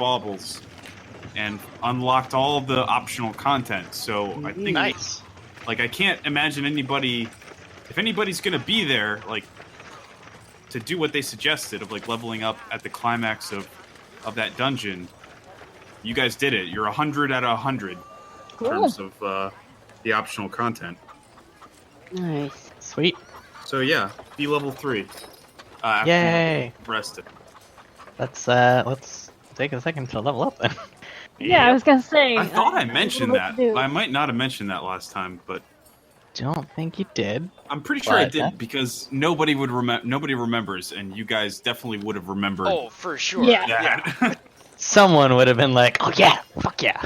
baubles and unlocked all of the optional content. So I think, Nice. like, I can't imagine anybody, if anybody's gonna be there, like, to do what they suggested of like leveling up at the climax of that dungeon. You guys did it. You're 100 out of 100 in terms of the optional content. Nice. Sweet. So yeah, be level 3. After Yay! you rested. Let's take a second to level up then. Yeah, I was gonna say. I thought I mentioned that. do. I might not have mentioned that last time, but Don't think you did. I'm pretty sure I But, did because nobody would nobody remembers, and you guys definitely would have remembered. Oh, for sure. Yeah. that. Someone would have been like, "Oh yeah, fuck yeah."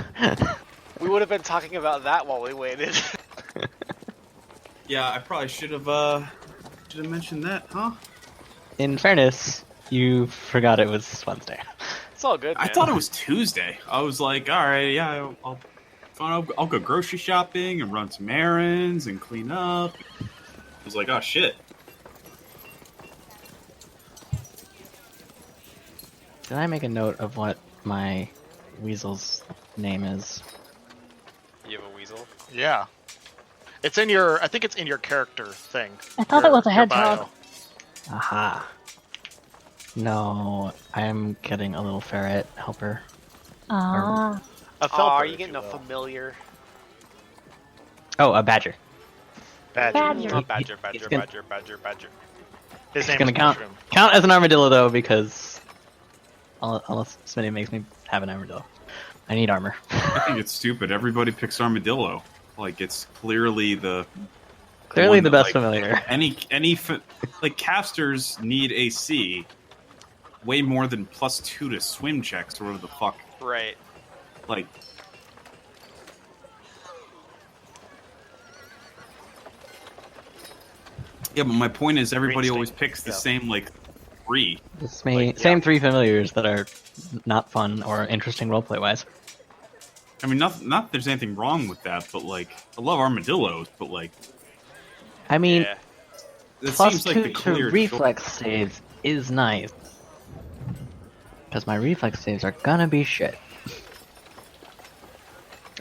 We would have been talking about that while we waited. Yeah, I probably should have mentioned that, huh? In fairness, you forgot it was Wednesday. It's all good, man. I thought it was Tuesday. I was like, all right, yeah, I'll go grocery shopping and run some errands and clean up. I was like, oh shit. Did I make a note of what my weasel's name is? You have a weasel? Yeah. It's in your, I think it's in your character thing. I thought it was a your hedgehog. bio. Aha. No, I'm getting a little ferret helper. Ah. A Oh, felper, are you if getting a will. familiar? Oh, a badger. Badger. Not badger, He's badger, gonna- badger, badger, badger. His It's name gonna is count Mushroom. as an armadillo though, because unless Smitty makes me have an armadillo, I need armor. I think it's stupid. Everybody picks armadillo. Like it's clearly the Clearly one the that, best like, familiar. like casters need AC way more than +2 to swim checks or whatever the fuck. Right. Like, yeah, but my point is everybody Green always stain. picks the Yeah. same like 3. It's me, Like, same 3 familiars that are not fun or interesting roleplay wise. I mean, not that there's anything wrong with that, but like I love armadillos, but like I mean, Yeah. that plus seems like 2 the to clear reflex saves is nice. Because my reflex saves are gonna be shit.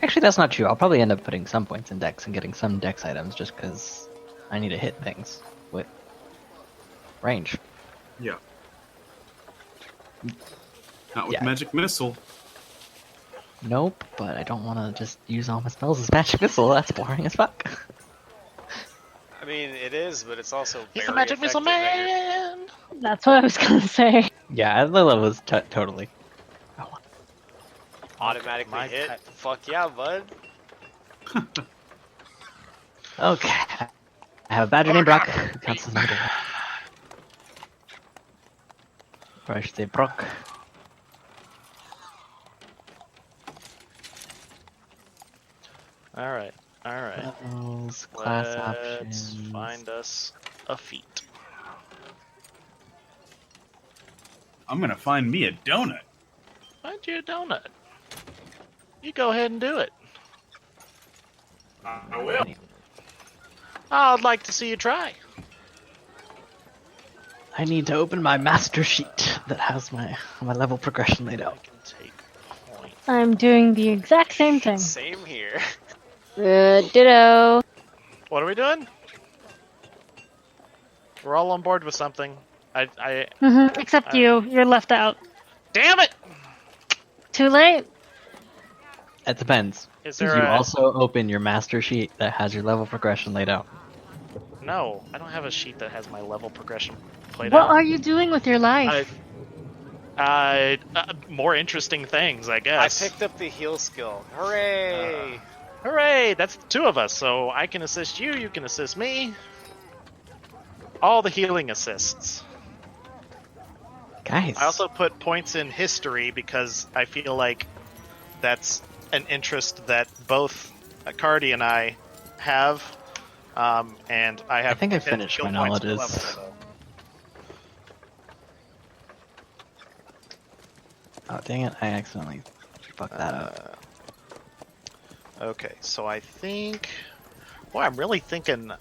Actually, that's not true. I'll probably end up putting some points in dex and getting some dex items just because I need to hit things with range. Yeah. Not with Yeah. magic missile. Nope, but I don't want to just use all my spells as magic missile. That's boring as fuck. I mean, it is, but it's also He's very a magic missile effective at your- man! That's what I was gonna say. Yeah, the level is totally. automatically My hit. pet. Fuck yeah, bud. Okay. I have a badger named Brock who counts as my dad. Or I should say Brock. Alright, alright. Levels, class Let's options. find us a feat. I'm gonna find me a donut. Find you a donut. You go ahead and do it. I will. I'd like to see you try. I need to open my master sheet that has my level progression laid I out. can take points. I'm doing the exact same thing. Same here. Ditto. What are we doing? We're all on board with something. I Except you. You're left out. damn it! Too late. It depends. Is Did there you a... also open your master sheet that has your level progression laid out? No, I don't have a sheet that has my level progression played What out. are you doing with your life? More interesting things, I I guess. picked up the heal skill. Hooray! Hooray! That's 2 of us, so I can assist you, you can assist me. All the healing assists. Guys. I also put points in history because I feel like that's an interest that both Cardi and I have. And I have. I think I 10 finished skill my points per knowledges. level, so. Oh dang it! I accidentally fucked that up. Okay, so I think. Boy, I'm really thinking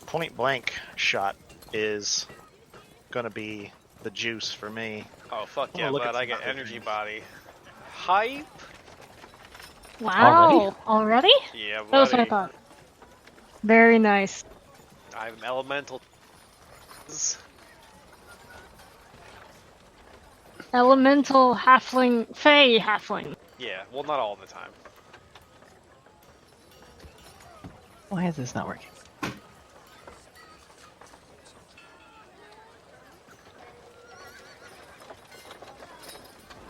point blank shot is gonna be the juice for me. Oh fuck Oh, yeah, look at but I some get other energy things. body. Hype. Wow. Already? Yeah, That was what I buddy. thought. Very nice. I'm elemental. Elemental halfling, fey halfling. Yeah, well, not all the time. Why is this not working?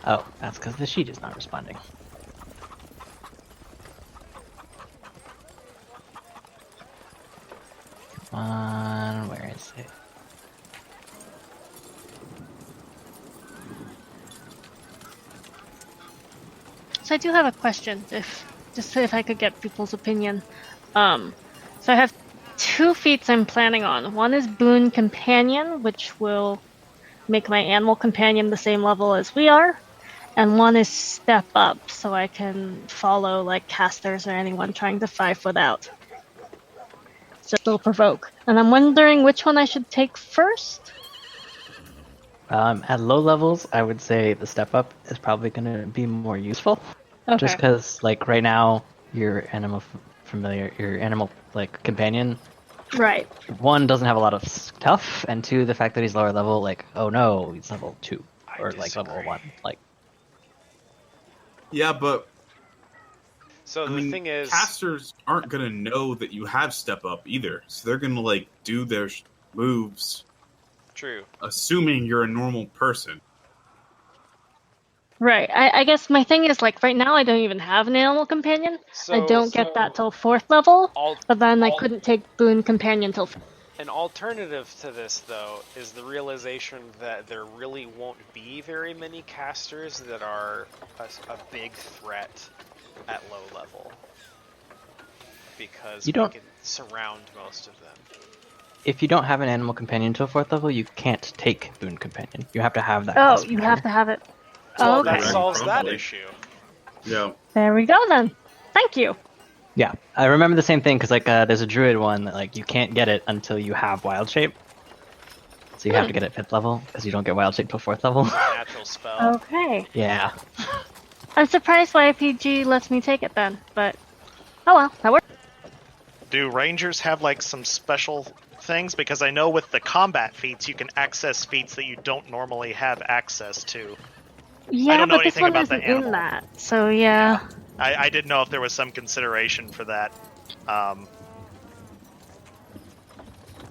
Oh, that's because the sheet is not responding. Come on, where is it? So I do have a question, if I could get people's opinion. So I have 2 feats I'm planning on. One is Boon Companion, which will make my animal companion the same level as we are, and one is Step Up, so I can follow like casters or anyone trying to 5-foot out. So it'll provoke. And I'm wondering which one I should take first. At low levels, I would say the step up is probably going to be more useful. Okay. Just because, like, right now, your animal your animal, like, companion, Right. 1, doesn't have a lot of stuff, and 2, the fact that he's lower level, like, oh no, he's level 2. Or, like, level 1. Like, Yeah, but So I the mean, thing is, casters aren't gonna know that you have step up either, so they're gonna like do their moves, true. assuming you're a normal person. Right. I guess my thing is like right now I don't even have an animal companion. So I don't get that till 4th level, Al- but then I couldn't take Boon Companion till. An alternative to this, though, is the realization that there really won't be very many casters that are a big threat at low level. Because You we don't- can surround most of them. if you don't have an animal companion until 4th level, you can't take Boon Companion. You have to have that. Oh, class you prior. have to have it. Well, Oh, that okay. solves that Probably. issue. Yeah. There we go then. Thank you. Yeah, I remember the same thing because like there's a druid one that like you can't get it until you have wild shape, so you have to get it 5th level because you don't get wild shape till 4th level. Natural spell. Okay. Yeah, I'm surprised YPG lets me take it then, but oh well, that works. Do rangers have like some special things? Because I know with the combat feats, you can access feats that you don't normally have access to. Yeah, don't know but this anything one about the isn't in animal. that, so yeah. I didn't know if there was some consideration for that.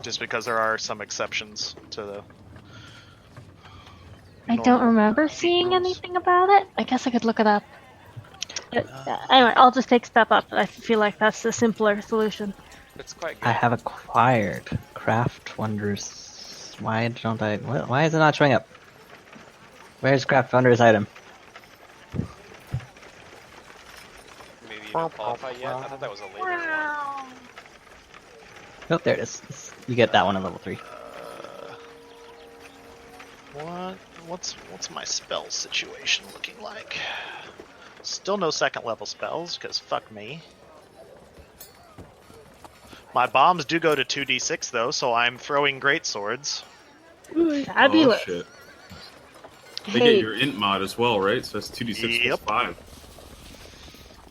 Just because there are some exceptions to the. I don't normal remember feat seeing rules. anything about it. I guess I could look it up. But, anyway, I'll just take Step Up. I feel like that's the simpler solution. It's quite good. I have acquired Craft Wonders. Why don't I? Why is it not showing up? Where's Craft Wonders item? Maybe you don't qualify yet? I thought that was a later one. Oh, there it is. You get that one at level 3. What's my spell situation looking like? Still no 2nd level spells, because fuck me. My bombs do go to 2d6 though, so I'm throwing great swords. Fabulous. Oh shit. They Hey, get your int mod as well, right? So that's 2d6 Yep. plus 5.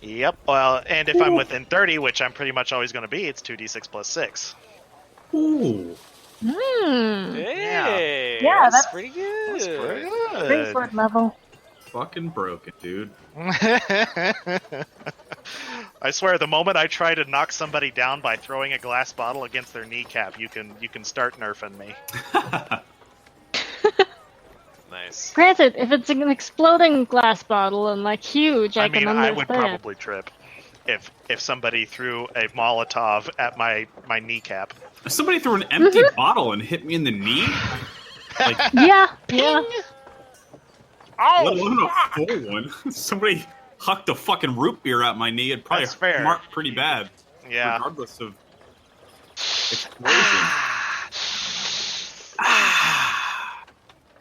Yep. Well, and if I'm within 30, which I'm pretty much always going to be, it's 2d6 plus 6. Ooh. Hey! Yeah, that's that's- pretty good. That's pretty great good. sword level. Fucking broken, dude. I swear, the moment I try to knock somebody down by throwing a glass bottle against their kneecap, you can start nerfing me. Nice. Granted, if it's an exploding glass bottle and like huge, I can mean, understand. I would probably trip if somebody threw a Molotov at my kneecap. If somebody threw an empty bottle and hit me in the knee, like, Yeah. Oh, let alone a full one. Somebody hucked a fucking root beer at my knee, it'd probably That's fair. mark pretty bad. yeah. Regardless of explosion.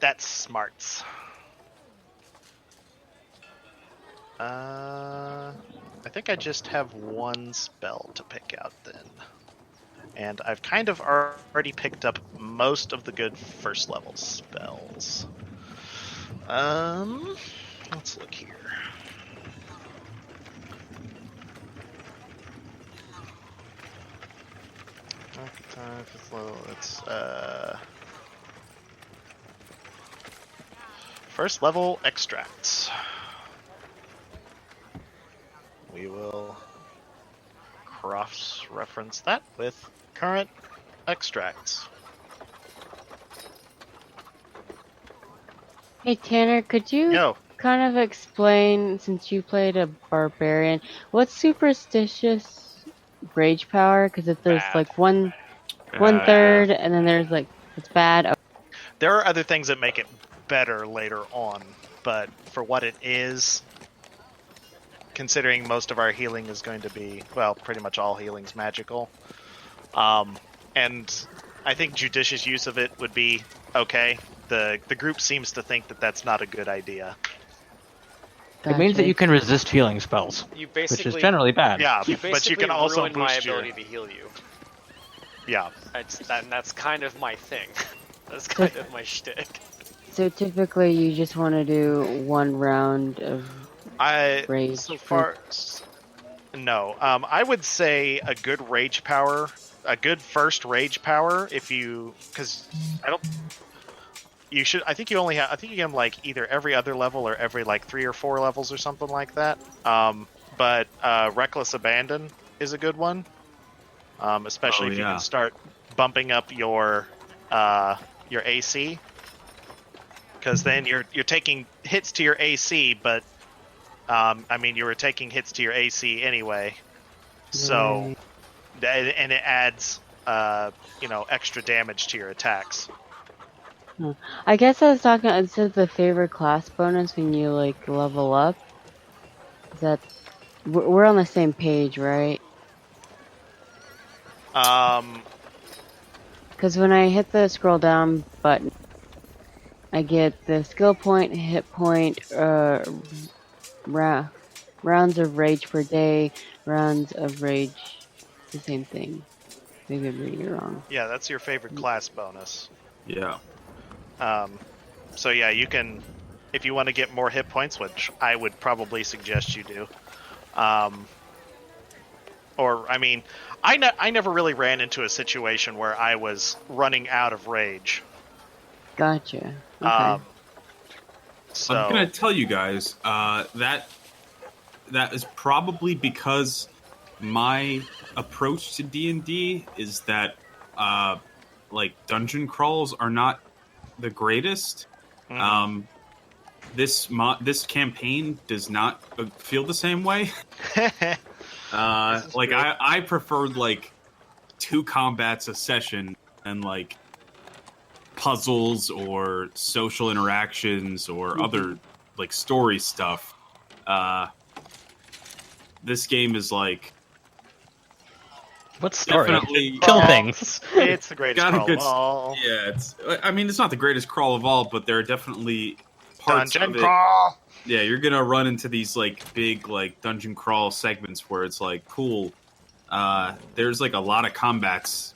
That's smarts. I think I just have one spell to pick out then. And I've kind of already picked up most of the good 1st level spells. Let's look here. It's first level extracts. We will cross-reference that with current extracts. Hey Tanner, could you Yo, kind of explain, since you played a barbarian, what's superstitious rage power? Because if there's Bad. like one Bad. third, and then there's like it's bad. Oh, there are other things that make it better later on, but for what it is, considering most of our healing is going to be, well, pretty much all healing's magical, and I think judicious use of it would be okay. The group seems to think that that's not a good idea. It means that gotcha. you can resist healing spells, You which basically is generally bad. Yeah, you but you basically can also ruin my boost your... ability to heal you. Yeah. That's kind of my thing. That's kind of my shtick. So typically, you just want to do one round of rage. So far, no. I would say a good rage power, a good first rage power, if you, because I don't. You should. I think you only have. I think you get them like either every other level or every like 3 or 4 levels or something like that. But reckless abandon is a good one, especially if you can start bumping up your AC. Because then you're taking hits to your AC, but I mean you were taking hits to your AC anyway, so and it adds extra damage to your attacks. I guess I was talking. It says the favorite class bonus when you like level up. Is that we're on the same page, right? Because when I hit the scroll down button, I get the skill point, hit point, rounds of rage per day, rounds of rage, the same thing. Maybe I'm reading it wrong. Yeah, that's your favorite class bonus. Yeah. So yeah, you can, if you want to get more hit points, which I would probably suggest you do. Or I mean, I never really ran into a situation where I was running out of rage. Gotcha. Okay. So I'm gonna tell you guys that is probably because my approach to D&D is that like dungeon crawls are not the greatest. This campaign does not feel the same way. Like I preferred like 2 combats a session and like puzzles or social interactions or other like story stuff. This game is like What story? definitely Kill things. it's the greatest got a crawl good. of all. Yeah, it's. I mean, it's not the greatest crawl of all, but there are definitely parts Dungeon of it. crawl. Yeah, you're gonna run into these like big like dungeon crawl segments where it's like cool. There's like a lot of combats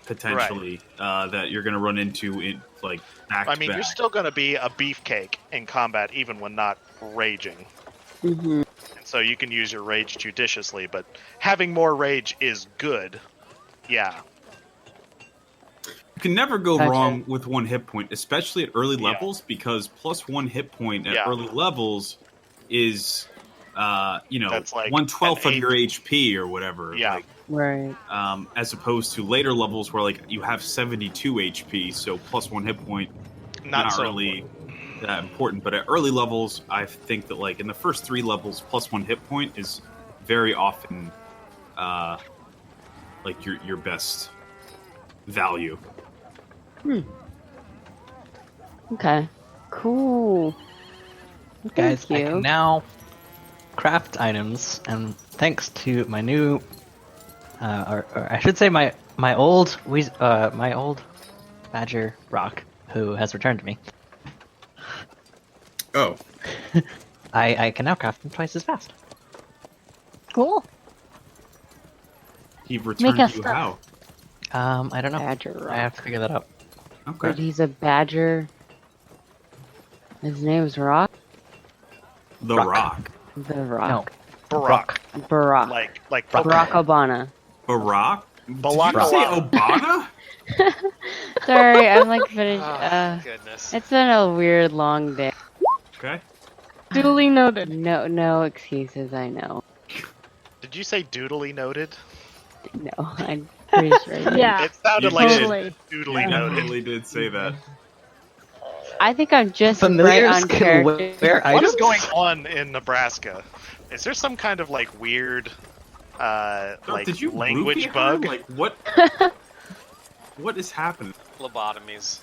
potentially that you're gonna run into in like back. I mean, to you're back. still going to be a beefcake in combat, even when not raging. Mm-hmm. And so you can use your rage judiciously, but having more rage is good. Yeah. You can never go Gotcha. wrong with 1 hit point, especially at early Yeah. levels, because plus 1 hit point at Yeah. early levels is, That's like 1/12 of an your HP or whatever. Yeah. Like, Right. as opposed to later levels where like you have 72 HP, so plus 1 hit point, Not so really that important. But at early levels, I think that like in the first 3 levels, plus 1 hit point is very often like your best value. Okay. Cool. Well, Guys, thank I can you. now craft items, and thanks to my new, or I should say my old badger rock, who has returned to me. Oh, I can now craft them twice as fast. Cool. he returned us you stuff. how? I don't know. Badger I rock. have to figure that out. Okay. But he's a badger. His name's Rock. The Rock. Rock. The No, Rock. Barack. Barack. Like Barack Obama. Barack? Did Barack you say Obama. Obama? Sorry, I'm like finished. Oh, goodness. It's been a weird long day. Okay. Duly noted. No excuses. I know. Did you say doodly noted? No, I'm pretty sure. I did. Yeah, It sounded You like did. totally. doodly You noted. definitely did say that. I think I'm just Familiars right on can character. wear What items? is going on in Nebraska? Is there some kind of like weird, like Did you language roofie her? bug? Like what? What is happening? Lobotomies.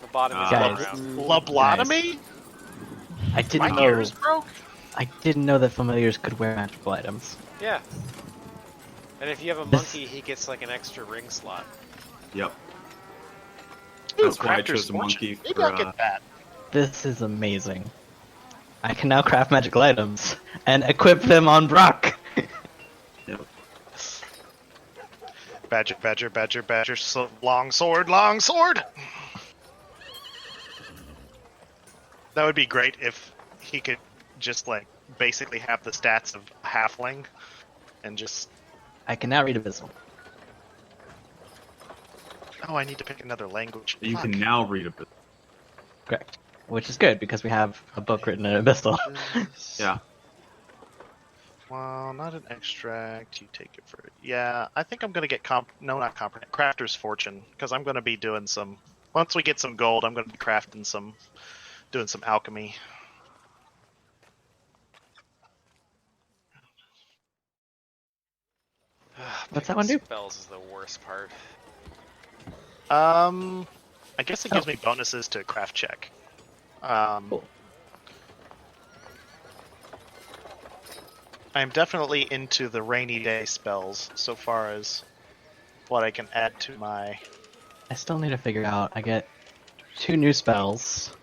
Lobotomies Guys. all around. Lobotomy? I didn't My know. ears broke. I didn't know that familiars could wear magical items. Yeah. And if you have a This- monkey, he gets like an extra ring slot. Yep. Ooh, That's why I Crafter's chose a Fortune. monkey Maybe for, I'll get that. This is amazing. I can now craft magical items and equip them on Brock. Yep. Badger, long sword. That would be great if he could just like basically have the stats of halfling and just. I can now read Abyssal. Oh, I need to pick another language. You Fuck. can now read a bit. Correct. Which is good because we have a book written in Abyssal. Yeah. Well, not an extract. You take it for. Yeah, I think I'm gonna get not comprehend. Crafter's Fortune, because I'm gonna be doing some. Once we get some gold, I'm gonna be crafting doing some alchemy. What's that one do? Spells is the worst part. I guess it gives me bonuses to craft check. Cool. I'm definitely into the rainy day spells so far as what I can add to my. I still need to figure out. I get 2 new spells,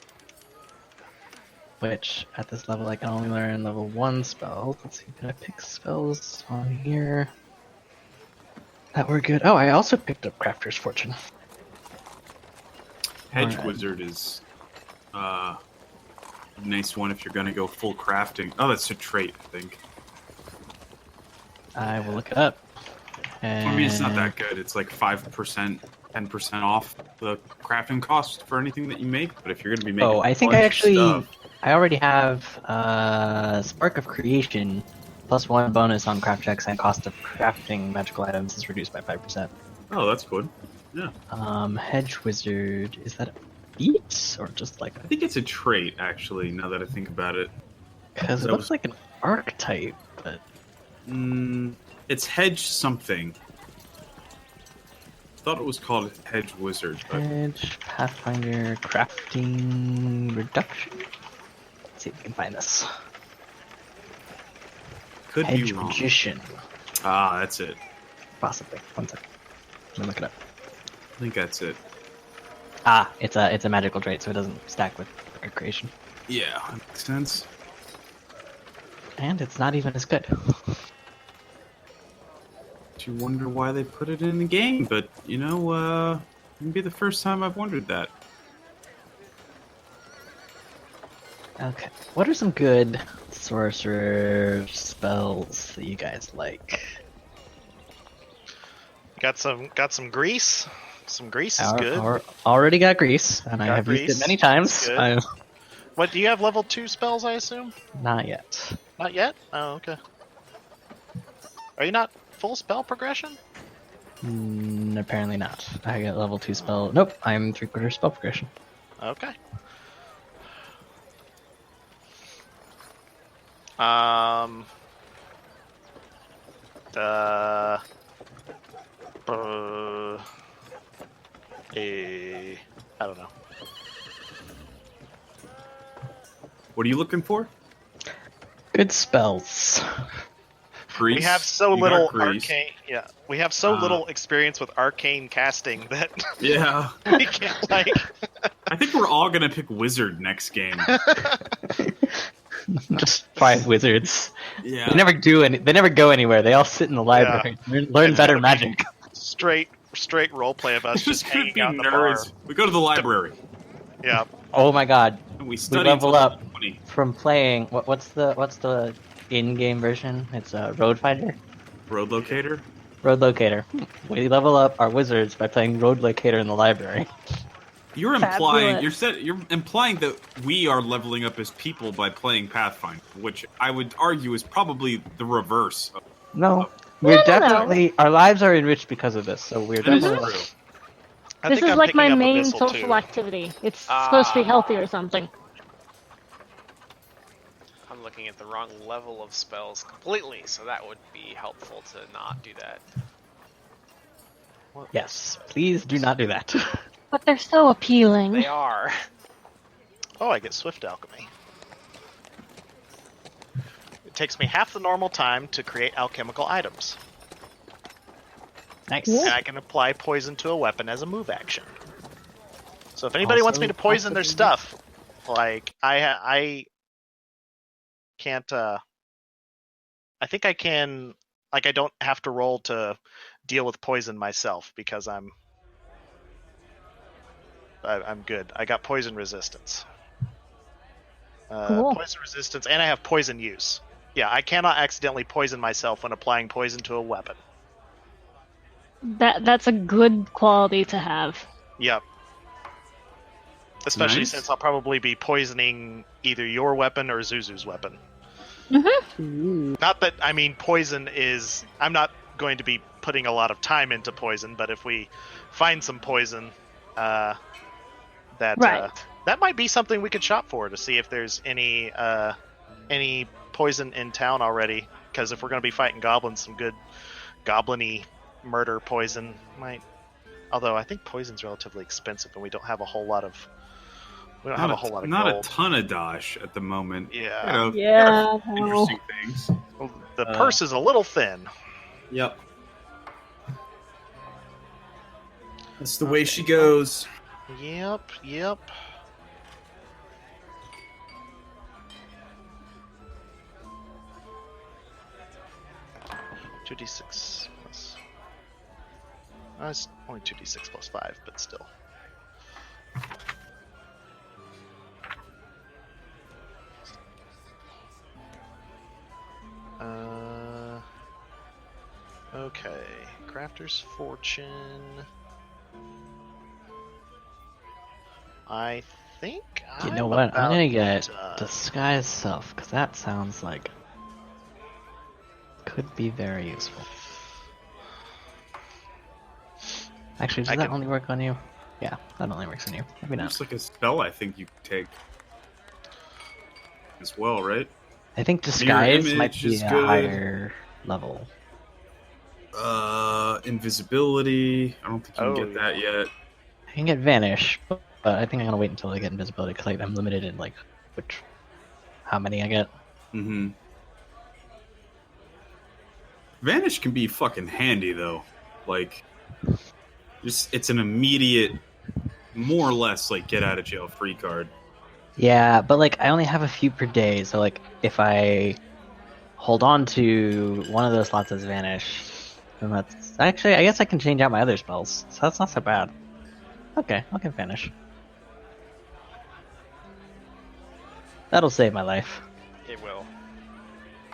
which at this level I can only learn level 1 spells. Let's see, can I pick spells on here that were good? Oh, I also picked up Crafter's Fortune. Hedge Alright. Wizard is a nice one if you're gonna go full crafting. Oh, that's a trait, I think. I will look it up. And... I mean, it's not that good. It's like 5%, 10% off the crafting cost for anything that you make. But if you're gonna be making, Oh, I think a I bunch of actually, stuff, I already have Spark of Creation, plus 1 bonus on craft checks, and cost of crafting magical items is reduced by 5%. oh, that's good. Yeah, Hedge Wizard, is that a feat or just like I think it's a trait actually. Now that I think about it, because it that looks was- like an archetype, but it's Hedge something. Thought it was called Hedge Wizard, but Hedge Pathfinder crafting reduction. Let's see if we can find this. could Hedge be wrong. Magician, Ah, that's it. possibly. One second. Let me look it up. I think that's it. Ah, it's a magical trait, so it doesn't stack with Spark Creation, Yeah, that makes sense. and it's not even as good. You wonder why they put it in the game, but you know, it'd be the first time I've wondered that. Okay, what are some good sorcerer spells that you guys like? Got some grease. Some grease is good. Already got grease, and I Got have used grease. it many times. Good. I'm What do you have? Level 2 spells, I assume. not yet. Not yet. Oh, okay. Are you not full spell progression? Apparently not. I got level 2 spell. Nope, I'm 3/4 spell progression. Okay. I don't know. What are you looking for? Good spells. Grease. We have so You got little grease. arcane. Yeah, we have so little experience with arcane casting that Yeah, we can't like. I think we're all gonna pick wizard next game. Just find wizards. Yeah. They never do any. They never go anywhere. They all sit in the library. Learn It's better gonna be magic. Straight roleplay of us This just could hanging be out in the bar. nerds. We go to the library. Yeah, Oh my god. We we study level until up 20. from playing. What's the in-game version? It's a Road Finder. Road locator. Road Locator. We level up our wizards by playing Road Locator in the library. You're implying Fabulous. you're implying that we are leveling up as people by playing Pathfinder, which I would argue is probably the reverse. No, we're No. definitely our lives are enriched because of this. So we're That is definitely true. I This think is I'm like picking my up main Abyssal social too. activity. It's supposed to be healthy or something. I'm looking at the wrong level of spells completely, so that would be helpful to not do that. yes. Please do not do that. But they're so appealing. They are. Oh, I get Swift Alchemy. It takes me half the normal time to create alchemical items. Nice. And I can apply poison to a weapon as a move action. So if anybody wants me to poison their stuff, like I can't. I think I can. Like I don't have to roll to deal with poison myself because I'm good. I got poison resistance. Cool. Poison resistance, and I have poison use. Yeah, I cannot accidentally poison myself when applying poison to a weapon. That's a good quality to have. Yep. Especially Nice. since I'll probably be poisoning either your weapon or Zuzu's weapon. Ooh. Not that, I mean, poison is... I'm not going to be putting a lot of time into poison, but if we find some poison, that Right. that might be something we could shop for to see if there's any poison in town already. Because if we're going to be fighting goblins, some good goblin-y murder poison might... Although I think poison's relatively expensive, and we don't have a whole lot of... We don't have a whole lot of not gold. a ton of dosh at the moment. Yeah. You know, Yeah, there are interesting things. The purse is a little thin. Yep. That's the way she goes. Yep. 2d6 plus... it's only 2d6 plus 5, but still. Okay. Crafter's Fortune. I think You know I'm what? I'm gonna about get done. Disguise Self, because that sounds like could be very useful. Actually, does I that can- only work on you? Yeah, that only works on you. Maybe not. It's like a spell I think you can take as well, right? I think Disguise might image be is a good. higher level. Invisibility. I don't think you can Oh, get that yet. I can get Vanish, but I think I'm gonna wait until I get Invisibility, because I'm limited in, like, how many I get. Mm-hmm. Vanish can be fucking handy though. Like, just it's an immediate, more or less like get out of jail free card. Yeah, but, like, I only have a few per day, so, like, if I hold on to one of those slots as Vanish, then that's... Actually, I guess I can change out my other spells, so that's not so bad. Okay, I'll get Vanish. That'll save my life. It will.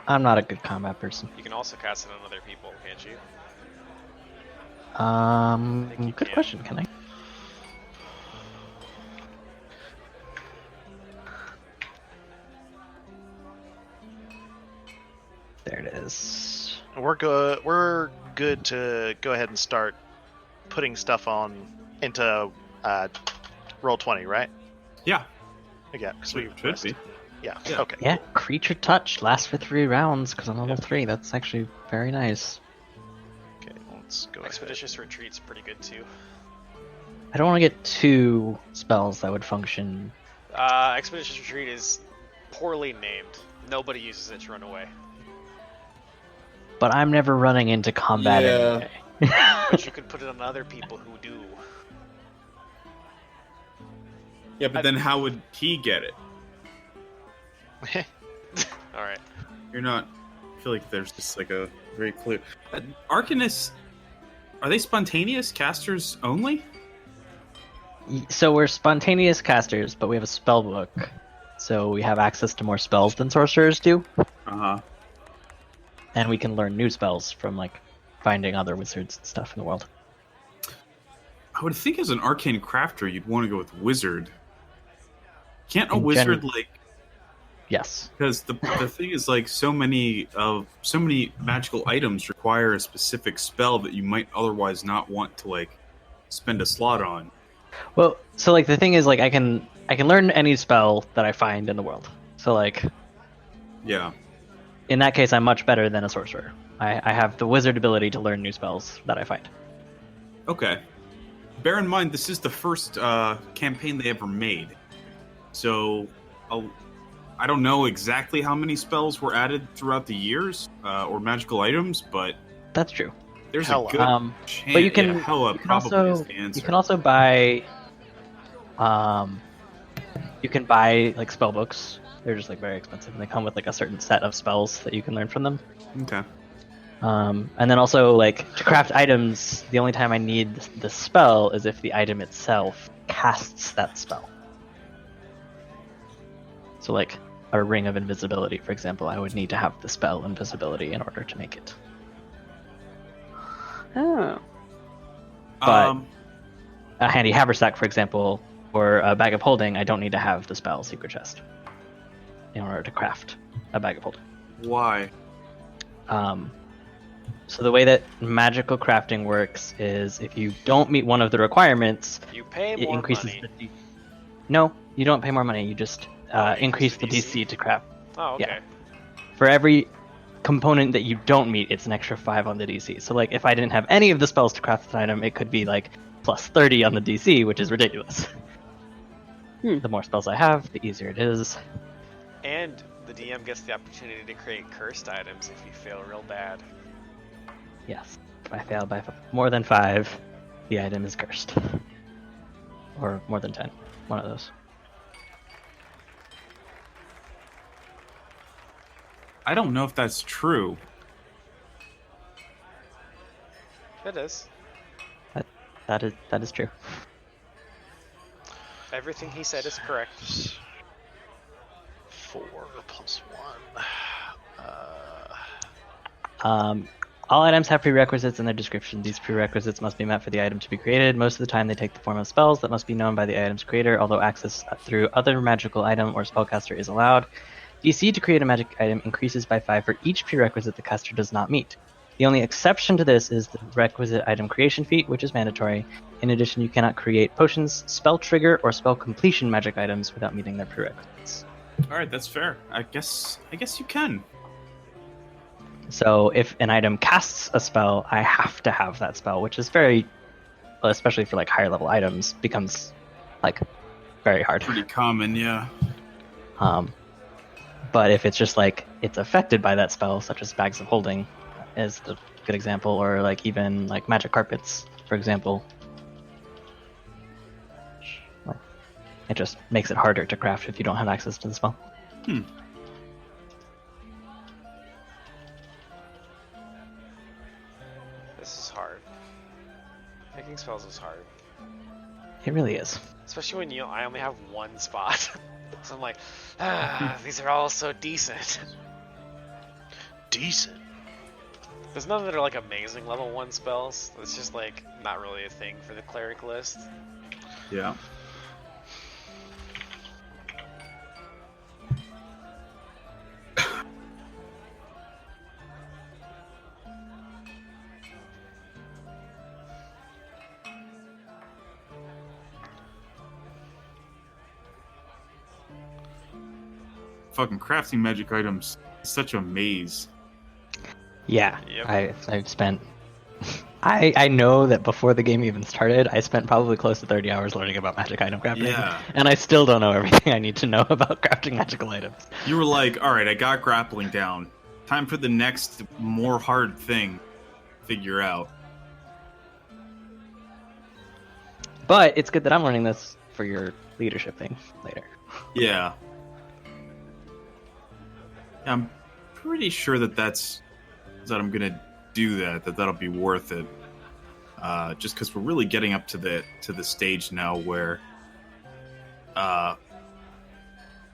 I'm not a good combat person. You can also cast it on other people, can't you? think you Good can. question, can I? There it is. We're good. We're good to go ahead and start putting stuff on into Roll20, right? Yeah, Yeah, because we should be. Yeah. Yeah. Okay. Yeah, creature touch lasts for 3 rounds, because I'm level 3. That's actually very nice. Okay. Let's go. Expeditious Retreat's pretty good too. I don't want to get 2 spells that would function. Expeditious Retreat is poorly named. Nobody uses it to run away. But I'm never running into combat Yeah. anyway. But you could put it on other people who do. Yeah, but then how would he get it? Alright. You're not. I feel like there's just like a very clear. Arcanists, are they spontaneous casters only? So we're spontaneous casters, but we have a spell book so we have access to more spells than sorcerers do, Uh-huh. and we can learn new spells from like finding other wizards and stuff in the world. I would think as an arcane crafter, you'd want to go with wizard. Can't a In wizard gen- like? Yes. Because the thing is, like, so many magical items require a specific spell that you might otherwise not want to like spend a slot on. Well, so like the thing is, like I can learn any spell that I find in the world. So like Yeah. in that case, I'm much better than a sorcerer. I have the wizard ability to learn new spells that I find. Okay. Bear in mind, this is the first campaign they ever made, so I don't know exactly how many spells were added throughout the years or magical items, but That's true. there's Hella. a good chance. But you can, yeah, hella you can probably also is the answer. you can also buy like spell books. They're just like very expensive, and they come with like a certain set of spells that you can learn from them. Okay. And then also like to craft items, the only time I need the spell is if the item itself casts that spell. So like a ring of invisibility, for example, I would need to have the spell invisibility in order to make it. Oh. But- Um, A handy haversack, for example, or a bag of holding, I don't need to have the spell secret chest in order to craft a bag of holding. why? So the way that magical crafting works is if you don't meet one of the requirements, You pay it more increases money. the No, you don't pay more money. You just increase the the DC to craft. Oh, okay. Yeah. For every component that you don't meet, it's an extra 5 on the DC. So like if I didn't have any of the spells to craft an item, it could be like plus 30 on the DC, which is ridiculous. The more spells I have, the easier it is. And the DM gets the opportunity to create cursed items if you fail real bad. Yes. If I fail by more than 5, the item is cursed. Or more than 10. One of those. I don't know if that's true. It is. That is true. Everything he said is correct. 4 plus 1. All items have prerequisites in their description. These prerequisites must be met for the item to be created. Most of the time they take the form of spells that must be known by the item's creator, although access through other magical item or spellcaster is allowed. DC to create a magic item increases by 5 for each prerequisite the caster does not meet. The only exception to this is the requisite item creation feat, which is mandatory. In addition, you cannot create potions, spell trigger, or spell completion magic items without meeting their prerequisites. All right, that's fair. I guess you can. So if an item casts a spell, I have to have that spell, which is very, especially for like higher level items, becomes like very hard. Pretty common, yeah. But if it's just like it's affected by that spell, such as bags of holding is the good example, or like even like magic carpets, for example, it just makes it harder to craft if you don't have access to the spell. This is hard. Making spells is hard. It really is. Especially when I only have one spot. So I'm like, these are all so decent. Decent. There's none that are like amazing level 1 spells. It's just like not really a thing for the cleric list. Yeah. Fucking crafting magic items is such a maze. Yeah, Yep. I've spent. I know that before the game even started, I spent probably close to 30 hours learning about magic item crafting. Yeah. And I still don't know everything I need to know about crafting magical items. You were like, all right, I got grappling down. Time for the next more hard thing to figure out. But it's good that I'm learning this for your leadership thing later. Yeah. I'm pretty sure that I'm gonna do that'll be worth it. Just because we're really getting up to the stage now where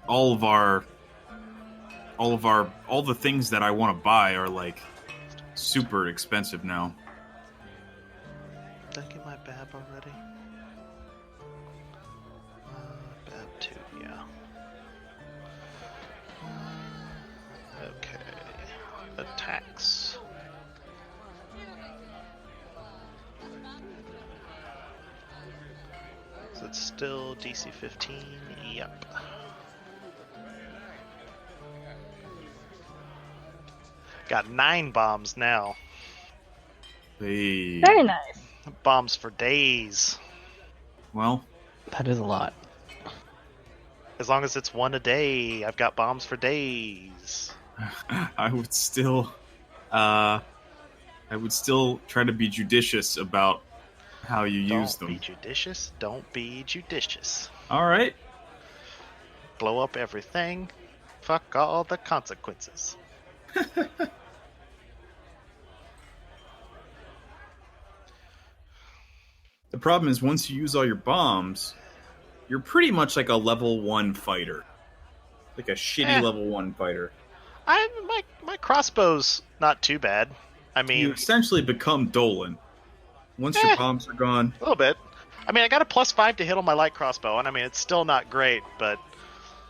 all the things that I want to buy are like super expensive now. Did I get my Bab already? Bab 2, yeah. Okay. Attacks. So it's still DC 15? Yep. Got 9 bombs now. Hey. Very nice. Bombs for days. Well, That is a lot. As long as it's 1 a day, I've got bombs for days. I would still try to be judicious about how you use Don't be them. judicious. Don't be judicious. All right. Blow up everything. Fuck all the consequences. The problem is once you use all your bombs, you're pretty much like a level 1 fighter. Like a shitty level 1 fighter. My crossbow's not too bad. I mean, You essentially become Dolan. Once your bombs are gone. a little bit. I mean, I got a +5 to hit on my light crossbow, and I mean, it's still not great, but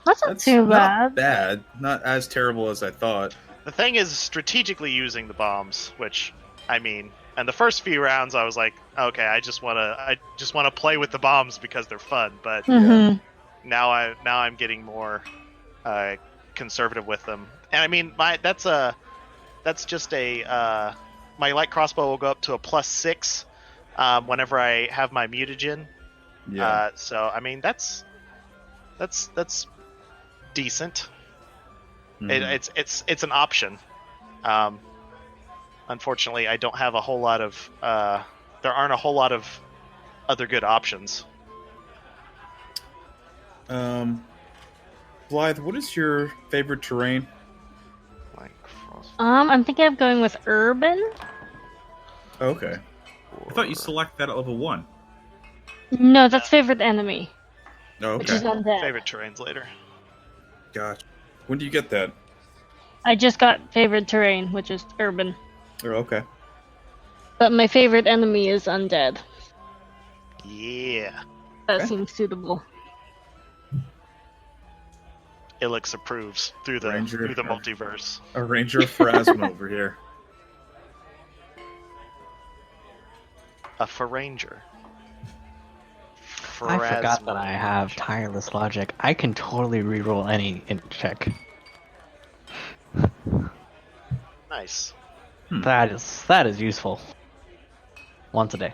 That's not too not bad. bad. Not as terrible as I thought. the thing is strategically using the bombs, which, I mean, and the first few rounds I was like, okay, I just wanna play with the bombs because they're fun, but Mm-hmm. now I'm getting more conservative with them. And I mean, that's just a my light crossbow will go up to a +6 whenever I have my mutagen. Yeah. So I mean, that's decent. Mhm. It's an option. Unfortunately, I don't have a whole lot of there aren't a whole lot of other good options. Blythe, what is your favorite terrain? Like cross. I'm thinking of going with urban. Oh, okay. I thought you select that at level 1. No, that's favorite enemy, Oh, which is okay. undead. Favorite terrains later. Gotcha. When do you get that? I just got favorite terrain, which is urban. Oh, okay. But my favorite enemy is undead. Yeah. That Okay. seems suitable. Ilix approves through the Ranger. multiverse. A Ranger of Pharasma over here. A Faranger. I forgot that I have tireless logic. I can totally reroll any int check. Nice. That is useful. Once a day.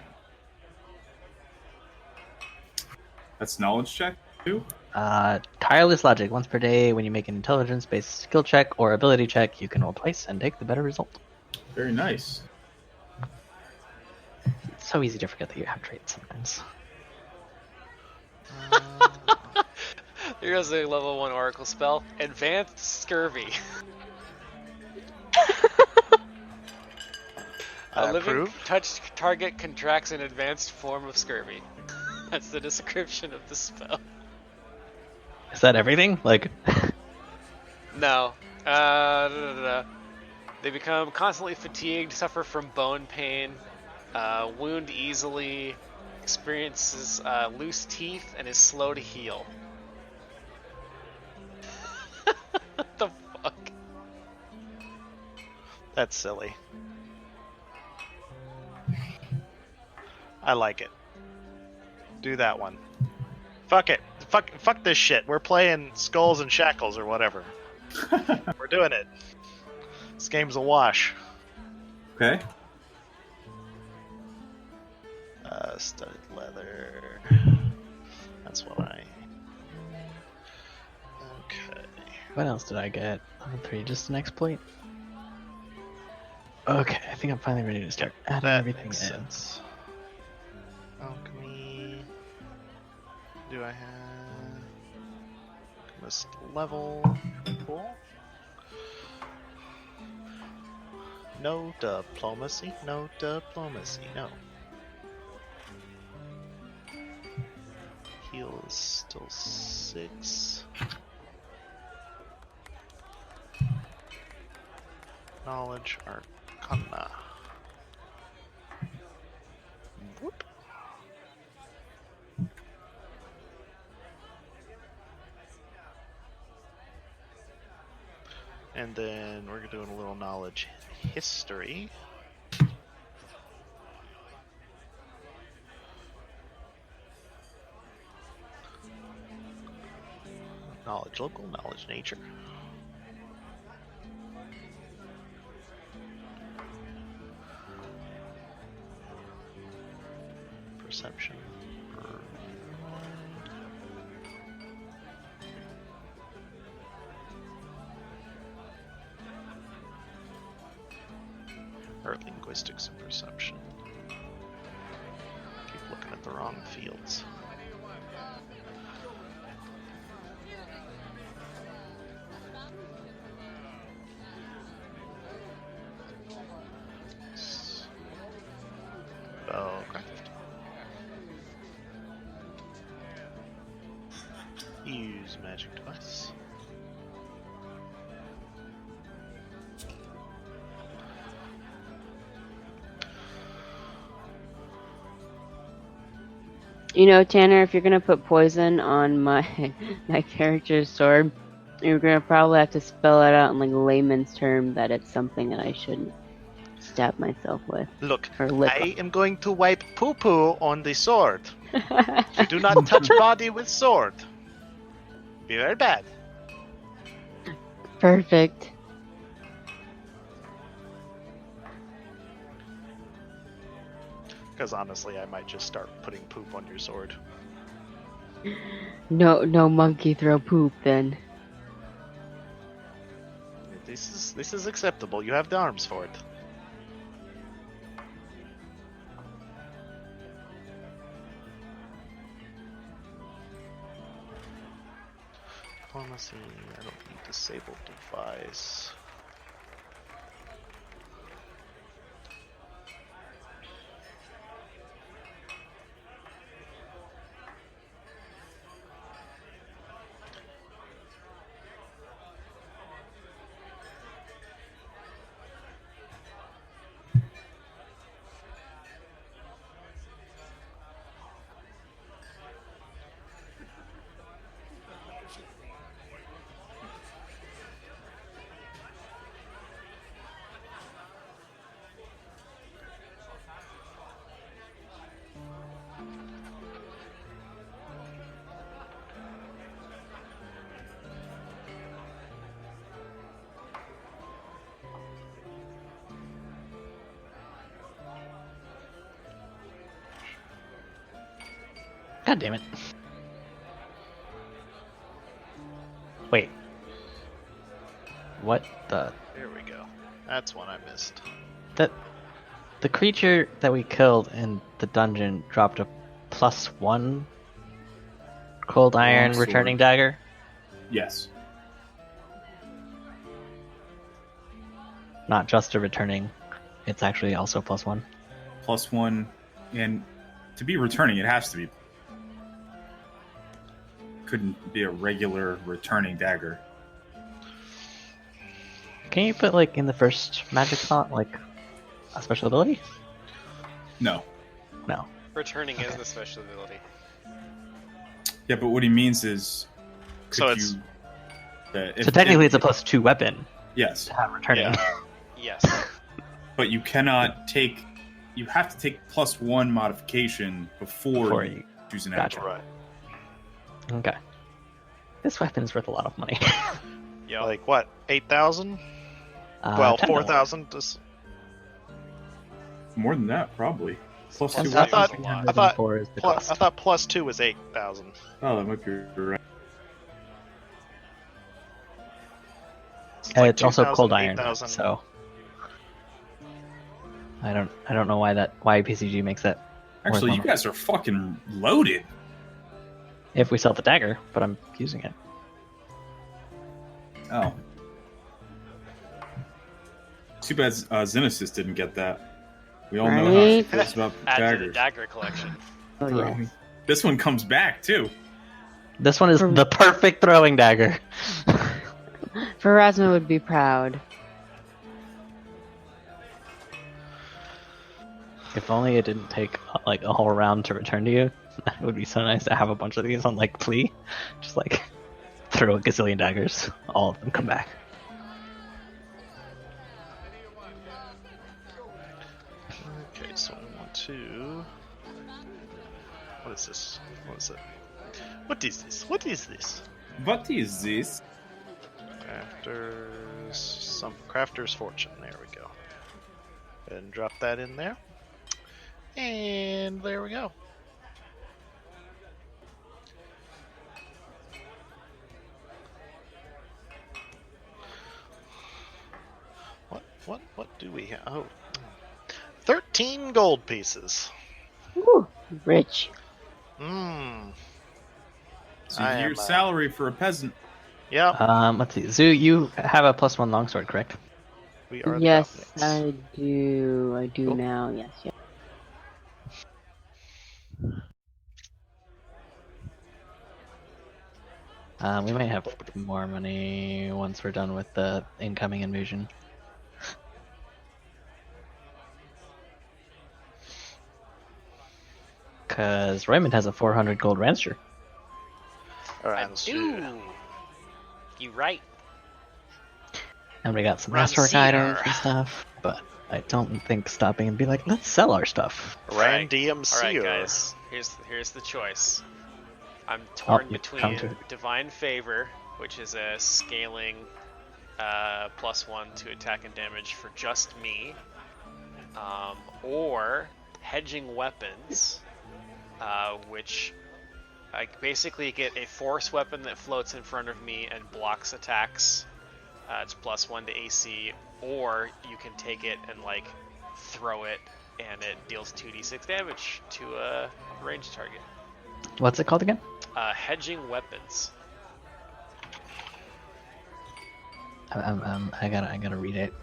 That's knowledge check too? Tireless logic. Once per day, when you make an intelligence-based skill check or ability check, you can roll twice and take the better result. Very nice. It's so easy to forget that you have traits sometimes. There goes a level 1 oracle spell. Advanced Scurvy. A living Approve. touched target contracts an advanced form of scurvy. That's the description of the spell. Is that everything? Like, No. They become constantly fatigued, suffer from bone pain, wound easily, experiences loose teeth, and is slow to heal. What the fuck? That's silly. I like it. Do that one. Fuck it. Fuck this shit. We're playing Skulls and Shackles or whatever. We're doing it. This game's a wash. Okay. Studded leather. That's what I. Okay. what else did I get? Level 3, just an exploit? Okay, I think I'm finally ready to start adding That everything makes in. sense. Alchemy. Do I have list level? Cool. No diplomacy. No diplomacy. No. Heal is still 6. Knowledge Arcana. Whoop. And then we're doing a little knowledge history. Knowledge local, knowledge nature. Perception. Or linguistics and perception. Keep looking at the wrong fields. Spellcraft. Use magic device. You know, Tanner, if you're gonna put poison on my my character's sword, you're gonna probably have to spell it out in like layman's term that it's something that I shouldn't stab myself with. Look, Or lip. I am going to wipe poo-poo on the sword. You do not touch body with sword. Be very bad. Perfect. Because honestly, I might just start putting poop on your sword. No monkey throw poop then. This is acceptable. You have the arms for it. Diplomacy. I don't need disabled device. God damn it. Wait. What the... There we go. That's one I missed. That... The creature that we killed in the dungeon dropped a +1 cold iron Longsword. returning dagger? Yes. Not just a returning. It's actually also +1. +1, and to be returning, it has to be. Couldn't be a regular returning dagger. Can you put, like, in the first magic slot, like, a special ability? No. No. Returning is the special ability. Yeah, but what he means is, So could it's- you, So technically it's a +2 weapon yes, to have returning. Yeah. Yes. but you cannot take. You have to take +1 modification before Before you you- choose an Gotcha. action. Right. Okay. This weapon is worth a lot of money. Yep. Like what? 8,000? Well, 10 million. 4,000. Just More than that, probably. Plus I two. thought- weapons. I thought is the plus. cost. I thought +2 was 8,000. Oh, that might be right. It's also 2,000, cold iron, 8,000. so I don't know why PCG makes that. worth Actually, you money. guys are fucking loaded. If we sell the dagger, but I'm using it. Oh. Too bad Xenesis didn't get that. We all know how she Right? feels about Add to the daggers. dagger collection. Oh yeah. This one comes back too. This one is For- the perfect throwing dagger. Pharasma would be proud. If only it didn't take like a whole round to return to you. It would be so nice to have a bunch of these on like plea. Just like throw a gazillion daggers. All of them come back. Okay, so I want to. What is this? What is it? What is this? What is this? What is this? Crafter's Fortune. There we go. And drop that in there. And there we go. What do we have? Oh, 13 gold pieces. Ooh, rich. Mmm. It's a year's salary for a peasant. Yeah. Let's see. Zoo, you have a +1 longsword, correct? We are. Yes, the I do. I do Cool. now. Yes, yes. We might have more money once we're done with the incoming invasion. Because Raymond has a 400 gold rancher. Alright, I let's do. You right. And we got some Run masterwork seer. items and stuff. But I don't think stopping and be like, let's sell our stuff. Ran DMC. All right, guys. Here's the choice. I'm torn you come between to- Divine Favor, which is a scaling +1 to attack and damage for just me, or Hedging Weapons, which I basically get a force weapon that floats in front of me and blocks attacks. It's +1 to AC, or you can take it and like throw it, and it deals 2d6 damage to a ranged target. What's it called again? Hedging Weapons. I gotta read it.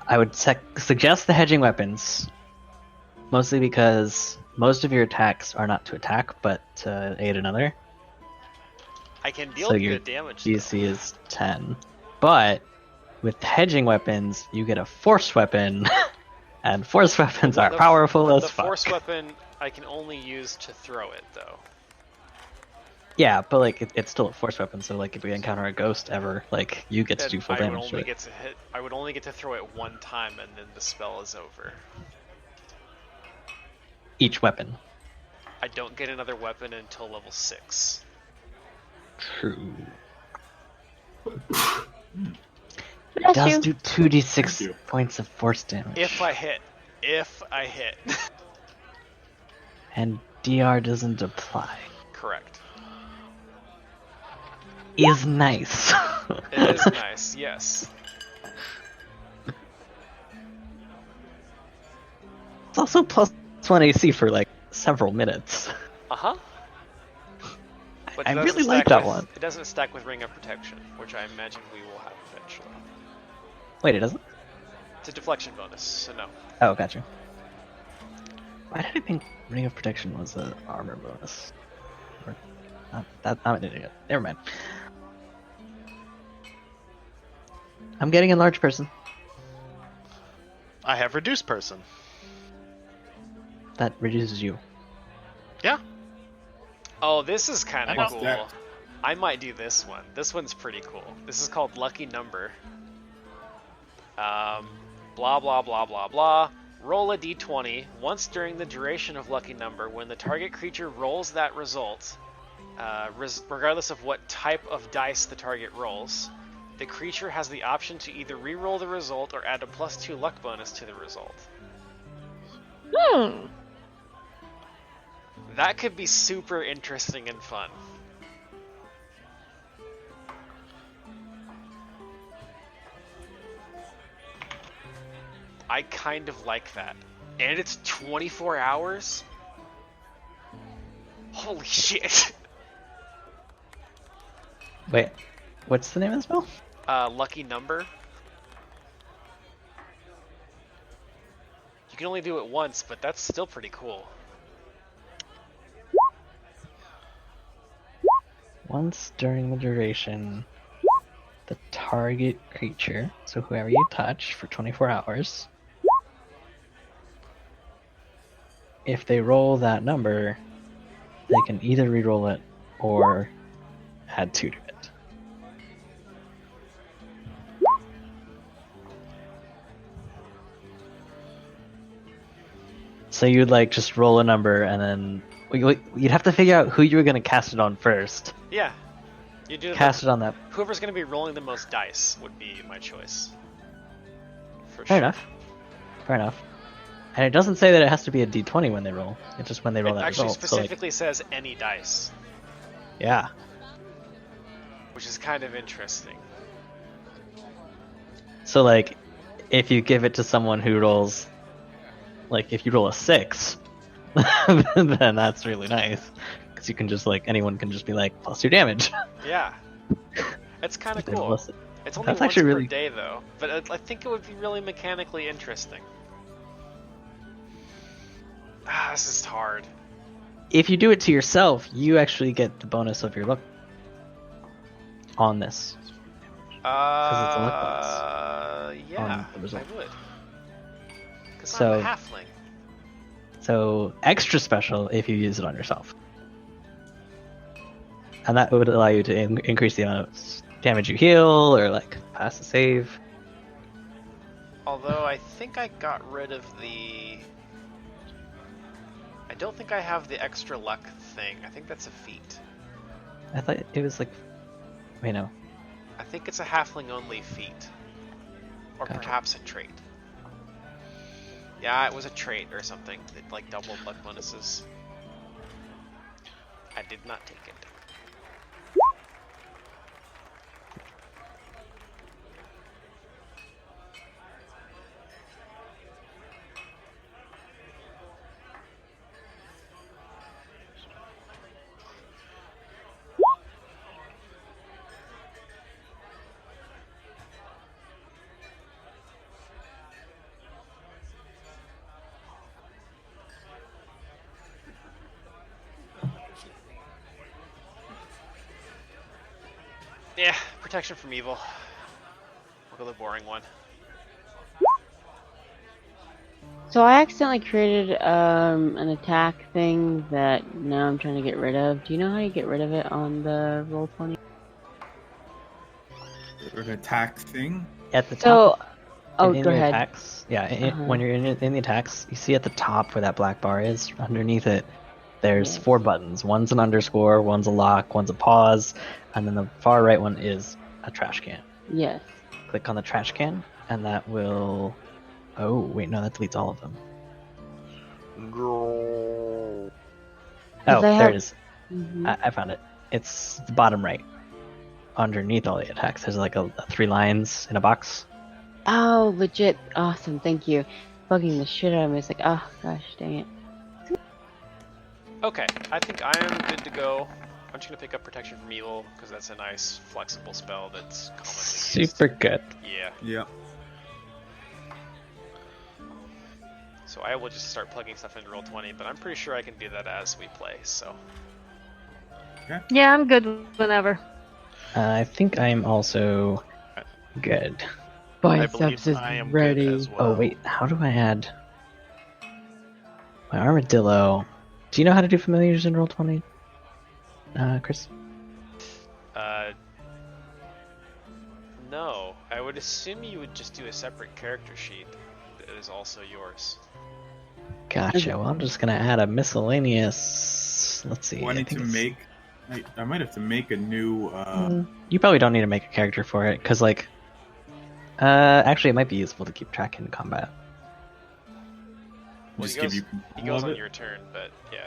I would suggest the hedging weapons, mostly because most of your attacks are not to attack, but to aid another. I can deal So your good damage. DC is 10. But with hedging weapons, you get a force weapon, and force weapons are powerful as the fuck. force weapon I can only use to throw it, though. Yeah, but like it's still a force weapon, so like if we encounter a ghost ever, like you get to Then do full I would damage to only it. get to hit. I would only get to throw it one time, and then the spell is over. Each weapon. I don't get another weapon until level 6. True. Bless It does you. do Thank 2d6 you. points of force damage. If I hit. And DR doesn't apply. Correct. Is nice. It is nice, yes. It's also +1 AC for like several minutes. Uh-huh. But I it doesn't really stack like that with- one. It doesn't stack with Ring of Protection, which I imagine we will have eventually. Wait, it doesn't? It's a deflection bonus, so no. Oh, gotcha. Why did I think Ring of Protection was an armor bonus? Or, I'm an idiot. Never mind. I'm getting a large person. I have reduced person. That reduces you. Yeah. Oh, this is kind I of know. cool. That- I might do this one. This one's pretty cool. This is called Lucky Number. Blah, blah, blah, blah, blah. Roll a d20. Once during the duration of Lucky Number, when the target creature rolls that result, regardless of what type of dice the target rolls, the creature has the option to either re-roll the result or add a +2 luck bonus to the result. That could be super interesting and fun. I kind of like that. And it's 24 hours? Holy shit. Wait, what's the name of the spell? Lucky Number. can only do it once, but that's still pretty cool. Once during the duration, the target creature, so whoever you touch for 24 hours, if they roll that number, they can either re-roll it or add 2 to it. So you'd like just roll a number and then you'd have to figure out who you were going to cast it on first. Yeah. You do Cast it on that. Whoever's going to be rolling the most dice would be my choice. For Fair sure. enough. Fair enough. And it doesn't say that it has to be a d20 when they roll. It's just when they roll It that actually result. specifically says any dice, Yeah. which is kind of interesting. So like, if you give it to someone who rolls, like if you roll a 6, then that's really nice. Because you can just like, anyone can just be like, +2 damage. Yeah. It's kind of They cool. list it. It's only That's once actually per really- day, though. But I think it would be really mechanically interesting. This is hard. If you do it to yourself, you actually get the bonus of your luck on this. it's a luck Yeah, on the result. I would. Because So- I'm a halfling. So extra special if you use it on yourself. And that would allow you to increase the amount of damage you heal or like pass a save. Although I think I got rid of the... I don't think I have the extra luck thing. I think that's a feat. I thought it was like, wait, no. I think it's a halfling only feat. Or Gotcha. perhaps a trait. Yeah, it was a trait or something. It like doubled luck bonuses. I did not take it. Yeah, protection from evil. We'll go the boring one. So I accidentally created an attack thing that now I'm trying to get rid of. Do you know how you get rid of it on the Roll20? An attack thing. At the So, top, oh, in go the ahead. attacks, yeah, Uh-huh. when you're in the attacks, you see at the top where that black bar is, underneath it, there's Yes. 4 buttons. One's an underscore, one's a lock, one's a pause, and then the far right one is a trash can. Yes. Click on the trash can, and that will... Oh, wait, no, that deletes all of them. Oh, I there have- it is. Mhm. I found it. It's the bottom right. Underneath all the attacks, there's like a 3 lines in a box. Oh, legit. Awesome. Thank you. Bugging the shit out of me. It's like, oh, gosh, dang it. Okay, I think I am good to go. I'm just gonna pick up protection from evil because that's a nice flexible spell that's commonly used. Super good. Yeah. Yep. So I will just start plugging stuff into Roll20, but I'm pretty sure I can do that as we play. So Yeah, I'm good whenever. I think I'm also good. I Biceps believe is I am ready. good as well. Oh, wait, how do I add... My armadillo... Do you know how to do familiars in Roll20? Chris? no, I would assume you would just do a separate character sheet that is also yours. Gotcha, well I'm just gonna add a miscellaneous... Let's see. Well, I need think to it's- make. I might have to make a new. You probably don't need to make a character for it, because like... actually it might be useful to keep track in combat. Well, just he give goes, you he control goes of on it. your turn, but yeah.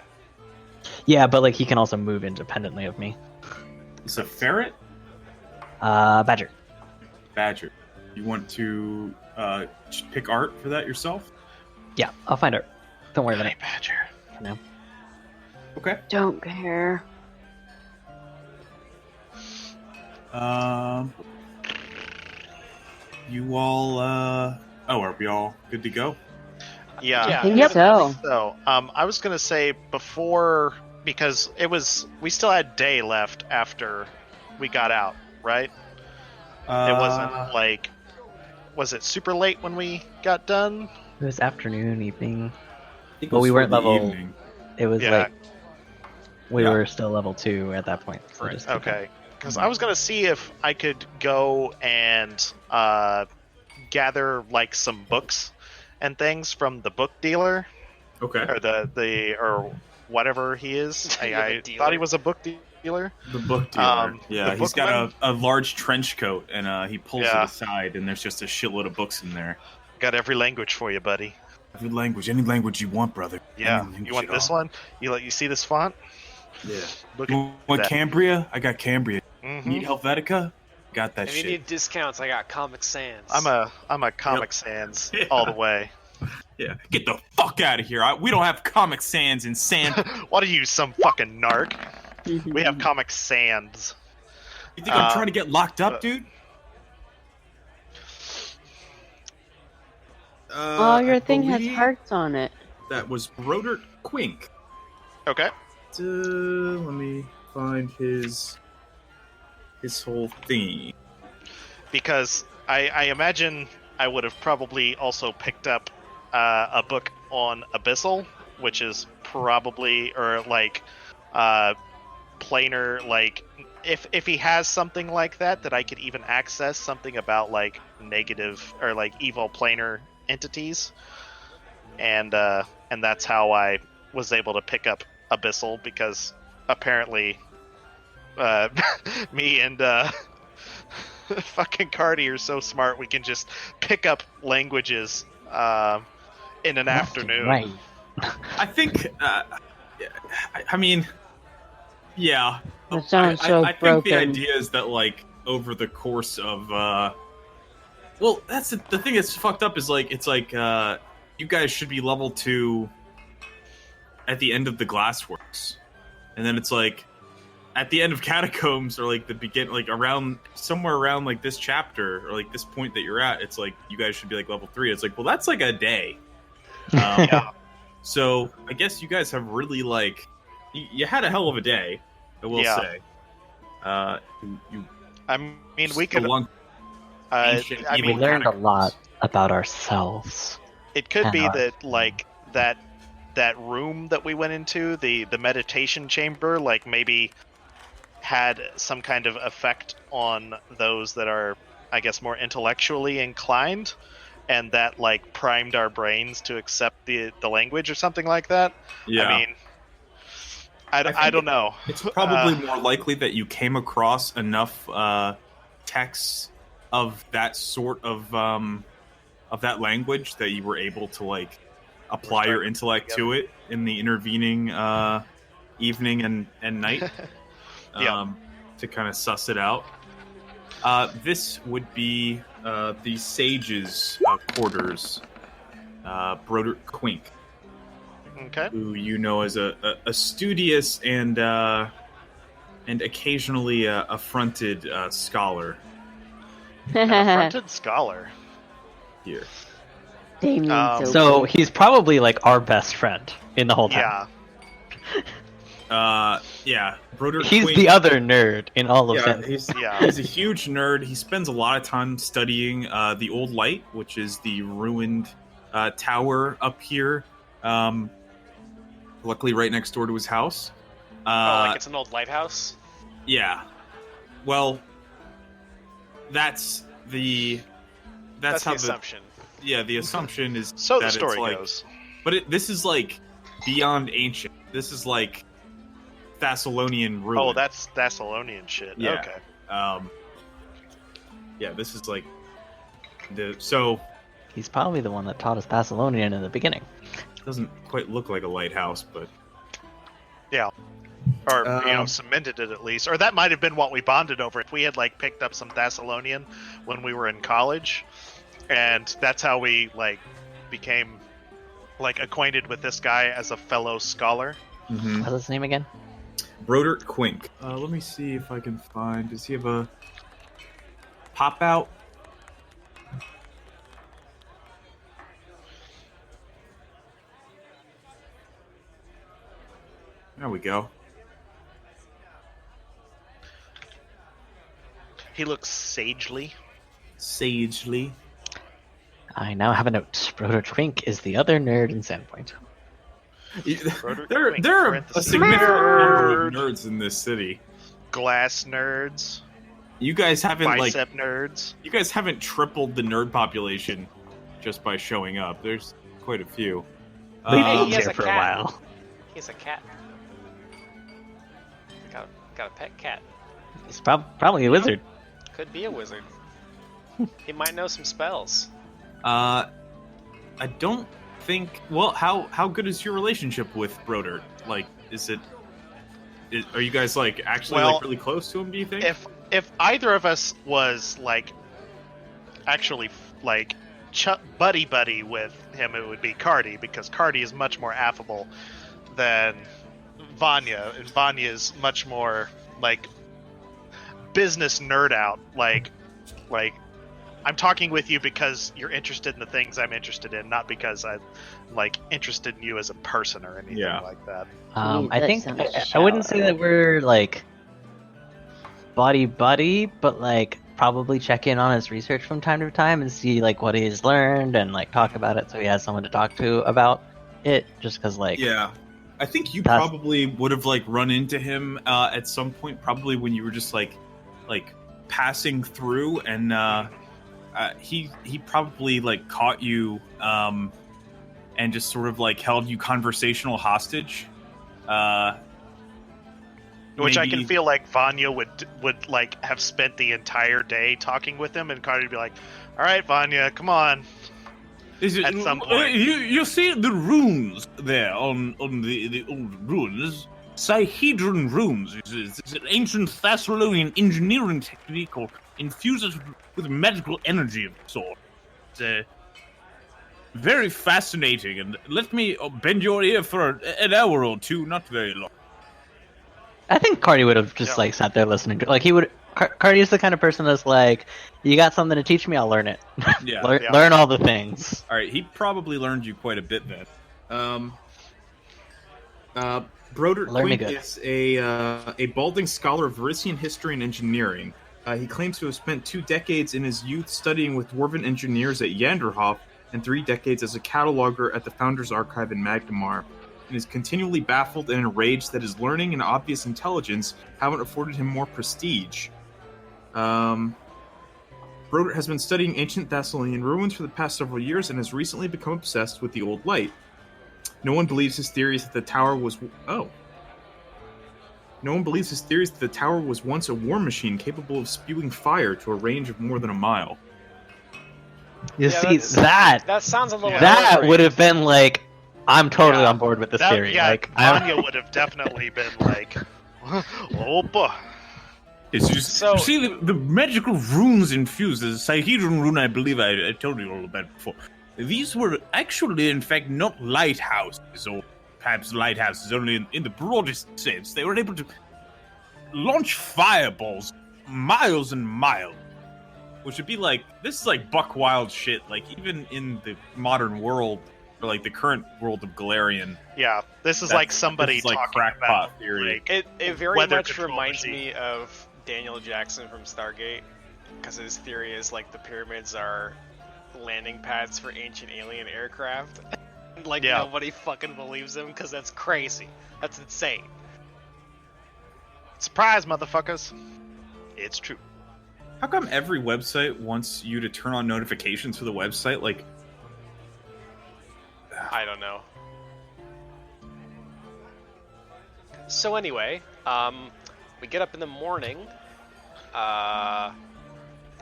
Yeah, but like he can also move independently of me. It's a ferret. Badger. Badger. You want to pick art for that yourself? Yeah, I'll find her. Don't worry about it. Badger. For now. Okay. Don't care. You all. Oh, are we all good to go? Yeah. Yeah, I think yeah, so. So, I was gonna say before, because we still had day left after we got out, right? It wasn't like, was it super late when we got done? It was afternoon, evening. I think it But was we for weren't the level. evening. It was Yeah. like we Yeah. were still level 2 at that point. So Right. just keep Okay. Because I was gonna see if I could go and gather like some books and things from the book dealer Okay. or or whatever he is. You have a I dealer? thought he was a book dealer. The book dealer. Yeah, the he's got bookman? a large trench coat, and he pulls it Yeah. aside, and there's just a shitload of books in there. Got every language for you, buddy. Every language, any language you want, brother. Yeah. Any language You want at this all. one? You see this font? Yeah. Look You at want that. Cambria? I got Cambria. Mhm. Need Helvetica? Got that If you shit. need discounts, I got Comic Sans. I'm a Comic Sans Yeah. all the way. Yeah. Get the fuck out of here. We don't have Comic Sans in San. What are you, some fucking narc? We have Comic Sans. You think I'm trying to get locked up, but- dude? Oh, your I thing has believe hearts on it. That was Brodert Quink. Okay. Let me find his whole thingy. Because I imagine I would have probably also picked up a book on Abyssal, which is probably, or like planar, like if he has something like that I could even access something about like negative or like evil planar entities, and that's how I was able to pick up Abyssal, because apparently me and fucking Cardi are so smart we can just pick up languages in an afternoon. Right. I think. I mean, yeah. That sounds so I think broken. the idea is that, like, over the course of, well, that's the thing that's fucked up is like it's like you guys should be level 2 at the end of the Glassworks, and then it's like at the end of Catacombs, or like the begin, like around somewhere around like this chapter or like this point that you're at, it's like you guys should be like level 3. It's like, well, that's like a day. Yeah. So I guess you guys have really like you had a hell of a day, I will Yeah. say. You I mean, we could. spelunk ancient I evil We mean, learned a catacombs. lot about ourselves. it could be Uh-huh. that like that room that we went into, the meditation chamber, like maybe had some kind of effect on those that are, I guess, more intellectually inclined, and that like primed our brains to accept the language or something like that. Yeah. I mean, I think I don't know. It's probably more likely that you came across enough texts of that sort of that language that you were able to like apply your intellect to it in the intervening evening and night. Yeah. To kind of suss it out. This would be the sage's quarters, Brodert Quink, Okay. who you know as a studious and occasionally affronted scholar An affronted scholar. here. Damien's So he's probably like our best friend in the whole time. Yeah. Yeah, Brodert He's Quink, the other nerd in all of yeah, them. Yeah. he's a huge nerd. He spends a lot of time studying the Old Light, which is the ruined tower up here. Luckily, right next door to his house. Oh, like it's an old lighthouse? Yeah. Well, that's That's how the assumption. the assumption is So that the story it's like, goes. but this is like beyond ancient. This is like Thessalonian ruin. Oh, that's Thessalonian shit. Yeah. Okay. Yeah, this is like so He's probably the one that taught us Thessalonian in the beginning. doesn't quite look like a lighthouse, but Yeah. Or cemented it at least. Or that might have been what we bonded over. If we had like picked up some Thessalonian when we were in college, and that's how we like became like acquainted with this guy as a fellow scholar. What's his name again? Brodert Quink. Let me see if I can find. Does he have a pop out? There we go. He looks sagely. Sagely. I now have a note. Broder Twink is the other nerd in Sandpoint. Twink, There are a parentheses, significant number nerd. of nerds in this city. Glass nerds. You guys haven't Bicep nerds. you guys haven't tripled the nerd population just by showing up. There's quite a few. We've Hey, lived he has here a for a cat. while. He's a cat. Got a pet cat. He's probably a wizard. Could be a wizard. He might know some spells. I don't think. Well, how good is your relationship with Broder? Like, are you guys like actually Well, like really close to him? Do you think? If either of us was like actually like buddy with him, it would be Cardi, because Cardi is much more affable than Vanya, and Vanya is much more like business nerd out. Like I'm talking with you because you're interested in the things I'm interested in, not because I'm like interested in you as a person or anything like that. I that think sounds I wouldn't say shallow. that we're like buddy, but like probably check in on his research from time to time and see like what he's learned and like talk about it, so he has someone to talk to about it. Just because like Yeah. I think you That's- probably would have like run into him at some point, probably when you were just like passing through, and he probably like caught you and just sort of like held you conversational hostage. Which I can maybe- feel like Vanya would like have spent the entire day talking with him, and Cardi would be like, "All right, Vanya, come on." At some point. You see the runes there on the old runes. Sihedron runes. It's an ancient Thessalonian engineering technique called infuses with magical energy of sort. It's very fascinating, and let me bend your ear for an hour or two, not very long. I think Cardi would have just Yeah. like sat there listening to like he would. Cardi is the kind of person that's like, you got something to teach me, I'll learn it. Yeah. Learn all the things. All right, he probably learned you quite a bit then. Broder Learn me Quink good. is a balding scholar of Verisian history and engineering. He claims to have spent 2 decades in his youth studying with dwarven engineers at Yanderhof and 3 decades as a cataloger at the Founders Archive in Magnemar, and is continually baffled and enraged that his learning and obvious intelligence haven't afforded him more prestige. Broder has been studying ancient Thessalian ruins for the past several years and has recently become obsessed with the Old Light. No one believes his theories that the tower was... No one believes his theories that the tower was once a war machine capable of spewing fire to a range of more than a mile. You Yeah, see that's- that That sounds a little. that elaborate. would have been like, I'm totally Yeah. on board with this That, theory. yeah, Like Vanya would have definitely been like, "Oh boy." It's just, So- you see, the magical runes infused, the Sihedron rune I believe I told you all about before. These were actually, in fact, not lighthouses, or perhaps lighthouses only in the broadest sense. They were able to launch fireballs miles and miles. Which would be like, this is like buck wild shit, like even in the modern world, or like the current world of Galarian. Yeah, this is That's- like somebody this is like talking crackpot about theory. like, It very Weather much control reminds machine. me of Daniel Jackson from Stargate, because his theory is like the pyramids are landing pads for ancient alien aircraft. Like Yeah. nobody fucking believes him because that's crazy. That's insane. surprise, motherfuckers. It's true. How come every website wants you to turn on notifications for the website? Like, I don't know. So anyway, we get up in the morning. I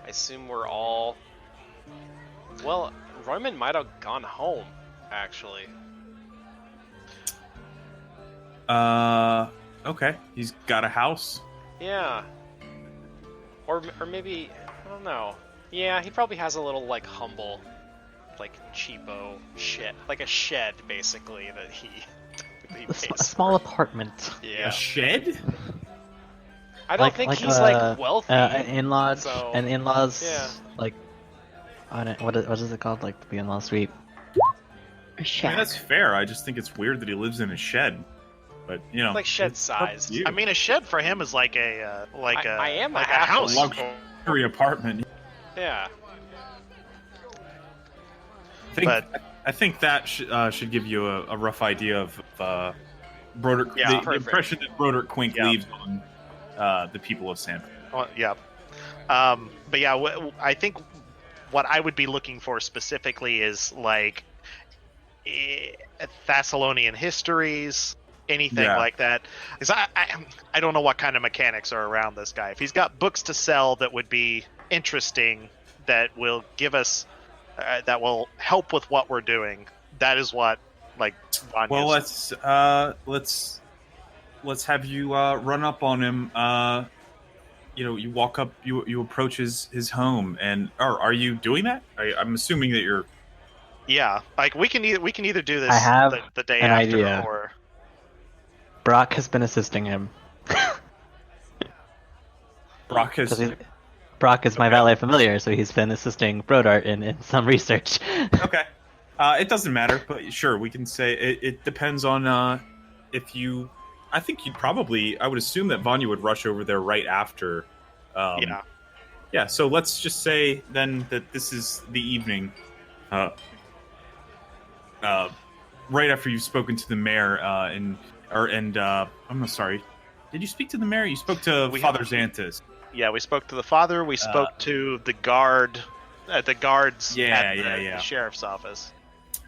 assume we're all. Well, Royman might have gone home, actually. okay, he's got a house. Yeah. Or maybe, I don't know. Yeah, he probably has a little, like, humble, like, cheapo shit. Like a shed, basically, that he pays a small apartment. for. A Yeah. shed? I don't think he's, like, wealthy. An in-laws, so- an in-laws, yeah. like, what is it called? Like the in-law suite. A I shack. mean, that's fair. I just think it's weird that he lives in a shed. but you know, Like shed it's up to sized. you. I mean, a shed for him is like a I am a like a halfling. house. luxury apartment. Yeah. I think that should give you a rough idea of Broderick. Yeah, the perfect. impression that Broderick Quink Yeah. leaves on the people of San. Well, yeah. But yeah, I think what I would be looking for specifically is like Thessalonian histories, anything Yeah. like that. Because I don't know what kind of mechanics are around this guy. If he's got books to sell that would be interesting, that will give us, that will help with what we're doing, that is what like. Vanya's. Well, let's have you run up on him. You walk up, you approach his home, and are you doing that? I'm assuming that you're. Yeah, like we can either do this I have the day an after idea. or. Brock has been assisting him. Brock has. 'Cause Brock is my valet familiar, so he's been assisting Brodart in some research. Okay. It doesn't matter, but sure, we can say it depends on if you. I think you'd probably. I would assume that Vanya would rush over there right after. Yeah. Yeah. So let's just say then that this is the evening. Right after you've spoken to the mayor, I'm sorry. Did you speak to the mayor? You spoke to We Father haven't. Xanthus. Yeah, we spoke to the father. We spoke to the guards at the sheriff's office.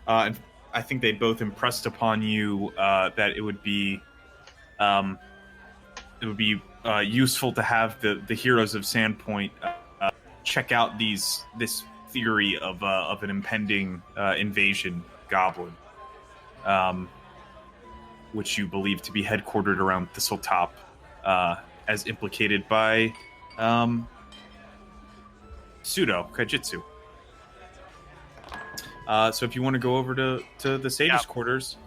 And I think they both impressed upon you that it would be useful to have the heroes of Sandpoint check out this theory of an impending invasion goblin, which you believe to be headquartered around Thistletop, as implicated by Pseudo Kaijitsu. So if you want to go over to the sage's quarters,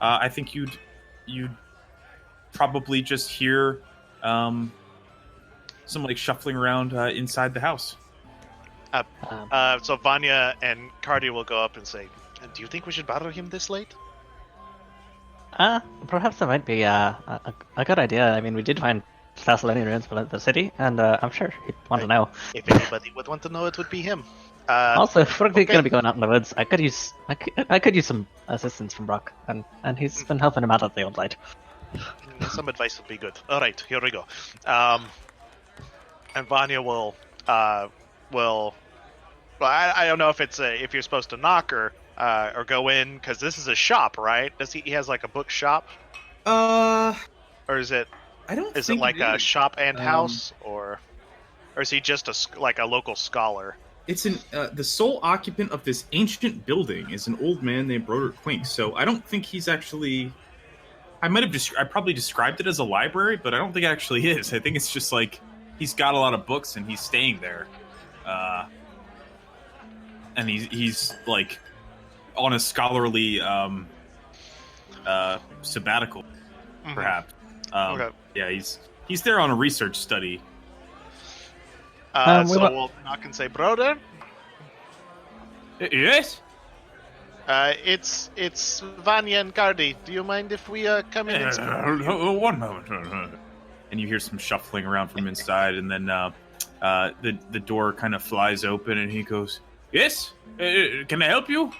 I think you'd probably just hear some like shuffling around inside the house. So Vanya and Cardi will go up and say, "Do you think we should bother him this late?" Perhaps that might be a good idea. I mean, we did find Thessalonian ruins for the city, and I'm sure he'd want to know. If anybody would want to know, it would be him. Also, if we're okay. going to be going out in the woods, I could use some assistance from Brock, and he's been helping him out at the old light. Some advice would be good. All right, here we go. And Vanya will. Well, I don't know if it's if you're supposed to knock or go in, because this is a shop, right? He has like a bookshop, or is it? I don't. Is it think like a is. shop and house, or is he just like a local scholar? It's the sole occupant of this ancient building is an old man named Broderick Quink. So I don't think he's actually. I probably described it as a library, but I don't think it actually is. I think it's just like he's got a lot of books and he's staying there, and he's like on a scholarly sabbatical, perhaps. Okay. Yeah, he's there on a research study. We'll knock and say, "Brother." Yes. It's Vanya and Cardi. Do you mind if we come in? And speak? One moment. And you hear some shuffling around from inside, and then the door kind of flies open, and he goes, "Yes, can I help you?"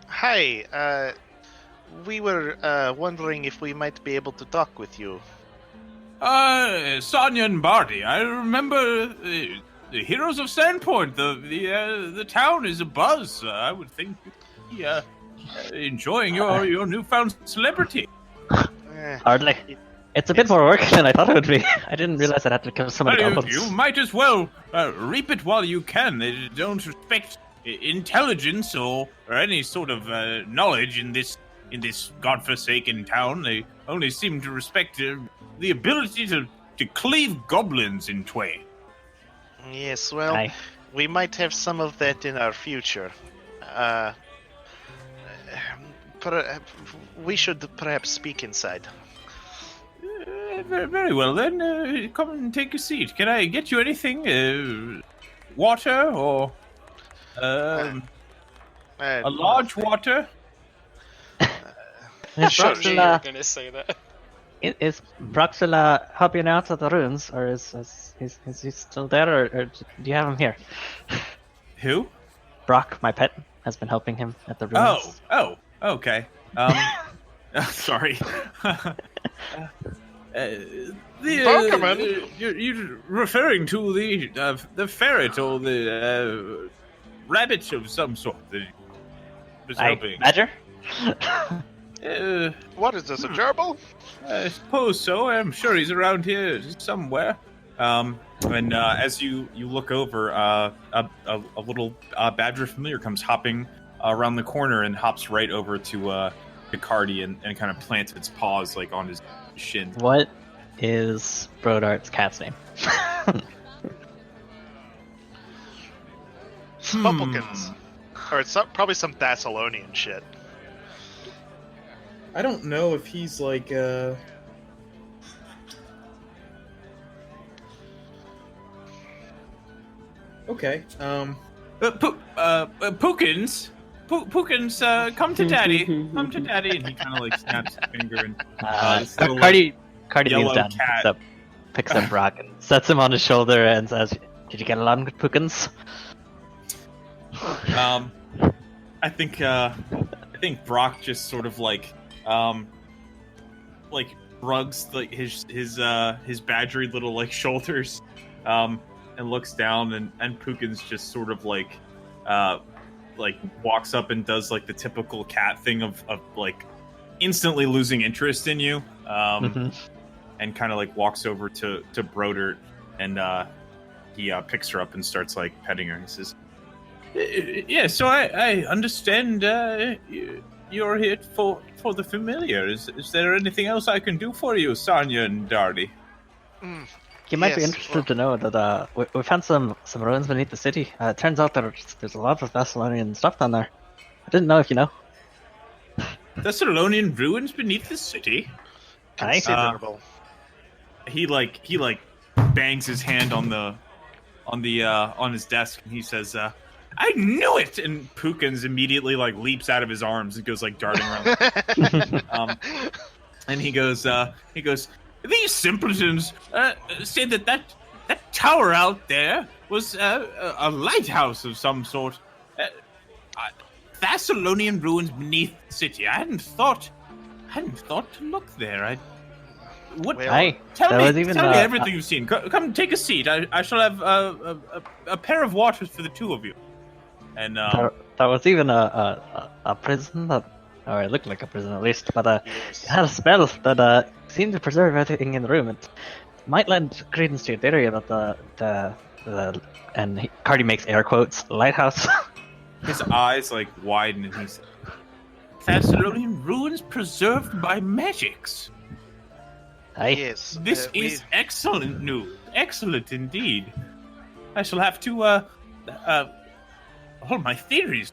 Hi. We were wondering if we might be able to talk with you. Sonia and Barty. I remember the heroes of Sandpoint. The town is abuzz. I would think you'd be enjoying your newfound celebrity. Hardly. It's a bit more work than I thought it would be. I didn't realize I'd have to kill so many goblins. You might as well reap it while you can. They don't respect intelligence or any sort of knowledge in this godforsaken town. They only seem to respect the ability to cleave goblins in twain. Yes, well, Aye. we might have some of that in our future. We should perhaps speak inside. Very well then. Come and take a seat. Can I get you anything? Water or a large water? Yes, Sure, Brock's You still, were gonna say that. Is Broxula helping out at the ruins, or is he still there, or do you have him here? Who? Brock, my pet, has been helping him at the ruins. Okay. Sorry. Pokemon? You're referring to the ferret or the rabbit of some sort that was helping. Badger? What is this, a gerbil? I suppose so. I'm sure he's around here somewhere. And as you look over, a little badger familiar comes hopping around the corner and hops right over to Cardi and kind of plants its paws like on his shin. What is Brodart's cat's name? Spumpkins. Or it's probably some Thessalonian shit. I don't know if he's like Okay. Pookins. Pookins, come to daddy. Come to daddy. And he kind of like snaps his finger and this little, Cardi yellow leans down, cat. picks up Brock, and sets him on his shoulder and says, "Did you get along with Pookins?" I think Brock just sort of like rugs like his badgery little like shoulders, and looks down, and Pookins just sort of like walks up and does like the typical cat thing of like instantly losing interest in you, and kind of like walks over to Brodert, and he picks her up and starts like petting her. He says, "Yeah, so I understand you're here for the familiar. Is there anything else I can do for you, Sonya and Darty?" You might be interested to know that we found some ruins beneath the city. It turns out there's a lot of Thessalonian stuff down there. I didn't know if you know. Thessalonian ruins beneath the city? Considerable. He bangs his hand on his desk, and he says, "I knew it!" And Pookins immediately like leaps out of his arms and goes like darting around. And he goes, "These simpletons said that tower out there was a lighthouse of some sort. Thessalonian ruins beneath the city. I hadn't thought to look there. Tell me everything you've seen. Come take a seat. I shall have a pair of waters for the two of you." And there was even a prison or it looked like a prison at least, but it had a spell that seemed to preserve everything in the room. It might lend credence to your theory that the Cardi makes air quotes lighthouse. His eyes like widen, and he's Thessalonian ruins preserved by magics. Aye. Yes. This is excellent news. Excellent indeed. I shall have to all my theories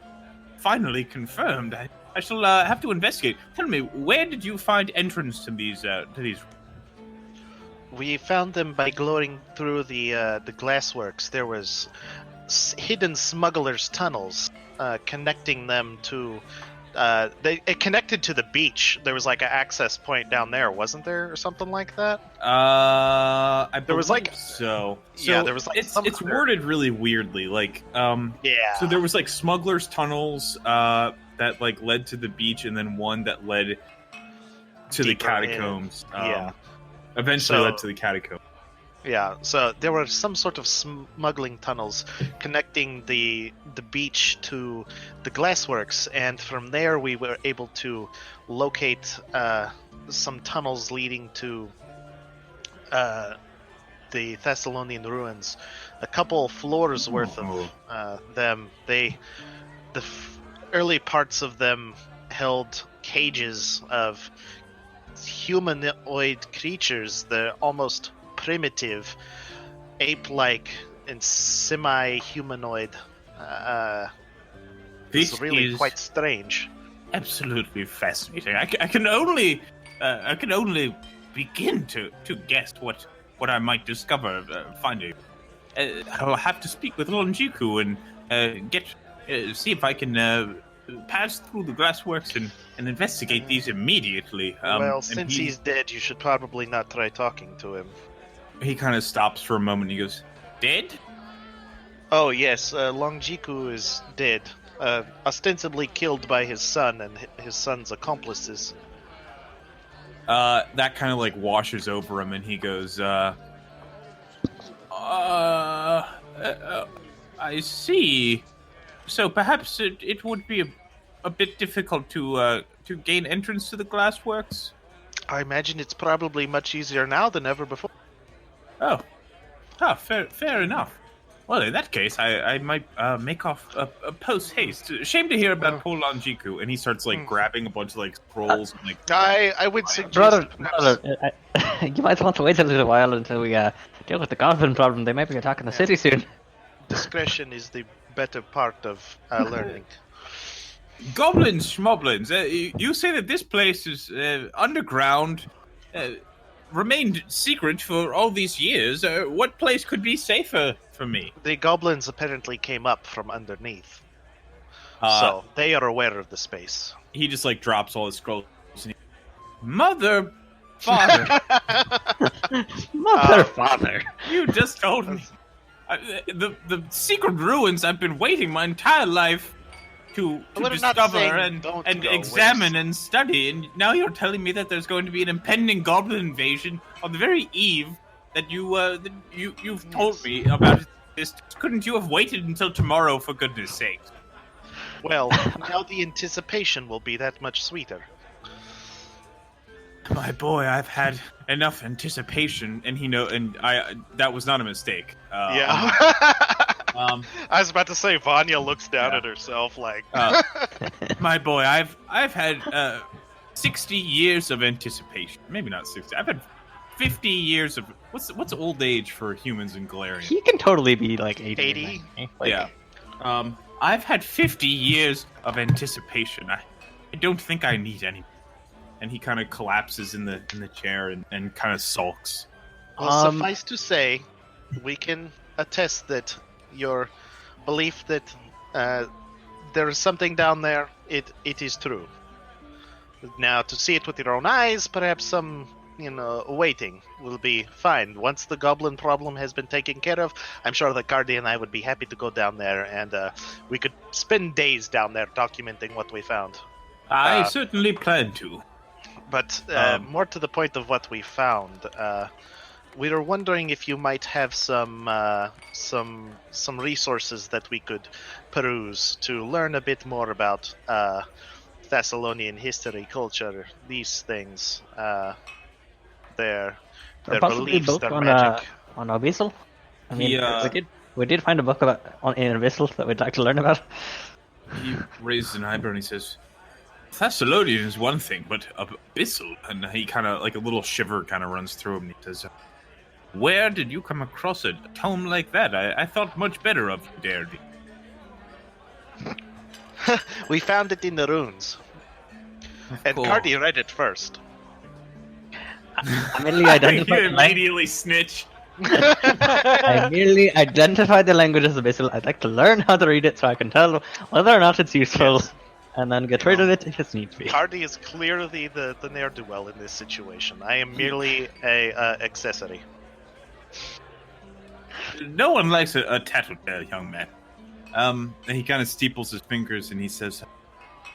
finally confirmed. I shall have to investigate. Tell me, where did you find entrance to these? We found them by glowing through the glassworks. There was hidden smugglers' tunnels connecting them to. It connected to the beach. There was like an access point down there, wasn't there, or something like that? There was like so. Yeah, there was like it's worded really weirdly. Like yeah. So there was like smugglers' tunnels that like led to the beach, and then one that led to the catacombs. Yeah. Eventually led to the catacombs. Yeah, so there were some sort of smuggling tunnels connecting the beach to the glassworks, and from there we were able to locate some tunnels leading to the Thessalonian ruins. A couple floors worth of them. Early parts of them held cages of humanoid creatures. They're almost primitive, ape-like, and semi-humanoid. It's really quite strange. Absolutely fascinating. I can only begin to guess what I might discover finding. I'll have to speak with Lonjiku and see if I can pass through the glassworks and investigate these immediately. Well, and since he, he's dead, you should probably not try talking to him. he kind of stops for a moment. He goes, "Dead?" Oh yes, Longjiku is dead. Ostensibly killed by his son and his son's accomplices. That kind of like washes over him, and he goes, I see. So perhaps it would be a bit difficult to gain entrance to the glassworks. I imagine it's probably much easier now than ever before. Oh, fair enough. Well, in that case, I might make off a post haste. Shame to hear about poor Lonjiku. And he starts like grabbing a bunch of like scrolls. And, like, I would suggest Brother, perhaps- you might want to wait a little while until we deal with the goblin problem. They might be attacking the city soon. discretion is the better part of learning. Goblins, schmoblins. You say that this place is underground, remained secret for all these years. What place could be safer for me? The goblins apparently came up from underneath, Uh, so they are aware of the space. He just like drops all his scrolls. And Mother, father, Mother, father. you just told me the secret ruins I've been waiting my entire life to We're not discover saying and don't and go, examine we're and study, and now you're telling me that there's going to be an impending goblin invasion on the very eve that you've told me about this. Couldn't you have waited until tomorrow, for goodness sake? Well, now the anticipation will be that much sweeter. My boy, I've had enough anticipation, and that was not a mistake. Yeah. Um, I was about to say, Vanya looks down at herself like. my boy, I've had 60 years of anticipation. Maybe not 60. I've had 50 years of what's old age for humans in Galarian? He can totally be like 80. 80? Like, Yeah. I've had 50 years of anticipation. I don't think I need any. And he kind of collapses in the chair and kind of sulks. Well, suffice to say, we can attest that your belief that there is something down there, it is true. Now, to see it with your own eyes, perhaps some, waiting will be fine. Once the goblin problem has been taken care of, I'm sure that Cardi and I would be happy to go down there, and we could spend days down there documenting what we found. I certainly plan to. But more to the point of what we found, we were wondering if you might have some resources that we could peruse to learn a bit more about Thessalonian history, culture, these things, their possibly beliefs, book their on magic. on Abyssal. I mean, He, we did find a book in Abyssal that we'd like to learn about. He raises an eyebrow and he says, Thessalonian is one thing, but Abyssal, and he kind of, like a little shiver kind of runs through him, and he says, where did you come across a tome like that? I thought much better of you, Daredy. We found it in the runes, and course. Cardi read it first. I merely identified You the language. immediately snitch. I merely identified the language as Abyssal. I'd like to learn how to read it so I can tell whether or not it's useful, and then get rid of it if it needs to be. Cardi is clearly the ne'er-do-well in this situation. I am merely a accessory. No one likes a tattletale young man. And he kind of steeples his fingers and he says,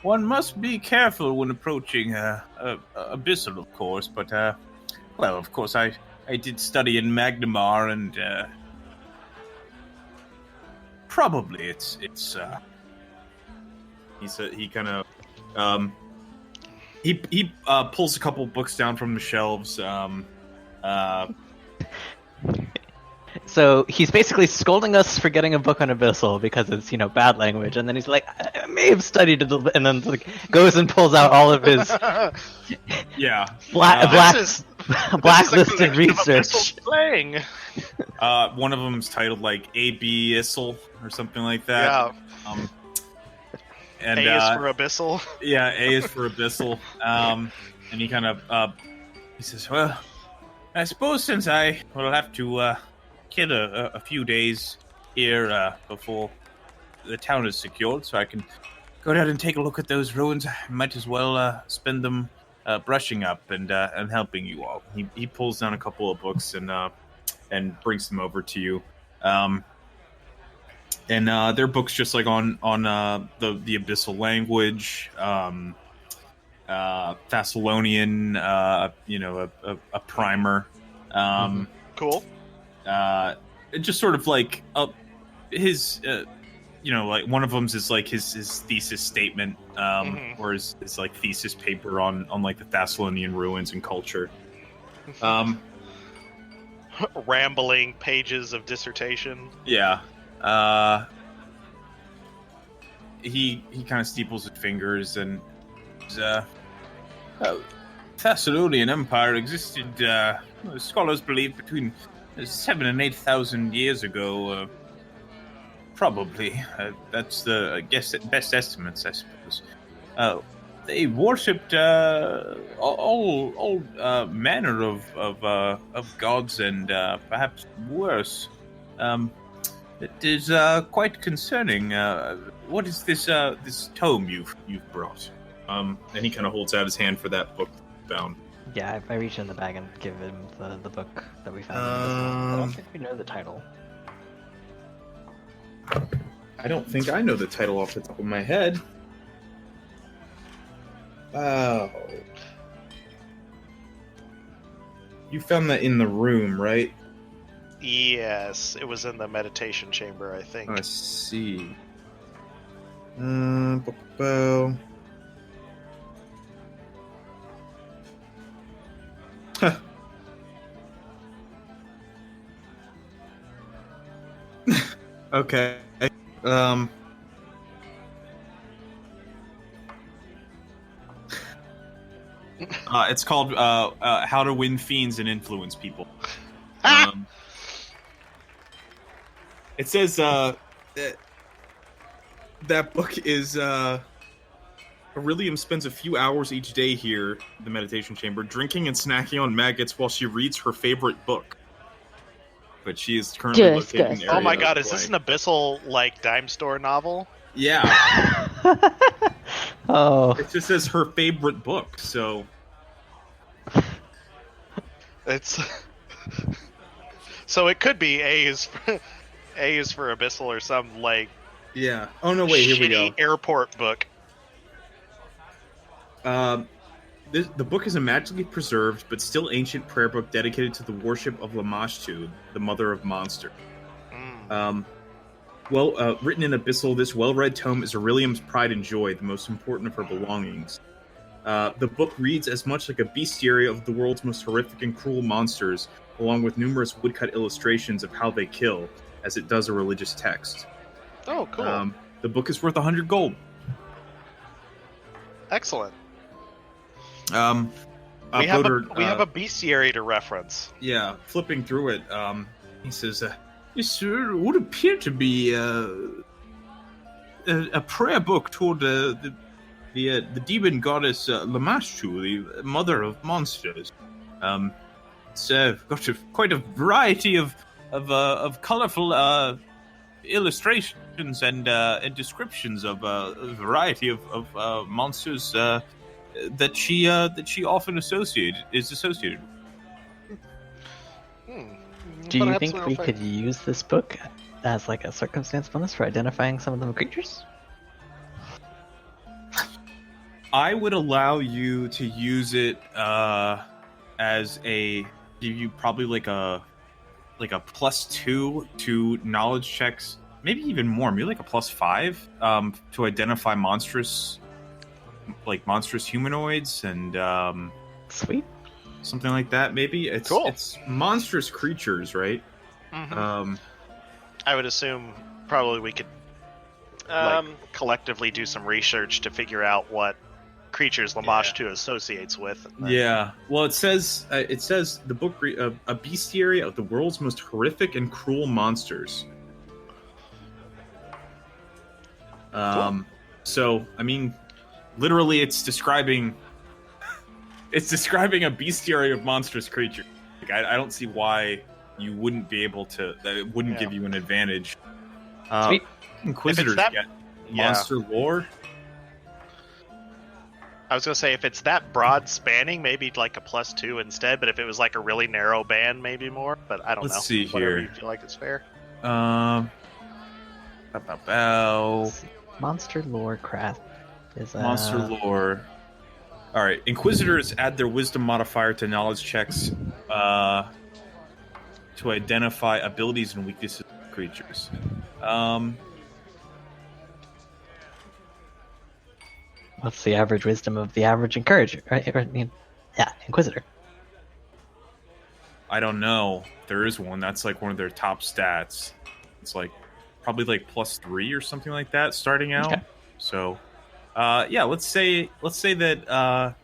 one must be careful when approaching Abyssal, of course, but, well, of course, I did study in Magnamar, and, probably it's, he kind of, he pulls a couple books down from the shelves, So he's basically scolding us for getting a book on Abyssal because it's, bad language, and then he's like, I may have studied it a little bit, and then like, goes and pulls out all of his yeah. blacklisted research. Playing. One of them's titled like A.B. Issel or something like that. Yeah. And A is for abyssal. yeah, A is for Abyssal. And he kind of he says, "Well, I suppose since I will have to kill a few days here before the town is secured, so I can go down and take a look at those ruins. Might as well spend them brushing up and helping you all. He pulls down a couple of books and brings them over to you. And they're books just like on the abyssal language, Thessalonian, a primer. Cool. Just sort of like his, like one of them is like his thesis statement, or his like thesis paper on like the Thessalonian ruins and culture. Rambling pages of dissertation. Yeah. He kind of steeples his fingers and Thessalonian Empire existed, scholars believe, between 7,000 and 8,000 years ago. Probably. That's the best estimates, I suppose. They worshipped all manner of gods and perhaps worse. It is quite concerning. What is this tome you've brought? And he kind of holds out his hand for that book bound. Yeah, I reach in the bag and give him the book that we found. I don't think we know the title. I don't think I know the title off the top of my head. Oh. You found that in the room, right? Yes, it was in the meditation chamber, I think. I see. Huh. Okay. It's called How to Win Fiends and Influence People. It says that book is Aurelium spends a few hours each day here, the meditation chamber, drinking and snacking on maggots while she reads her favorite book. But she is currently located in the area. Oh my god, is this an abyssal, like, dime store novel? Yeah. Oh. It just says her favorite book, so... It's... So it could be A is for abyssal or some, like... Yeah. Oh, no, wait, here we go. Airport book. The book is a magically preserved but still ancient prayer book dedicated to the worship of Lamashtu, the mother of monsters. Written in abyssal, this well-read tome is Aurelium's pride and joy, the most important of her belongings. The book reads as much like a bestiary of the world's most horrific and cruel monsters, along with numerous woodcut illustrations of how they kill, as it does a religious text. Oh, cool. The book is worth 100 gold. Excellent. We have a bestiary to reference. Yeah, flipping through it, he says, "This would appear to be a prayer book toward the demon goddess Lamashtu, the mother of monsters. It's got quite a variety of colorful illustrations and descriptions of a variety of monsters that she often is associated with." Do you think we could use this book as like a circumstance bonus for identifying some of the creatures? I would allow you to use it as give you probably like a +2 to knowledge checks, maybe even more, maybe like a +5 to identify monstrous humanoids and Sweet. something like that. Maybe it's cool. It's monstrous creatures, right? Mm-hmm. I would assume probably we could collectively do some research to figure out what creatures Lamashtu associates with. Yeah. Well, it says the book a bestiary of the world's most horrific and cruel monsters. Cool. So I mean, literally, it's describing a bestiary of monstrous creatures. Like, I don't see why you wouldn't be able to. That it wouldn't give you an advantage. Sweet. Inquisitors get monster lore. I was gonna say if it's that broad spanning, maybe like a +2 instead. But if it was like a really narrow band, maybe more. But I don't know. Let's see Whatever here. you feel like is fair. Bow, bow, bow. Monster lore craft is Monster lore. All right, Inquisitors add their Wisdom modifier to knowledge checks to identify abilities and weaknesses of creatures. What's the average wisdom of the average encourager? Right? I mean, yeah, Inquisitor. I don't know. There is one that's like one of their top stats. It's like probably like +3 or something like that starting out. Okay. So, yeah, let's say that.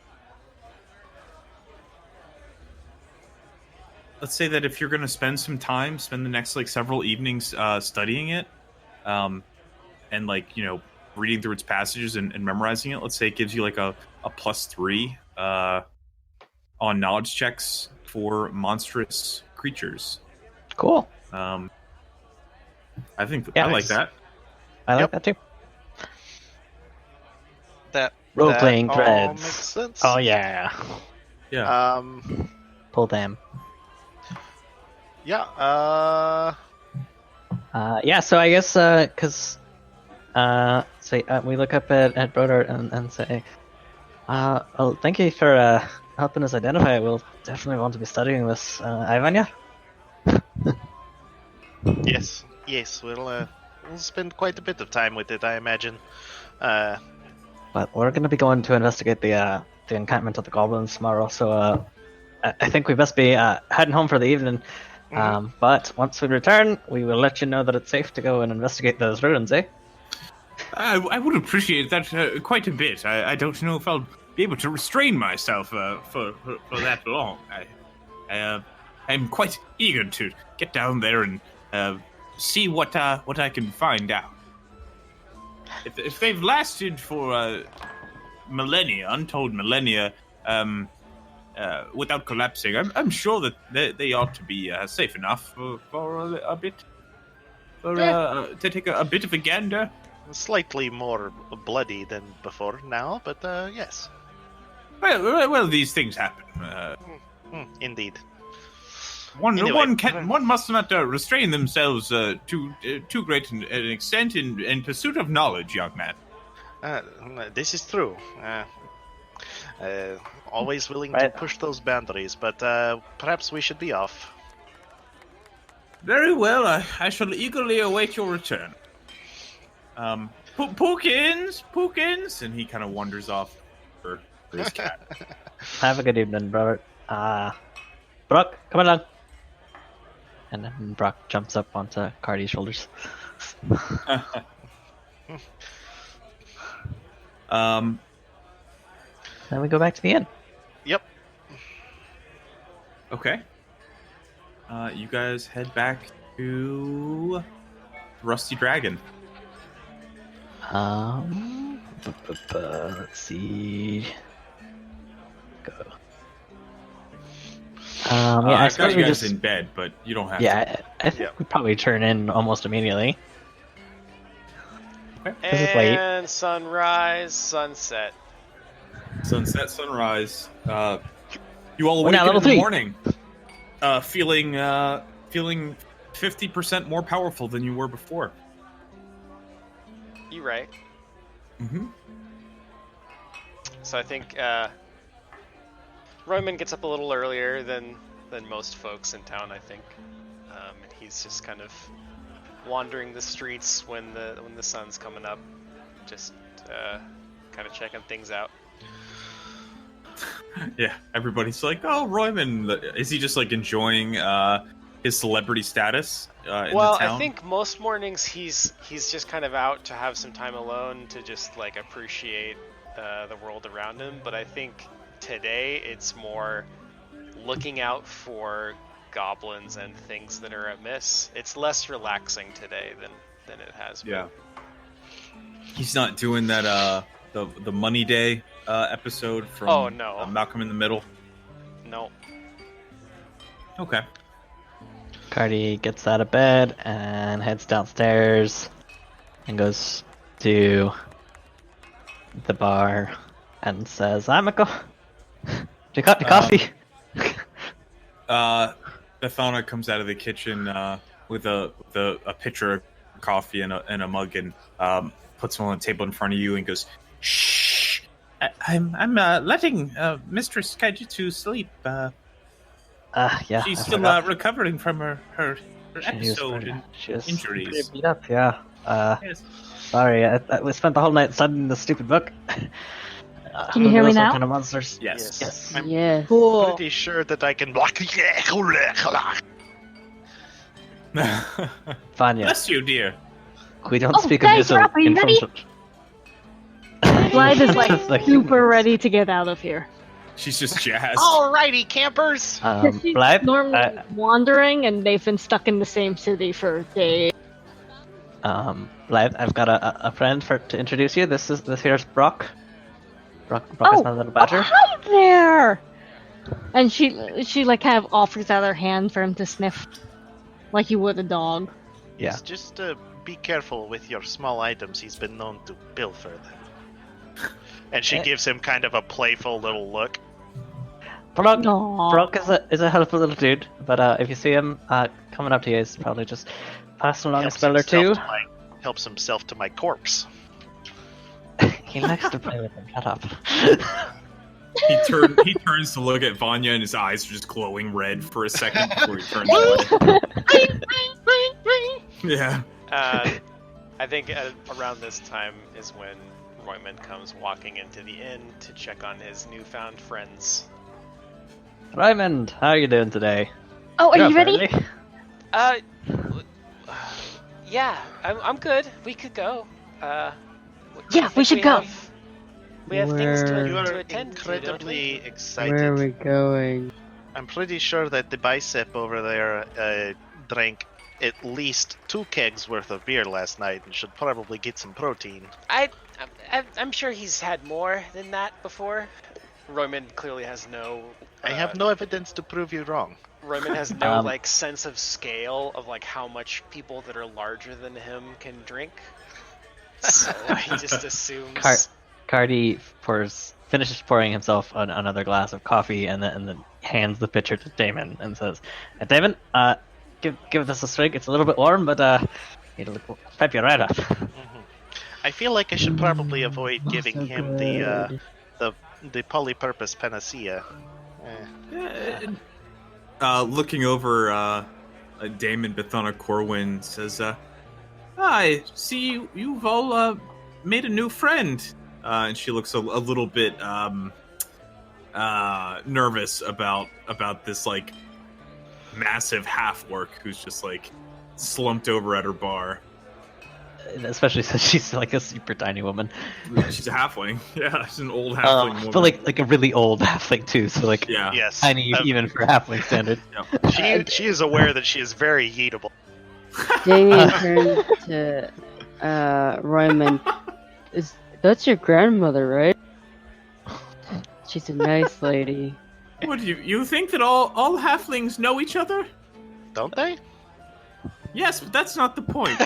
Let's say that if you're going to spend some time, spend the next like several evenings studying it, and like reading through its passages and memorizing it. Let's say it gives you like a +3 on knowledge checks for monstrous creatures. Cool. I think Yeah, I like nice. that. I like Yep. that too. That Role-playing all threads. makes sense. Oh yeah. Yeah. Pull them. Yeah. Yeah, so I guess because we look up at Brodart and say, well, thank you for helping us identify it. We'll definitely want to be studying this, Ivania. Yes. We'll spend quite a bit of time with it, I imagine. But we're going to be going to investigate the encampment of the goblins tomorrow, so I think we best be heading home for the evening. But once we return, we will let you know that it's safe to go and investigate those ruins, eh? I would appreciate that quite a bit. I don't know if I'll be able to restrain myself for that long. I'm quite eager to get down there and see what I can find out. If they've lasted for millennia, untold millennia, without collapsing, I'm sure that they ought to be safe enough for a bit. To take a bit of a gander. Slightly more bloody than before now, but yes. Well, these things happen. Indeed. One Anyway. one must not restrain themselves to too great an extent in pursuit of knowledge, young man. This is true. Always willing to Right. push those boundaries, but perhaps we should be off. Very well. I shall eagerly await your return. Pookins, and he kind of wanders off for his cat. Have a good evening, Robert. Brock, come along. And then Brock jumps up onto Cardi's shoulders. Then we go back to the inn. Yep. Okay. You guys head back to Rusty Dragon. Let's see. Go. Yeah, I I got suppose you we guys just. in bed, but you don't have to. Yeah, I think we probably turn in almost immediately. This is late. And sunrise, sunset. Sunset, sunrise. You all We're awaken now in level the 3. morning, feeling 50% more powerful than you were before. You right. Mm-hmm. So I think Roman gets up a little earlier than most folks in town. I think, and he's just kind of wandering the streets when the sun's coming up, just kind of checking things out. Yeah, everybody's like, "Oh, Royman, is he just like enjoying his celebrity status in Well, the town?" I think most mornings he's just kind of out to have some time alone to just like appreciate the world around him. But I think today it's more looking out for goblins and things that are amiss. It's less relaxing today than it has been. Yeah. He's not doing that the Money Day episode from Oh, no. Malcolm in the Middle. No. Okay. Cardi gets out of bed and heads downstairs and goes to the bar and says, "I'm a do you got the coffee?" Bethana comes out of the kitchen with a pitcher of coffee and a mug and puts them on the table in front of you and goes, "Shh, I'm letting Mistress Kaijitsu sleep. Yeah. She's I still forgot. recovering from her She was episode pretty- and she was injuries." pretty beat up, yeah. Yes. Sorry, we spent the whole night studying the stupid book. Can you Who hear me knows what now? kind of monsters? Yes. Yes. I'm Yes. Cool. pretty sure that I can. Vanya, Bless you, dear. we don't Oh, speak guys, of we're up. Are you in ready? front of... Blythe is Just like super ready to get out of here. She's just jazzed. Alrighty, campers. She's Blythe, normally wandering, and they've been stuck in the same city for days. Blythe, I've got a friend to introduce you. This here's Brock. Brock is my little badger. Hi there! And she like kind of offers out her hand for him to sniff, like you would a dog. Yeah. Just be careful with your small items. He's been known to pilfer them. And she gives him kind of a playful little look. Brock, Aw. Brock is a helpful little dude, but if you see him coming up to you, he's probably just passing along a spell or two. Helps himself to my corpse. He likes to play with him. Shut up. He turns to look at Vanya and his eyes are just glowing red for a second before he turns away. Yeah. I think around this time is when Royman comes walking into the inn to check on his newfound friends. Raymond, how are you doing today? Oh, are You're you up ready? early. Yeah, I'm good. We could go. I Yeah, think we should go. We have things Where- You to are attend to, don't we? incredibly excited. Where are we going? I'm pretty sure that the bicep over there drank at least 2 kegs worth of beer last night and should probably get some protein. I'm sure he's had more than that before. Royman clearly has no. I have no evidence to prove you wrong. Royman has no Um, like sense of scale of like how much people that are larger than him can drink. So he just assumes. Cardi finishes pouring himself another glass of coffee and then hands the pitcher to Damon and says, "Damon, give this a swig. It's a little bit warm, but it'll pep you right up." I feel like I should probably avoid giving So him good. the polypurpose panacea. Looking over, Damon Bethana Corwin says, "I see you've all made a new friend." And she looks a little bit nervous about this like massive half-orc who's just like slumped over at her bar. Especially since she's like a super tiny woman. She's a halfling. Yeah, she's an old halfling woman. But like a really old halfling too, so like yeah. Yes. tiny even for halfling standard. She is aware that she is very yeetable. Damien turns to Royman. That's your grandmother, right? She's a nice lady. What do you think that all halflings know each other? Don't they? Yes, but that's not the point.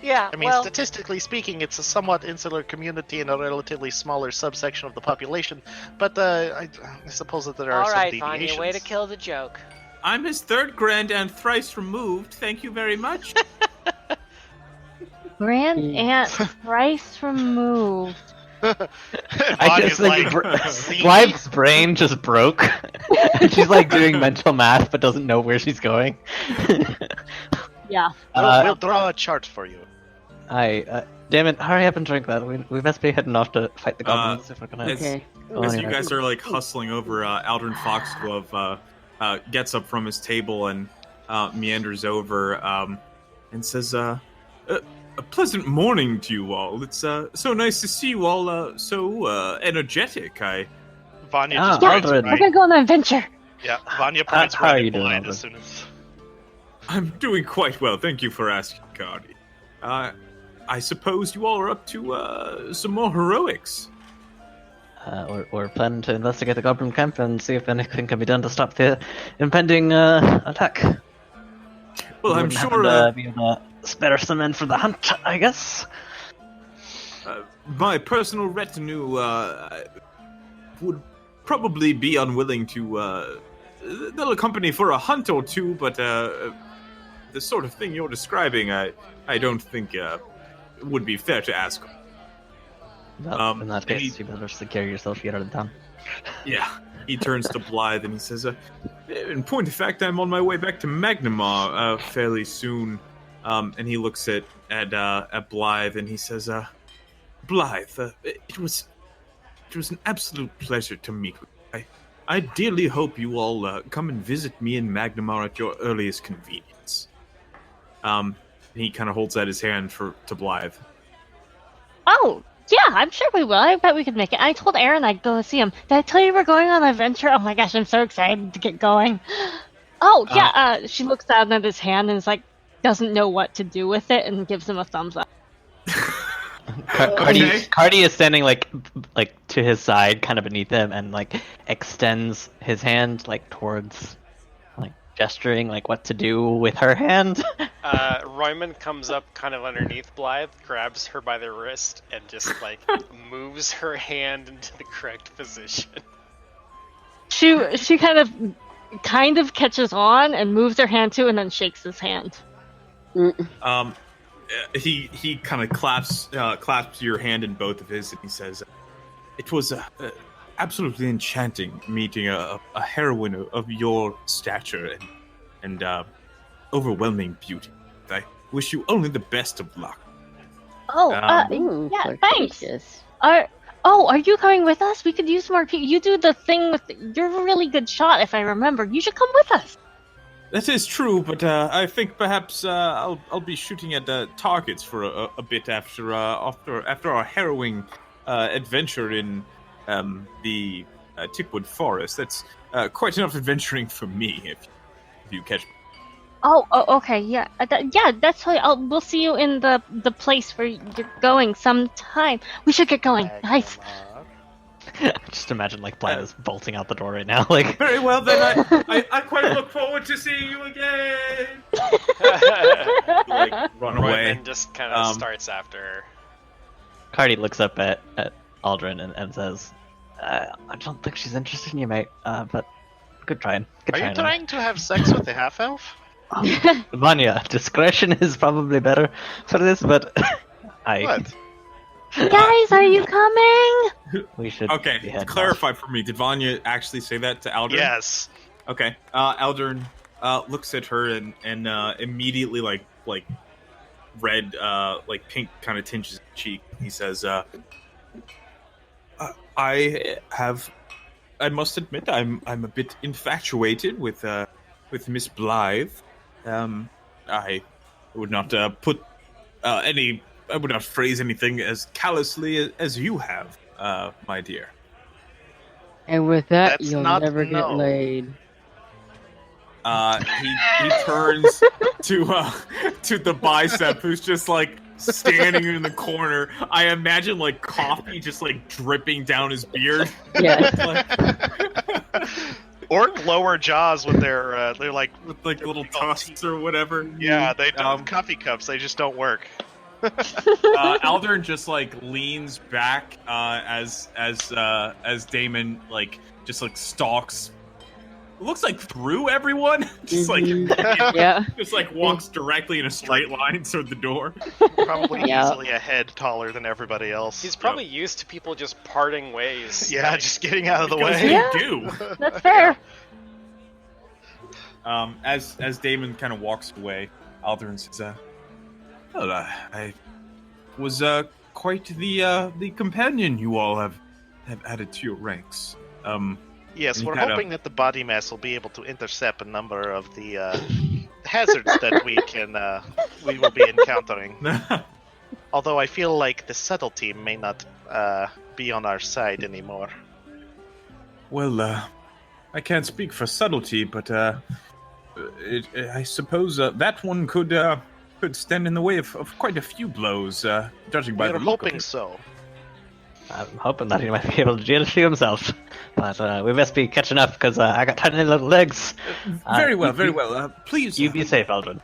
Yeah. I mean, well, statistically speaking, it's a somewhat insular community and a relatively smaller subsection of the population. But I suppose that there are all some right, deviations. Vanya, way to kill the joke. I'm his third grand and thrice removed. Thank you very much. Grand Aunt thrice removed. I just think Blythe's brain just broke. And she's like doing mental math but doesn't know where she's going. Yeah. We'll draw a chart for you. Damn it, hurry up and drink that. We best be heading off to fight the goblins if we're gonna... As, Okay. as you guys are like hustling over, Aldrin Foxglove gets up from his table and meanders over and says, "A pleasant morning to you all. It's so nice to see you all so energetic. Vanya Ah, just points Aldrin. We're right. gonna go on an adventure. Yeah, Vanya points how are right you at doing, Blind Aldrin? as soon as. I'm doing quite well. Thank you for asking, Cardi. I suppose you all are up to some more heroics." We're planning to investigate the goblin camp and see if anything can be done to stop the impending attack. Well, I'm Wouldn't sure. happen to be able to spare some men for the hunt, I guess. my personal retinue would probably be unwilling to. They'll accompany for a hunt or two, but the sort of thing you're describing, I don't think would be fair to ask. Well, in that and case, you better secure yourself to get out of town. Yeah, he turns to Blythe and he says, in point of fact, I'm on my way back to Magnamar fairly soon. And he looks at Blythe and he says, Blythe, it was an absolute pleasure to meet with you. I dearly hope you all come and visit me in Magnamar at your earliest convenience. He kind of holds out his hand to Blythe. Oh, yeah, I'm sure we will. I bet we could make it. I told Aaron I'd go see him. Did I tell you we're going on an adventure? Oh my gosh, I'm so excited to get going. Oh, yeah, she looks down at his hand and is like, doesn't know what to do with it and gives him a thumbs up. Cardi is standing like to his side, kind of beneath him, and like extends his hand like towards, like gesturing like what to do with her hand. Royman comes up kind of underneath Blythe, grabs her by the wrist, and just like moves her hand into the correct position. She kind of catches on and moves her hand to, and then shakes his hand. He kind of claps your hand in both of his, and he says, "It was absolutely enchanting meeting a heroine of your stature and overwhelming beauty. I wish you only the best of luck." Oh, Ooh, yeah, thanks. flirtatious. Are you coming with us? We could use more people. You do the thing with you're a really good shot, if I remember. You should come with us. That is true, but I think perhaps I'll be shooting at targets for a bit after our harrowing adventure in the Tickwood Forest. That's quite enough adventuring for me, if you catch me. Oh, okay, yeah, that's how. We'll see you in the place where you're going sometime. We should get going, guys. Just imagine like Blythe is bolting out the door right now. Like, Very well, then I quite look forward to seeing you again. Like run away. Royman just kind of starts after her. Cardi looks up at Aldrin and says, "I don't think she's interested in you, mate. But good trying. Good Are you trying. trying to have sex with the half elf? Vanya, discretion is probably better for this, but What? Guys, are you coming? we should. Okay, be to heading clarify for me, did Vanya actually say that to Aldrin? Yes. Okay. Aldrin looks at her and immediately like red like pink kind of tinges his cheek. He says, I must admit I'm a bit infatuated with Miss Blythe. I would not I would not phrase anything as callously as you have, my dear. And with that, That's you'll not never get no. laid. He turns to the bicep, who's just like standing in the corner. I imagine like coffee just like dripping down his beard. Yeah. Orc lower jaws with their they're like With like little tusks or whatever. yeah they don't coffee cups, they just don't work. Aldrin just like leans back as Damon like just like stalks. It looks like through everyone, just like Yeah. just like walks directly in a straight line toward the door. Probably Yeah. easily a head taller than everybody else. He's probably used to people just parting ways. yeah, like, just getting out of the Because way. they Yeah. do. That's fair. As Damon kind of walks away, Aldrin says, "Well, I was quite the companion you all have added to your ranks." Yes, You we're gotta- hoping that the body mass will be able to intercept a number of the hazards that we will be encountering. Although I feel like the subtlety may not be on our side anymore. Well, I can't speak for subtlety, but I suppose that one could stand in the way of quite a few blows, judging by We're the look of hoping it. so. I'm hoping that he might be able to do it to himself. But we best be catching up because I got tiny little legs. Very well, you- very you- well. Please, You be safe, Eldrin.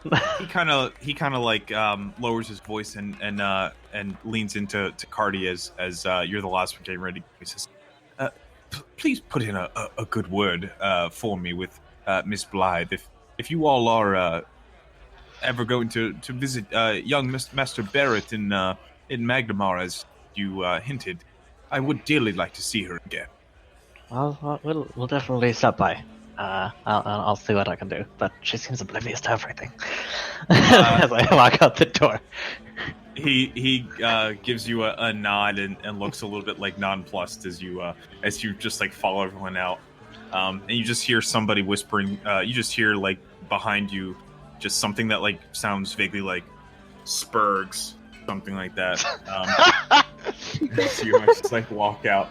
he kind of like lowers his voice and leans into Cardi as you're the last one getting ready. He says, "Please put in a good word for me with Miss Blythe. If you all are ever going to visit young Master Barrett in Magnamar, as you hinted, I would dearly like to see her again." Well, we'll definitely stop by. I'll see what I can do. But she seems oblivious to everything. As I walk out the door. He gives you a nod and looks a little bit like nonplussed as you just like follow everyone out, and you just hear somebody whispering. You just hear like behind you, just something that like sounds vaguely like Spurgs, something like that. So you just like walk out.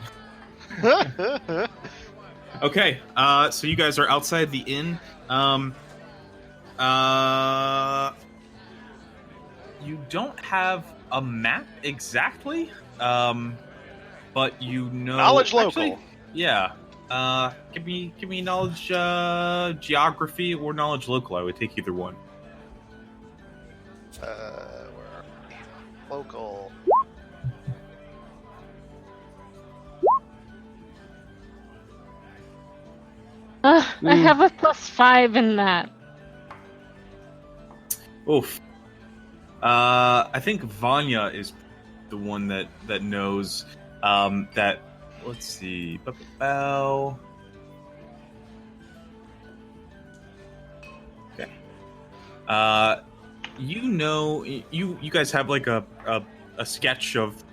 Okay, so you guys are outside the inn. You don't have a map exactly, but you know Knowledge actually, local. Yeah. Give me knowledge geography or knowledge local. I would take either one. Where are we? Local. I have a +5 in that. Oof. I think Vanya is the one that knows that. Let's see. Okay. You know, you guys have like a sketch of,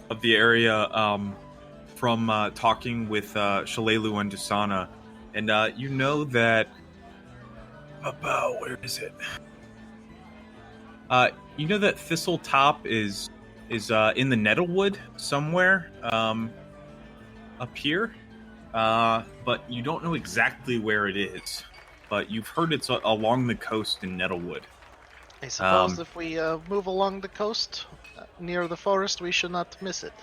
of the area from talking with Shalelu and Dusana, and you know that. Where is it? You know that Thistletop is in the Nettlewood somewhere up here, but you don't know exactly where it is. But you've heard it's along the coast in Nettlewood. I suppose if we move along the coast near the forest, we should not miss it.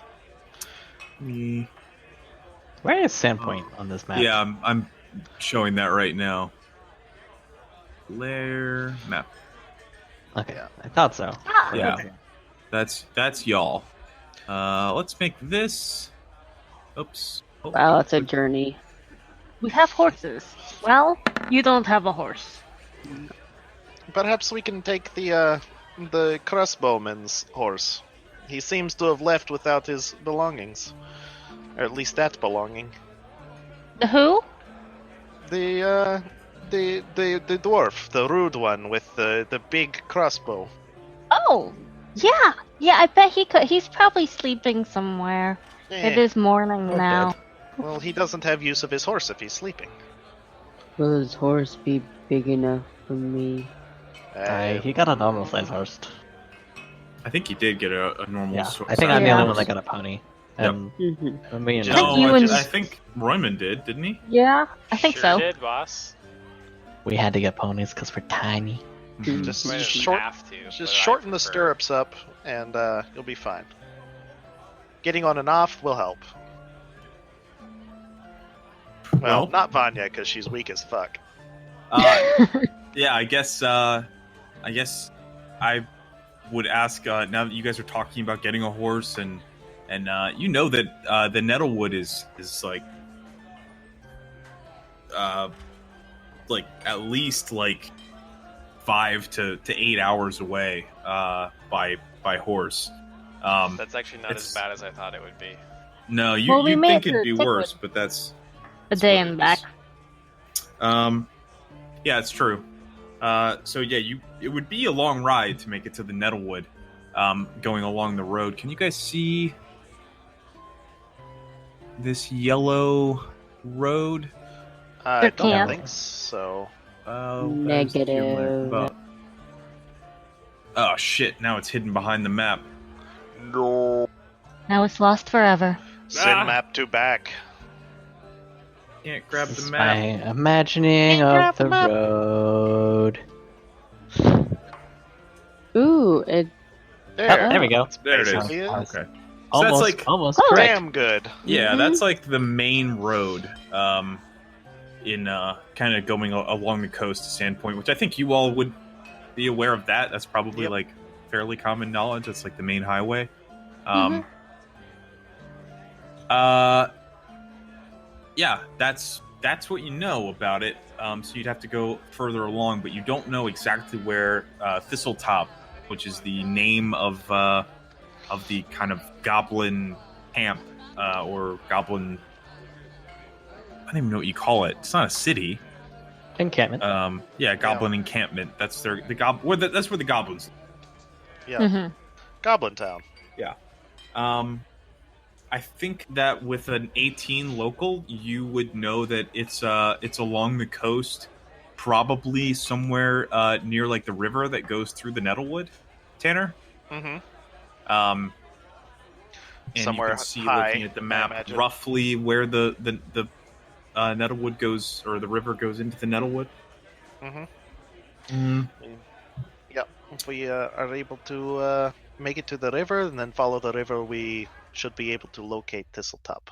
Where is Sandpoint on this map? Yeah, I'm showing that right now. Lair map. Okay, I thought so. Yeah, Okay. that's y'all. Let's make this. Oops. Oh, Wow, it's a journey. We have horses. Well, you don't have a horse. Perhaps we can take the crossbowman's horse. He seems to have left without his belongings, or at least that belonging. The who? The dwarf, the rude one with the big crossbow. Oh, yeah. Yeah, I bet he could. He's probably sleeping somewhere. It is morning or now. dead. Well, he doesn't have use of his horse if he's sleeping. Will his horse be big enough for me? He got a normal size horse. I think he did get a normal. Yeah, size I think I'm the only Yeah. one that got a pony. And me and Just- I think you No, and- I think Royman did, didn't he? Yeah, I think sure so. Did, boss? we had to get ponies because we're tiny. Just Might short, have to, just but I shorten the prefer- stirrups up, and you'll be fine. Getting on and off will help. Well, Well. not Vanya, because she's weak as fuck. Yeah, I guess I would ask now that you guys are talking about getting a horse and you know that the Nettlewood is like at least like 5 to 8 hours away by horse. That's actually not as it's- bad as I thought it would be. No, Well, we you'd made think it it'd be to worse, Tickwood. but that's A day what and it back. is. Yeah, it's true. So yeah, it would be a long ride to make it to the Nettlewood, going along the road. Can you guys see this yellow road? I There don't can't. think so. Negative. Oh shit! Now it's hidden behind the map. No. Now it's lost forever. Send map to back. Can't grab This the is map. my imagining of the road. Ooh, it. There. There we go. There it is. Basically it. Okay. So that's almost, like- almost Oh, correct. Damn good. Yeah, Mhm. that's like the main road in kind of going along the coast to Sandpoint, which I think you all would be aware of that. That's probably Yep. like fairly common knowledge. It's like the main highway. Yeah, that's what you know about it. So you'd have to go further along, but you don't know exactly where Thistletop, which is the name of the kind of goblin camp or goblin. I don't even know what you call it. It's not a city. Encampment. Yeah, goblin encampment. That's that's where the goblins. Yeah. Mm-hmm. Goblin Town. I think that with an 18 local, you would know that it's along the coast, probably somewhere near like the river that goes through the Nettlewood. Tanner. Mm-hmm. And Somewhere you can see high, looking at the I map imagine. roughly where the Nettlewood goes, or the river goes into the Nettlewood. Mm-hmm. Yep. If we are able to make it to the river and then follow the river, we should be able to locate Thistletop.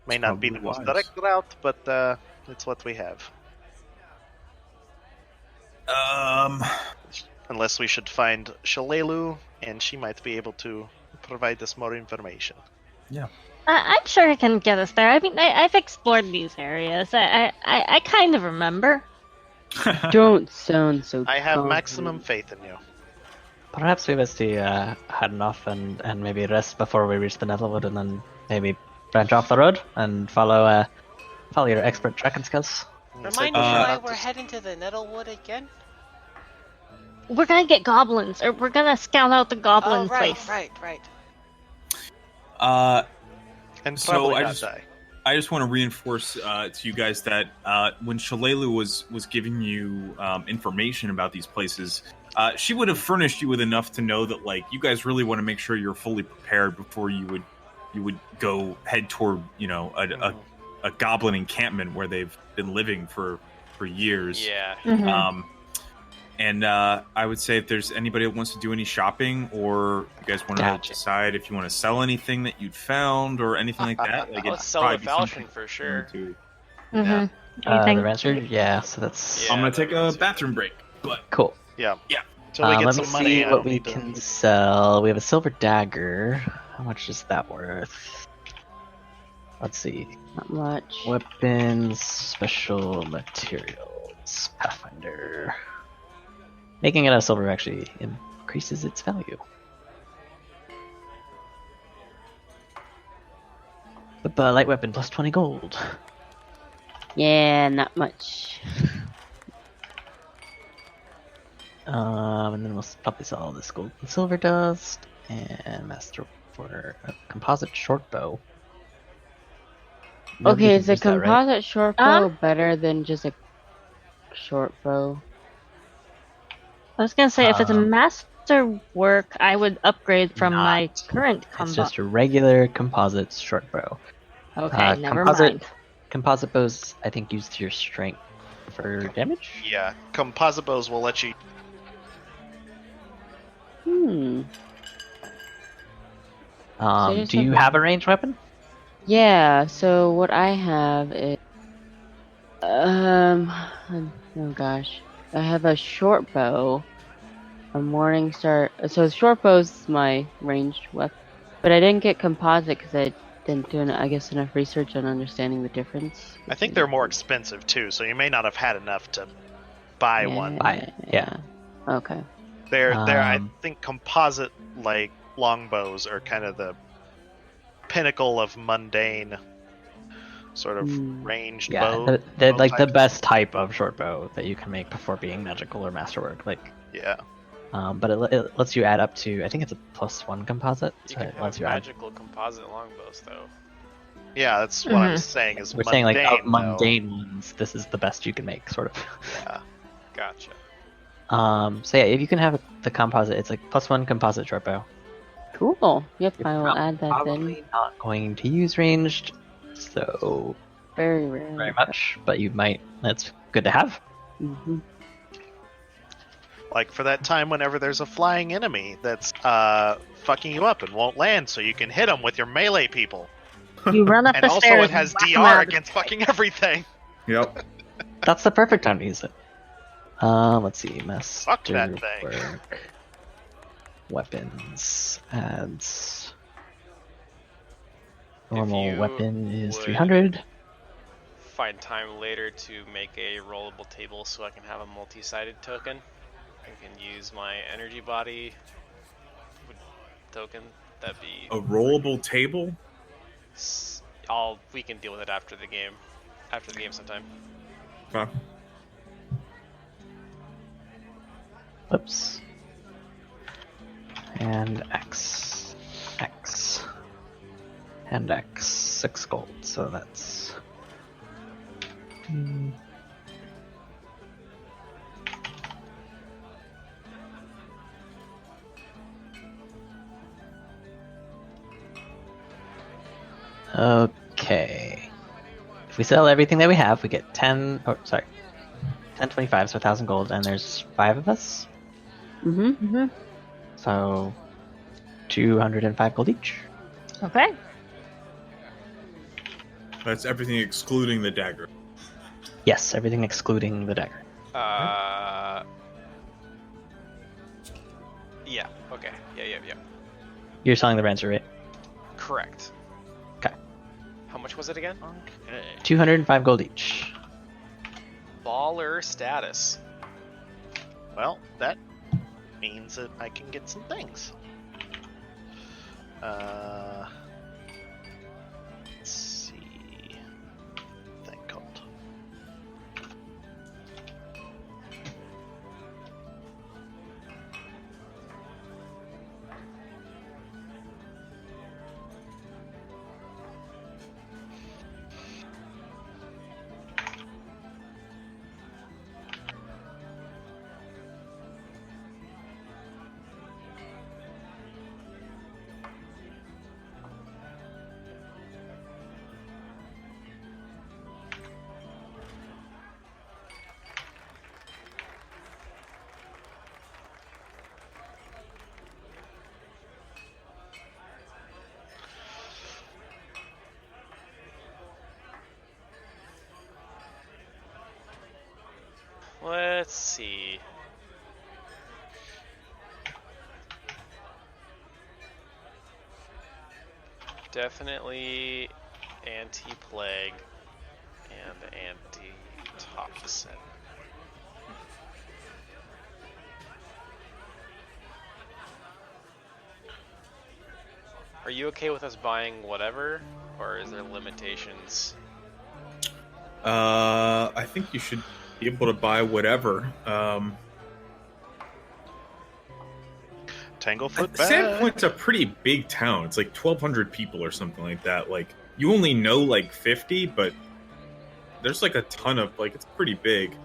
May not be the probably most wise. direct route, but it's what we have. Unless we should find Shalelu, and she might be able to provide us more information. I'm sure it can get us there. I mean, I've explored these areas. I kind of remember. Don't sound so. I have confident. maximum faith in you. Perhaps we best head off and maybe rest before we reach the Nettlewood, and then maybe branch off the road and follow your expert trekking skills. Remind me why we're heading to the Nettlewood again? We're gonna get goblins, or we're gonna scout out the goblin place. Right. And So probably I not just- die. I just want to reinforce to you guys that when Shalelu was giving you information about these places, she would have furnished you with enough to know that like you guys really want to make sure you're fully prepared before you would go head toward a goblin encampment where they've been living for years. Yeah. Mhm. And I would say if there's anybody that wants to do any shopping, or you guys want to Gotcha. decide if you want to sell anything that you'd found or anything like that, like Let's it'd sell probably the be something falchion for sure. to- Mhm. The Anything? rancher? Yeah, so that's Yeah. I'm gonna that take a makes bathroom break, but cool. Yeah. Yeah. Till we get Let some me money, see I what don't we need to- can sell. We have a silver dagger. How much is that worth? Let's see. Not much. Weapons, special materials, Pathfinder. Making it a silver actually increases its value. But light weapon plus 20 gold. Yeah, not much. And then we'll probably sell all this gold and silver dust and master for a composite short bow. Nobody Okay, can is a use that, right? composite short bow better than just a short bow? I was gonna say if it's a Um, master work, I would upgrade from my Not. current It's combo. just a regular composite short bow. Okay, never composite- mind. Composite bows, I think, use your strength for damage. Yeah, composite bows will let you. Hmm. Do Seriously? you have a ranged weapon? Yeah, so what I have is oh gosh. I have a short bow, a morning star. So short bow's my ranged weapon, but I didn't get composite because I didn't do enough research on understanding the difference. I think they're more expensive too, so you may not have had enough to buy one. Buy it, yeah. Okay. They're I Um, think composite like longbows are kind of the pinnacle of mundane sort of Hmm. ranged Yeah, bow. they're bow like the types. best type of short bow that you can make before being magical or masterwork. Like, Yeah. but it lets you add up to, I think it's a +1 composite. You So can it lets have you add. magical composite longbows though. Yeah, that's what I'm Mhm. saying is We're saying like of though. mundane ones, this is the best you can make, sort of. Yeah. Gotcha. So yeah, if you can have the composite, it's like +1 composite short bow. Cool. Yep, You're I will add that Probably in. not going to use ranged, so Very rare. very much, but you might. That's good to have. Mm-hmm. Like for that time whenever there's a flying enemy that's fucking you up and won't land, so you can hit them with your melee people. You run up And the also stairs. it has and whack 'em DR out of the against way. fucking everything. Yep. That's the perfect time to use it. Let's see. Fuck that thing. Masterwork. Weapons. Adds. Normal you weapon is would- 300. Find time later to make a rollable table so I can have a multi-sided token. I can use my energy body token. That'd be. A rollable table? We can deal with it after the game. After the game sometime. Huh. Whoops. And X. X. And X. 6 gold. So that's. Okay. If we sell everything that we have, we get 10. Oh, sorry. 1025, so 1,000 gold, and there's 5 of us. Mm-hmm. So 205 gold each. Okay. That's everything excluding the dagger. Yes, everything excluding the dagger. Yeah. Okay. Yeah. You're selling the Rancer, right? Correct. Okay. How much was it again? Okay. 205 gold each. Baller status. Well, that means that I can get some things. Let's see. Thing called. Let's see. Definitely anti-plague and anti-toxin. Are you okay with us buying whatever, or is there limitations? I think you should be able to buy whatever. Tanglefoot bag. Sandpoint's a pretty big town. It's like 1,200 people or something like that. Like, you only know like 50, but there's like a ton of, like, it's pretty big.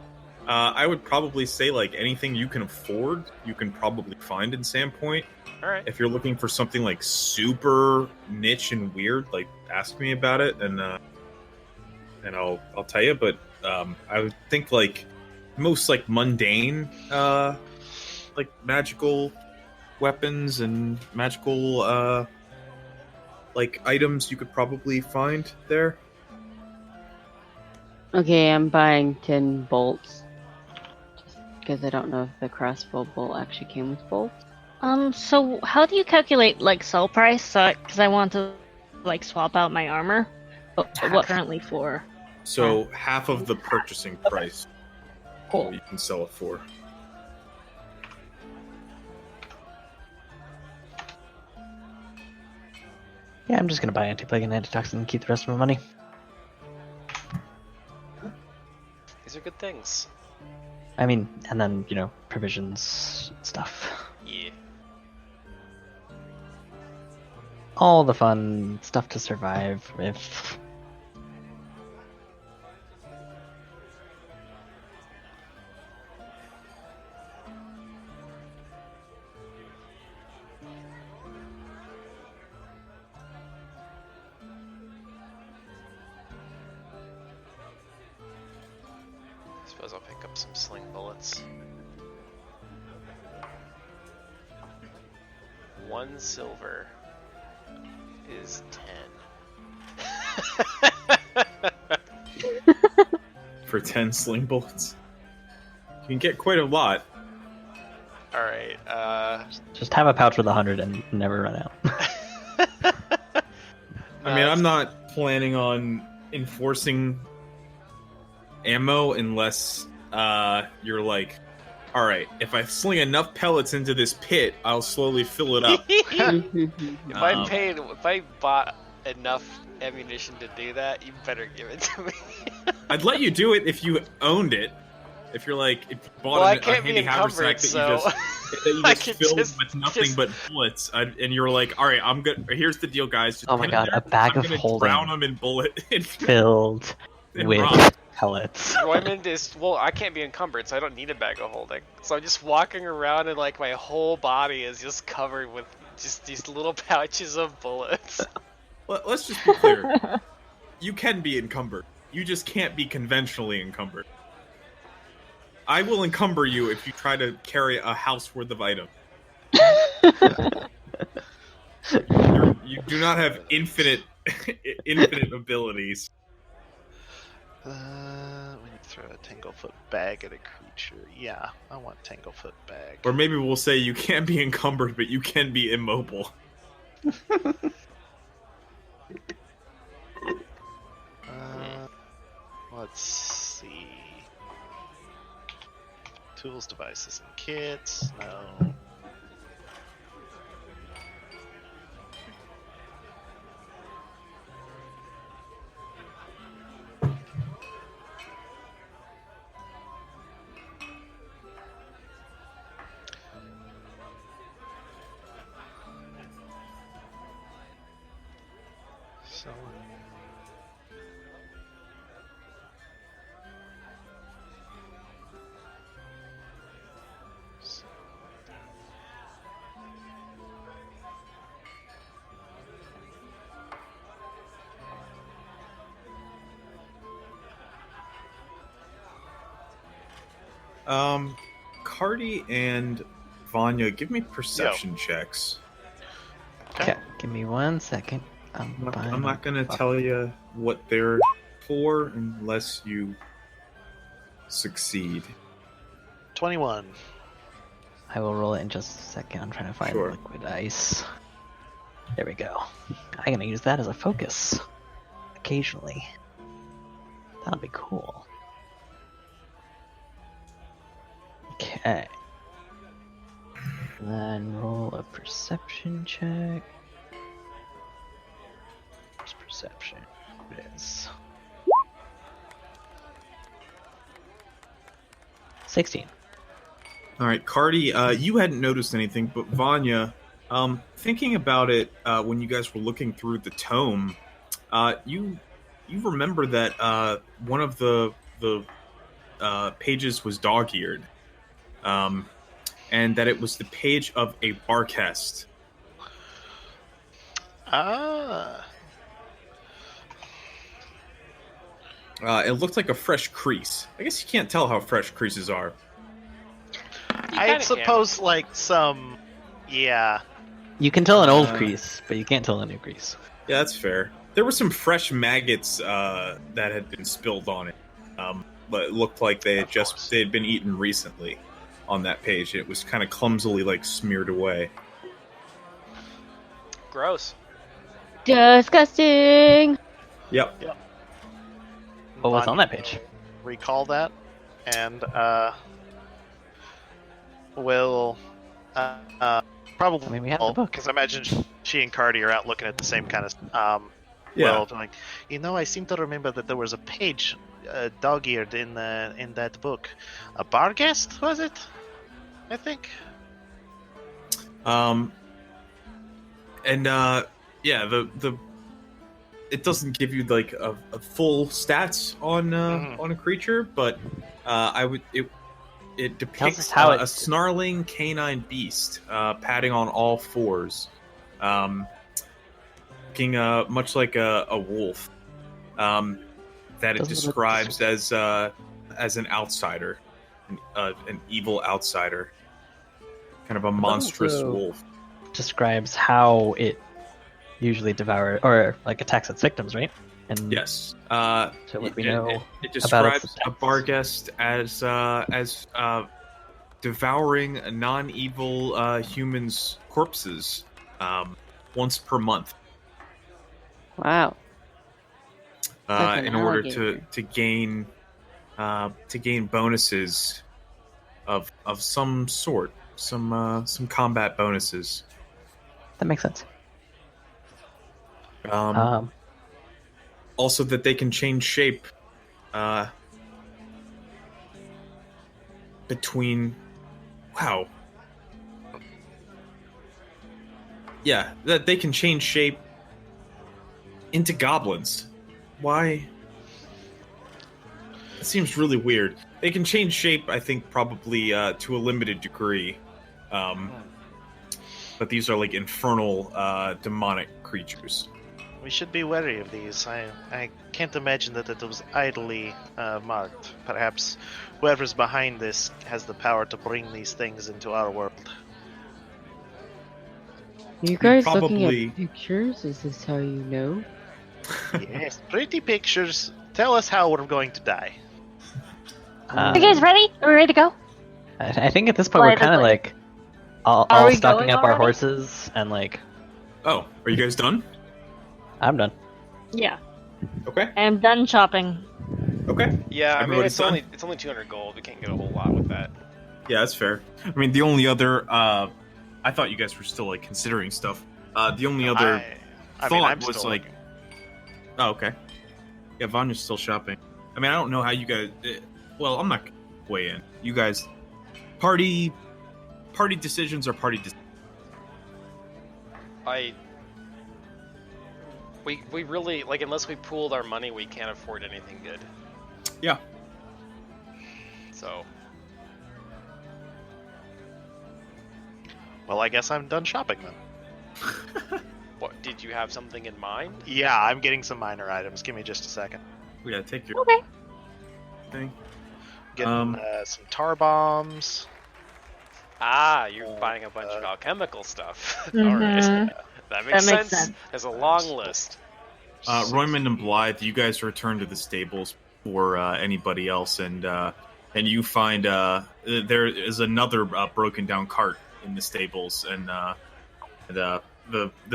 I would probably say like anything you can afford, you can probably find in Sandpoint. All right. If you're looking for something like super niche and weird, like ask me about it, and I'll tell you. But I would think like most like mundane, like magical weapons and magical like items you could probably find there. Okay, I'm buying 10 bolts. Just because I don't know if the crossbow bolt actually came with bolts. So how do you calculate like sell price? Because I want to like swap out my armor. But what currently for? So half of the purchasing price, Cool. you can sell it for. Yeah, I'm just gonna buy anti-plague and antitoxin and keep the rest of my money. These are good things. I mean, and then, you know, provisions, stuff. Yeah. All the fun stuff to survive if... I suppose I'll pick up some sling bullets. 1 silver is 10. For 10 sling bullets. You can get quite a lot. Alright, Just have a pouch with 100 and never run out. I mean, I'm not planning on enforcing ammo unless you're like, alright, if I sling enough pellets into this pit, I'll slowly fill it up. If I bought enough ammunition to do that, you better give it to me. I'd let you do it if you owned it. If you're like, if you bought I a can't be handy haversack encumbered, that you I just could filled just- with nothing but bullets, and you're like, all right, I'm good. Here's the deal, guys. Just Oh my put it god, there. a bag I'm of gonna holding drown them in bullet. filled And with rock. pellets. Roymond is I can't be encumbered, so I don't need a bag of holding. So I'm just walking around and like my whole body is just covered with just these little pouches of bullets. Let's just be clear. You can be encumbered. You just can't be conventionally encumbered. I will encumber you if you try to carry a house worth of items. You do not have infinite abilities. We need to throw a Tanglefoot bag at a creature. Yeah, I want Tanglefoot bag. Or maybe we'll say you can't be encumbered, but you can be immobile. Let's see. Tools, devices, and kits. No. So. Cardi and Vanya, give me perception checks. Okay, give me 1 second. I'm not gonna tell you what they're for unless you succeed. 21. I will roll it in just a second. I'm trying to find Sure. liquid ice. There we go. I'm gonna use that as a focus. Occasionally. That'll be cool. Okay. Then roll a perception check. Where's perception? It is. 16. All right, Cardi, you hadn't noticed anything, but Vanya, thinking about it when you guys were looking through the tome, you remember that one of the pages was dog-eared, and that it was the page of a Barkest. Ah. It looked like a fresh crease. I guess you can't tell how fresh creases are. I kinda suppose, like, some. Yeah. You can tell an old crease, but you can't tell a new crease. Yeah, that's fair. There were some fresh maggots that had been spilled on it, but it looked like they had been eaten recently on that page. It was kind of clumsily like smeared away. Gross. Disgusting. Yep. What was on that page? Recall that, and we'll probably. I mean, we have the book. Because I imagine she and Cardi are out looking at the same kind of. Yeah. Well, like, I seem to remember that there was a page dog-eared in that book. A Barghest, was it? I think. Yeah, the it doesn't give you like a full stats on a creature, but it depicts us how a snarling canine beast padding on all fours, looking much like a wolf, that it Doesn't look describes as an outsider, an evil outsider, kind of a monstrous also- wolf. describes how it usually devours or like attacks its victims, right? And Yes. So what we know it about its describes a Barghest as devouring non-evil humans' corpses once per month Wow. That's an in order alligator. to gain bonuses of some sort, some combat bonuses. That makes sense. Also, that they can change shape between. Wow. Yeah, that they can change shape into goblins. Why? It seems really weird. They can change shape, I think, probably to a limited degree. But these are like infernal, demonic creatures. We should be wary of these. I can't imagine that it was idly marked. Perhaps whoever's behind this has the power to bring these things into our world. You guys probably- looking at pictures? Is this how you know? Yes, pretty pictures. Tell us how we're going to die. Are you guys ready? Are we ready to go? I think at this point Well, we're kind of like- like all Are we stocking going up our already? horses and like Oh, are you guys done? I'm done. Yeah. Okay. I am done shopping. Okay. Yeah, I mean Everybody's done? it's only 200 gold. We can't get a whole lot with that. Yeah, that's fair. I mean, the only other, I thought you guys were still like considering stuff. The only other I thought mean, I'm was still like, looking. oh, okay. Yeah, Vanya's still shopping. I mean, I don't know how you guys. Well, I'm not gonna weigh in. You guys, party decisions are party decisions. We really like, unless we pooled our money, we can't afford anything good. Yeah. So Well, I guess I'm done shopping then. what, did you have something in mind? Yeah, I'm getting some minor items. Give me just a second. We gotta take your Okay. thing. Getting some tar bombs. Ah, you're buying a bunch of alchemical stuff. Mhm. Alright. That makes makes sense. sense. There's a long list. Roymond and Blythe, you guys return to the stables before anybody else, and you find there is another broken down cart in the stables, and the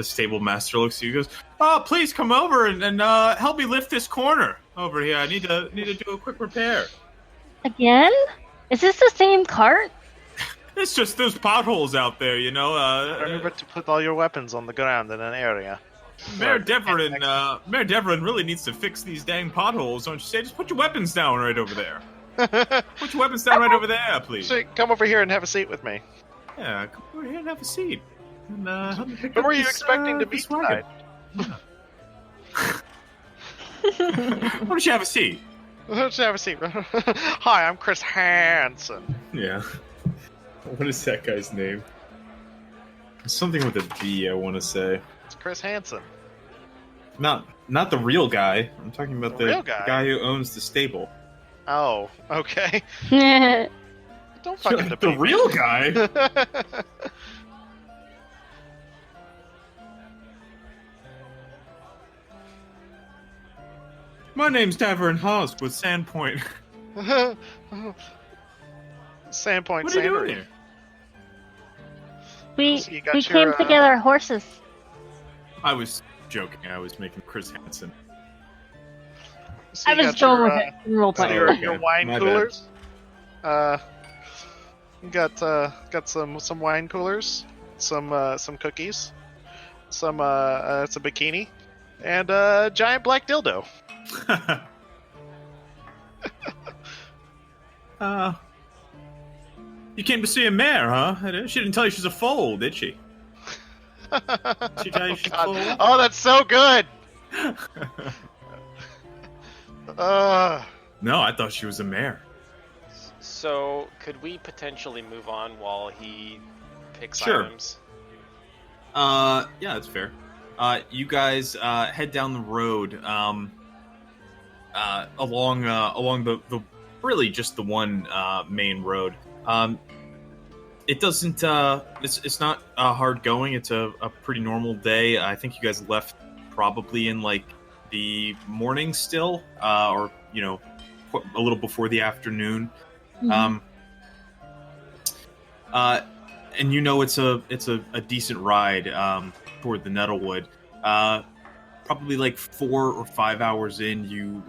stable master looks at you and goes, "Oh, please come over and help me lift this corner over here. I need to do a quick repair." Again? Is this the same cart? It's just those potholes out there, you know. Remember to put all your weapons on the ground in an area. Mayor Deverin really needs to fix these dang potholes, don't you say? Just put your weapons down right over there. Put your weapons down right over there, please. So come over here and have a seat with me. Yeah, come over here and have a seat. And, help me pick Who up were you this, expecting to this meet wagon. tonight? Why don't you have a seat? Let's have a seat. Hi, I'm Chris Hansen. Yeah. What is that guy's name? Something with a B, I want to say. It's Chris Hansen. Not the real guy. I'm talking about The the real guy? guy who owns the stable. Oh, okay. That's Don't fucking The debate me. real guy? My name's Tavern Hosk with Sandpoint. Sandpoint What are you doing Sandery. here? we So you got we your, came to get our horses. I was joking. I was making Chris Hansen. So I you was got going your, with it in role so play. your, Okay, your wine my bad. coolers. You got some wine coolers, some cookies, some it's a bikini, and a giant black dildo. You came to see a mare, huh? She didn't tell you she's a foal, did she? She tell you she's a foal? Oh, that's so good. No, I thought she was a mare. So, could we potentially move on while he picks Sure. items? Yeah, that's fair. You guys head down the road along the really just the one main road. it doesn't. It's not hard going. It's a pretty normal day. I think you guys left probably in like the morning still, or a little before the afternoon. Mhm. And it's a decent ride toward the Nettlewood. Probably like 4 or 5 hours in, you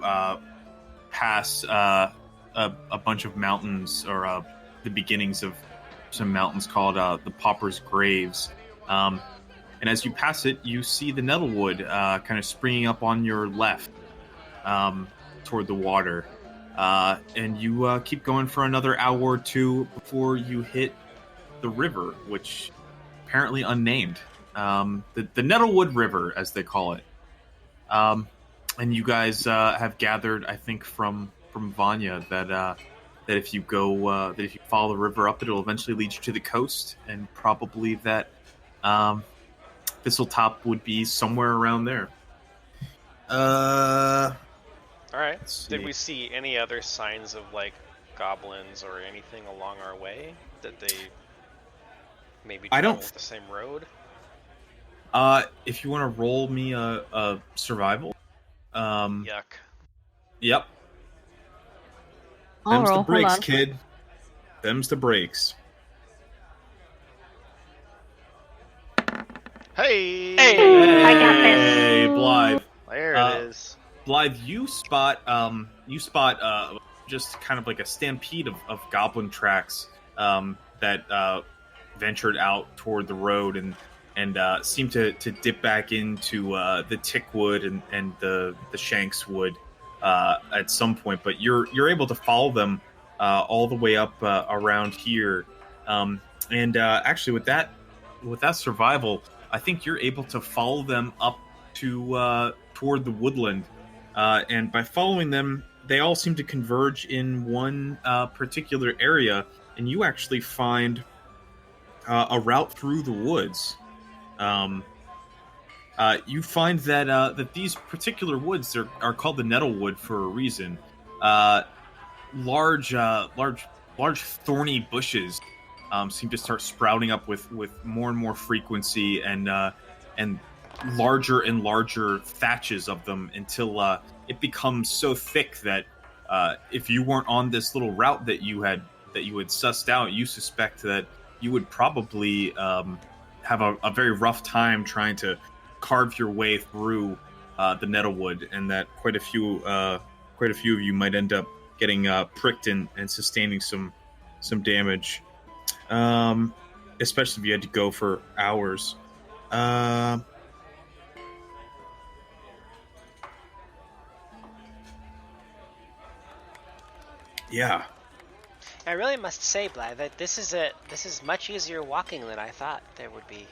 pass a bunch of mountains, or the beginnings of some mountains called the Pauper's Graves. And as you pass it, you see the Nettlewood kind of springing up on your left toward the water. And you keep going for another hour or two before you hit the river, which apparently unnamed. The Nettlewood River, as they call it. And you guys have gathered, I think, from Vanya that if you go, that if you follow the river up, it'll eventually lead you to the coast, and probably that Thistletop would be somewhere around there. All right. Let's see. Did we see any other signs of like goblins or anything along our way that they maybe I don't- traveled the same road? If you want to roll me a survival. Yuck. Yep. I'll Them's roll. the breaks, Hold on. kid. Them's the breaks. Hey! I got this. Hey, Blythe. There Uh, it is. Blythe, you spot just kind of like a stampede of goblin tracks that ventured out toward the road and seem to dip back into the Tickwood and the Shankswood at some point. But you're able to follow them all the way up around here, and actually with that survival, I think you're able to follow them up to toward the woodland, and by following them, they all seem to converge in one particular area, and you actually find a route through the woods. You find that these particular woods are called the Nettlewood for a reason. Large thorny bushes seem to start sprouting up with more and more frequency, and larger and larger thatches of them until it becomes so thick that if you weren't on this little route that you had sussed out, you suspect that you would probably have a very rough time trying to carve your way through the Nettlewood, and that quite a few of you might end up getting pricked and sustaining some damage, especially if you had to go for hours. Yeah. I really must say, Blythe, that this is much easier walking than I thought there would be.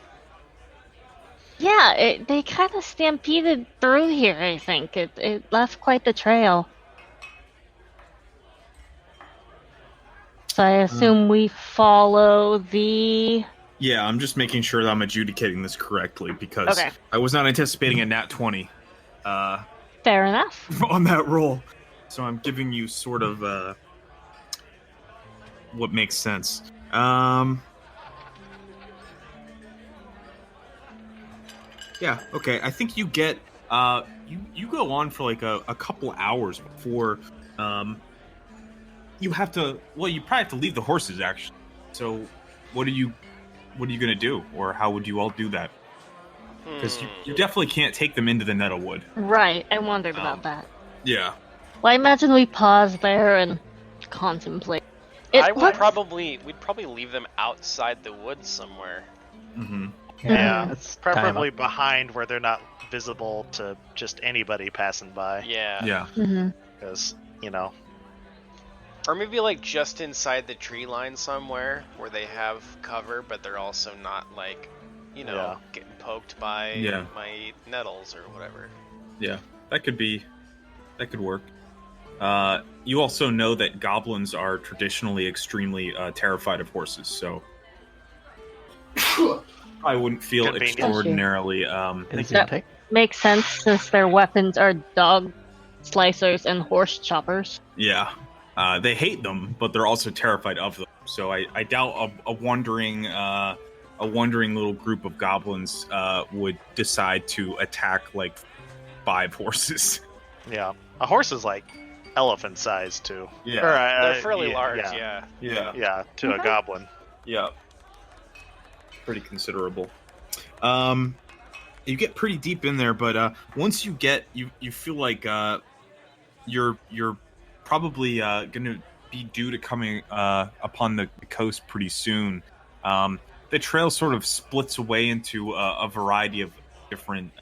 Yeah, they kind of stampeded through here, I think. It left quite the trail. So I assume we follow the... Yeah, I'm just making sure that I'm adjudicating this correctly, because Okay. I was not anticipating a nat 20 Fair enough. on that roll. So I'm giving you sort of what makes sense. Yeah, okay. I think you get you go on for like a couple hours before you have to. Well, you probably have to leave the horses actually. So, what are you gonna do, or how would you all do that? Because you definitely can't take them into the Nettlewood. Right, I wondered about that. Yeah. Well, I imagine we pause there and contemplate. We'd probably leave them outside the woods somewhere. Mm-hmm. Yeah, That's preferably behind where they're not visible to just anybody passing by. Yeah. Yeah. Because, Or maybe like just inside the tree line somewhere where they have cover, but they're also not like, Yeah. getting poked by Yeah. my nettles or whatever. Yeah, that could work. You also know that goblins are traditionally extremely terrified of horses, so I wouldn't feel Convenient. extraordinarily. That makes sense since their weapons are dog slicers and horse choppers. Yeah, they hate them, but they're also terrified of them. So I doubt a wandering little group of goblins would decide to attack like 5 horses. Yeah, a horse is like elephant sized too. Yeah. Or, They're fairly large, Yeah, yeah. Yeah. to a goblin. Yeah. Pretty considerable. You get pretty deep in there, but once you get you feel like you're probably gonna be due to coming upon the coast pretty soon. The trail sort of splits away into a variety of different.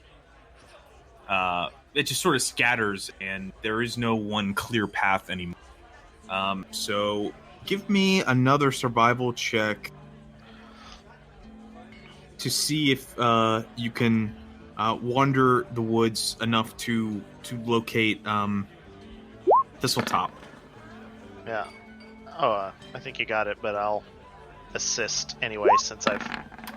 It just sort of scatters, and there is no one clear path anymore. So give me another survival check to see if you can wander the woods enough to locate Thistletop. Yeah. Oh, I think you got it, but I'll assist anyway since I've.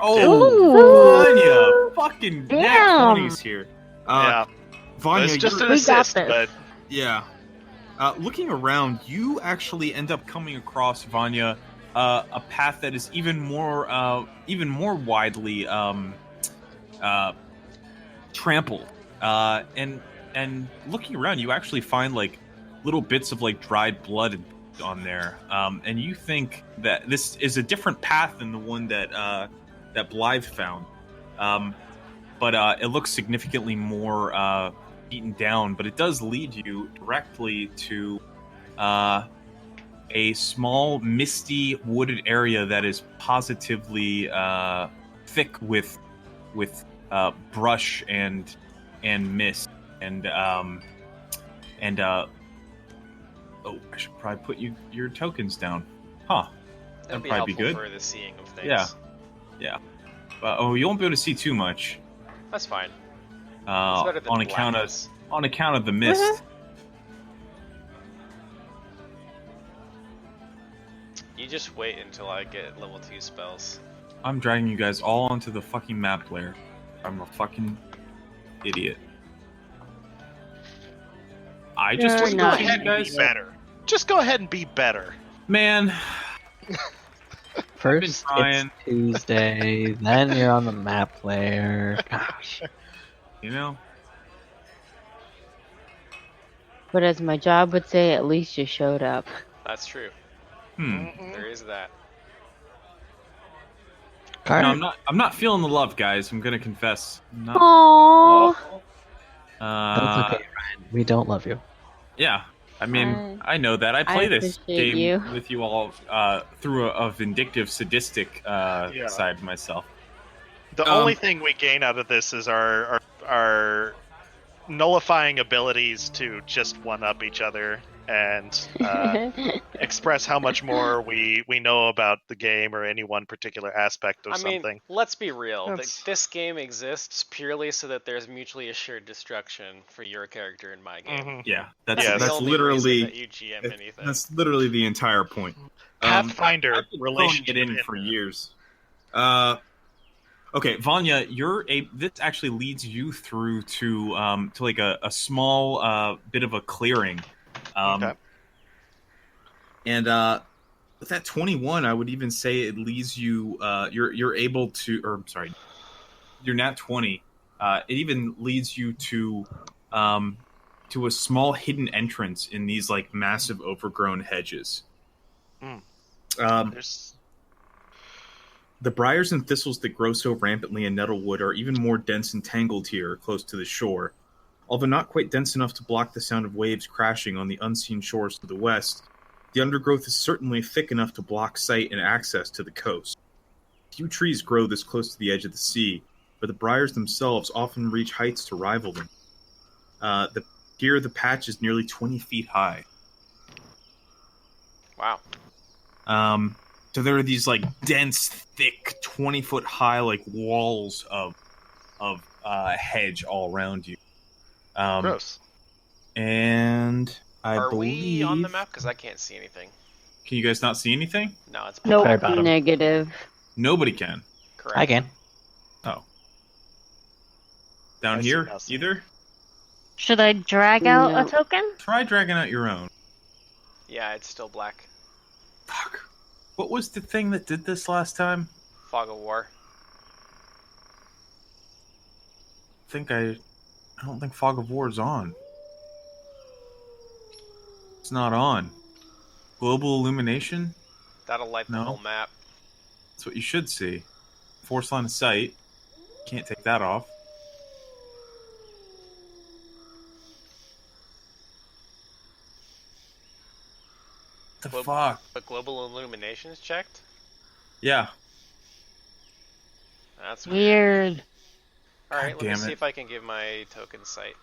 Oh, Vanya! Fucking nat Damn. 20s here. Yeah. Vanya, It's just you're- an We got assist, this. but yeah. Looking around, you actually end up coming across, Vanya, a path that is even more widely trampled. And looking around, you actually find like little bits of like dried blood on there. And you think that this is a different path than the one that Blythe found. But it looks significantly more beaten down, but it does lead you directly to a small, misty, wooded area that is positively thick with brush and mist and oh, I should probably put your tokens down, huh? That'd be probably helpful be good. for the seeing of things. Yeah. You won't be able to see too much. That's fine. It's better than on account blackness. of the mist. You just wait until I get level 2 spells. I'm dragging you guys all onto the fucking map layer. I'm a fucking idiot. I just You're was not pushing go ahead you and guys. be better. Just go ahead and be better. Man, First trying. it's Tuesday, then you're on the map layer. Gosh. you know, But as my job would say, at least you showed up. That's true. There is that. No, I'm not feeling the love, guys. I'm gonna confess. I'm not- Aww. That's okay, Ryan. We don't love you. Yeah, I mean, I know that. I play this appreciate game you. with you all through a vindictive, sadistic side of myself. The only thing we gain out of this is our nullifying abilities to just one up each other and express how much more we know about the game or any one particular aspect of I mean, something. let's be real. That's- This game exists purely so that there's mutually assured destruction for your character in my game. Mhm. Yeah, That's Yeah, the that's only literally reason that you GM anything. that's literally the entire point. Pathfinder I've been throwing relationship it in for years. Okay, Vanya, this actually leads you through to like a small bit of a clearing. Okay. And with that 21, I would even say it leads you. You're able to, or I'm sorry, your nat 20. It even leads you to a small hidden entrance in these like massive overgrown hedges. There's The briars and thistles that grow so rampantly in Nettlewood are even more dense and tangled here, close to the shore. Although not quite dense enough to block the sound of waves crashing on the unseen shores to the west, the undergrowth is certainly thick enough to block sight and access to the coast. Few trees grow this close to the edge of the sea, but the briars themselves often reach heights to rival them. Here, the patch is nearly 20 feet high. Wow. So there are these like dense, thick, 20-foot high like walls of hedge all around you. gross. And I Are believe. we on the map? Because I can't see anything. Can you guys not see anything? No, it's Nope. Sorry about him. Negative. Nobody can. correct. I can. Oh. Down I see here, nothing. either? Should I drag out No. a token? Try dragging out your own. Yeah, it's still black. Fuck. What was the thing that did this last time? Fog of War. I don't think Fog of War is on. It's not on. Global illumination? That'll light the No. whole map. That's what you should see. Force line of sight. Can't take that off. The fuck? But global illumination is checked? Yeah. That's weird. Weird. Alright, let me damn see it. if I can give my token sight.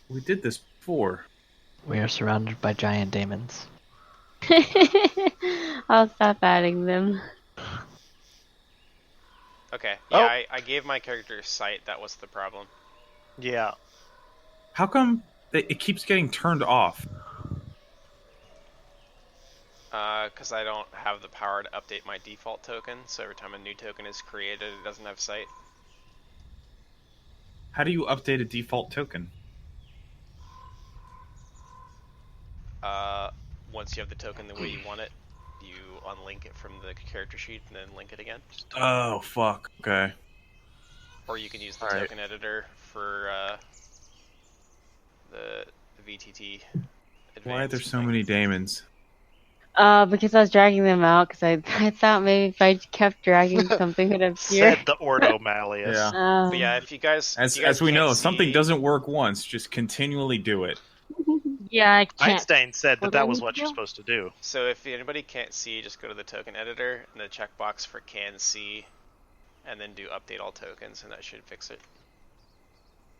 We did this before. We are surrounded by giant daemons. I'll stop adding them. Okay, Oh. yeah, I gave my character sight, that was the problem. Yeah. How come it keeps getting turned off? Because I don't have the power to update my default token, so every time a new token is created, it doesn't have sight. How do you update a default token? Once you have the token the way you want it, you unlink it from the character sheet and then link it again. Oh, fuck. Okay. Or you can use the Alright. token editor for the VTT. Why are there advanced so thing. many daemons? Because I was dragging them out, because I thought maybe if I kept dragging something would appear. Said the Ordo Malleus. Yeah. But yeah, if you guys, As you guys we can't know, if something see- doesn't work once, just continually do it. Yeah, I can't. Einstein said What that do I was need what to you're do? supposed to do. So if anybody can't see, just go to the token editor and the checkbox for can see, and then do update all tokens, and that should fix it.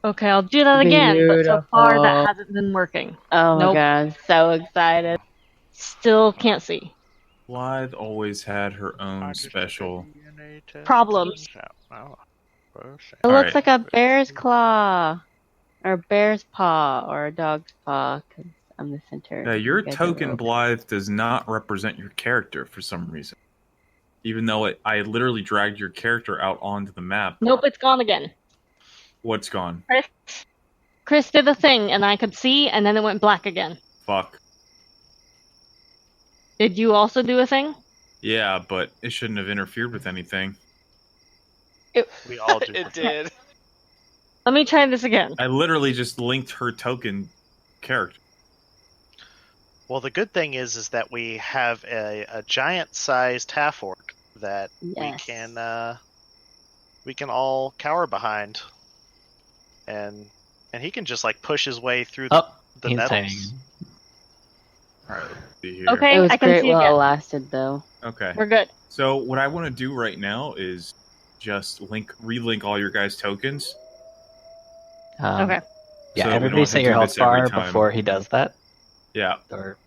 Okay, I'll do that again, but so far Beautiful. that hasn't been working. Oh Nope. my god, so excited. Still can't see. Blythe always had her own special. Problems. It All looks right. like a bear's claw, or a bear's paw, or a dog's paw, because I'm the center. Yeah, your You guys are token, rogue. Blythe, does not represent your character for some reason. Even though I literally dragged your character out onto the map. Nope, it's gone again. What's gone? Chris did a thing, and I could see, and then it went black again. Fuck. Did you also do a thing? Yeah, but it shouldn't have interfered with anything. We all do. It did. Let me try this again. I literally just linked her token character. Well, the good thing is that we have a giant-sized half-orc that Yes. we can all cower behind, and he can just like push his way through Oh, the he's nettles. hanging. Alright, let's see here. Okay, It was I can great see while again. it lasted, though. Okay. We're good. So what I want to do right now is just relink all your guys' tokens. Okay. Yeah, So we everybody don't have say to your do health this every bar time. before he does that. Yeah, Or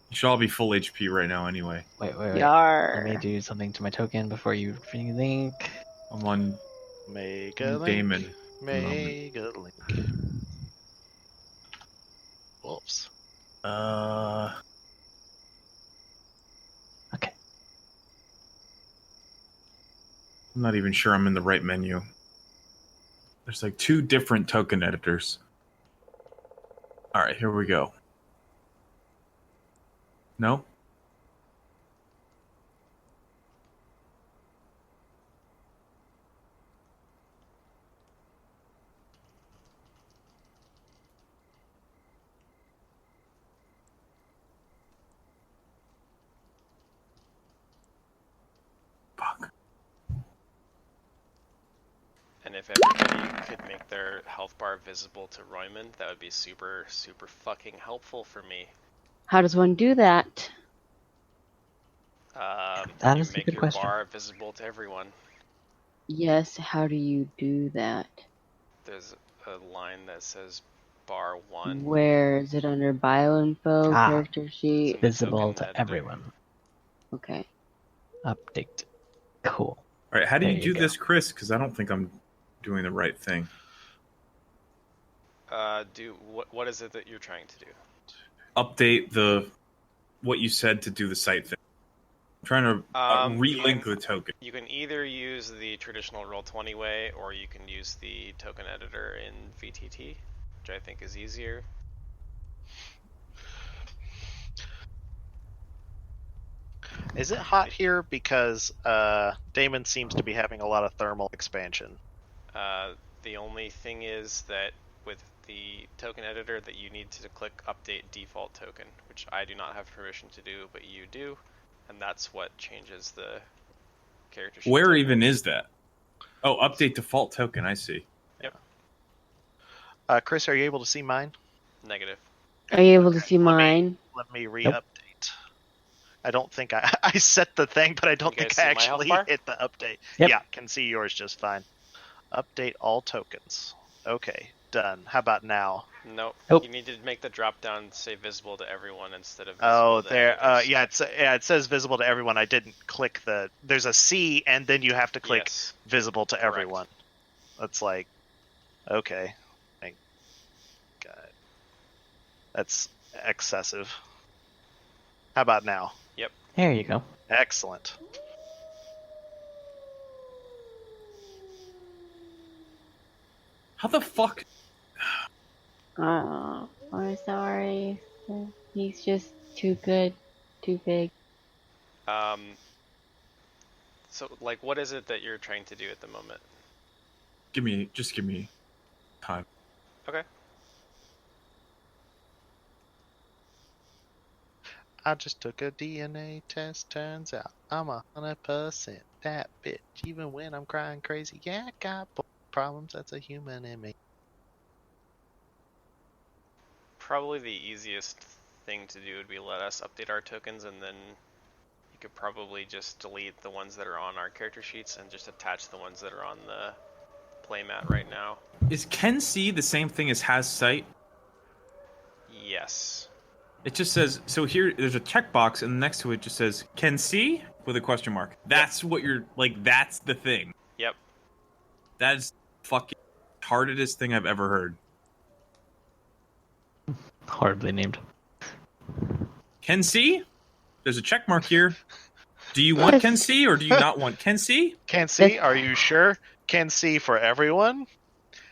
you should all be full HP right now anyway. wait. Let me Yar. do something to my token before you link. I'm on Mega link. Damon. Mega link. Wolves. Okay. I'm not even sure I'm in the right menu. There's like 2 different token editors. Alright, here we go. No? Fuck. And if everybody could make their health bar visible to Royman, that would be super, super fucking helpful for me. How does one do that? That You is a make good your question. bar visible to everyone. Yes, how do you do that? There's a line that says bar 1. Where is it under bioinfo, Ah. character sheet? Visible Token to editor. everyone. Okay. Update. Cool. Alright, how do There you you do go. this, Chris? Because I don't think I'm doing the right thing. What is it that you're trying to do? Update what you said to do the site thing. I'm trying to relink the token. You can either use the traditional Roll20 way, or you can use the token editor in VTT, which I think is easier. Is it hot here? Because Damon seems to be having a lot of thermal expansion. The only thing is that with the token editor that you need to click update default token, which I do not have permission to do, but you do, and that's what changes the character sheet. Where type. even is that? Oh, update default token. I see. Chris, are you able to see mine? Negative. Are you able to see mine? Let me re-update. I don't think I set the thing, but I don't You guys think I see my health actually bar? hit the update. Yep. Yeah, can see yours just fine. Update all tokens. Okay, done. How about now? Nope. Nope. You need to make the drop down say visible to everyone instead of visible Oh, to there. editors. Yeah, it says visible to everyone. I didn't click the. There's a C, and then you have to click Yes. visible to Correct. everyone. That's like, okay. Thank God. That's excessive. How about now? There you go. Excellent. How the fuck? Oh, I'm sorry. He's just too good, too big. So, like, what is it that you're trying to do at the moment? Just give me time. Okay. I just took a DNA test. Turns out I'm 100% that bitch. Even when I'm crying crazy, yeah, I got problems. That's a human in me. Probably the easiest thing to do would be let us update our tokens, and then you could probably just delete the ones that are on our character sheets and just attach the ones that are on the playmat right now. Is Can See the same thing as Has Sight? Yes. It just says, so here, there's a checkbox, and next to it just says, Can See? With a question mark. That's what you're, like, that's the thing. Yep. That is fucking hardest thing I've ever heard. Horribly named. Can See? There's a check mark here. Do you want Can See, or do you not want Can See? Can see? Are you sure? Can see for everyone?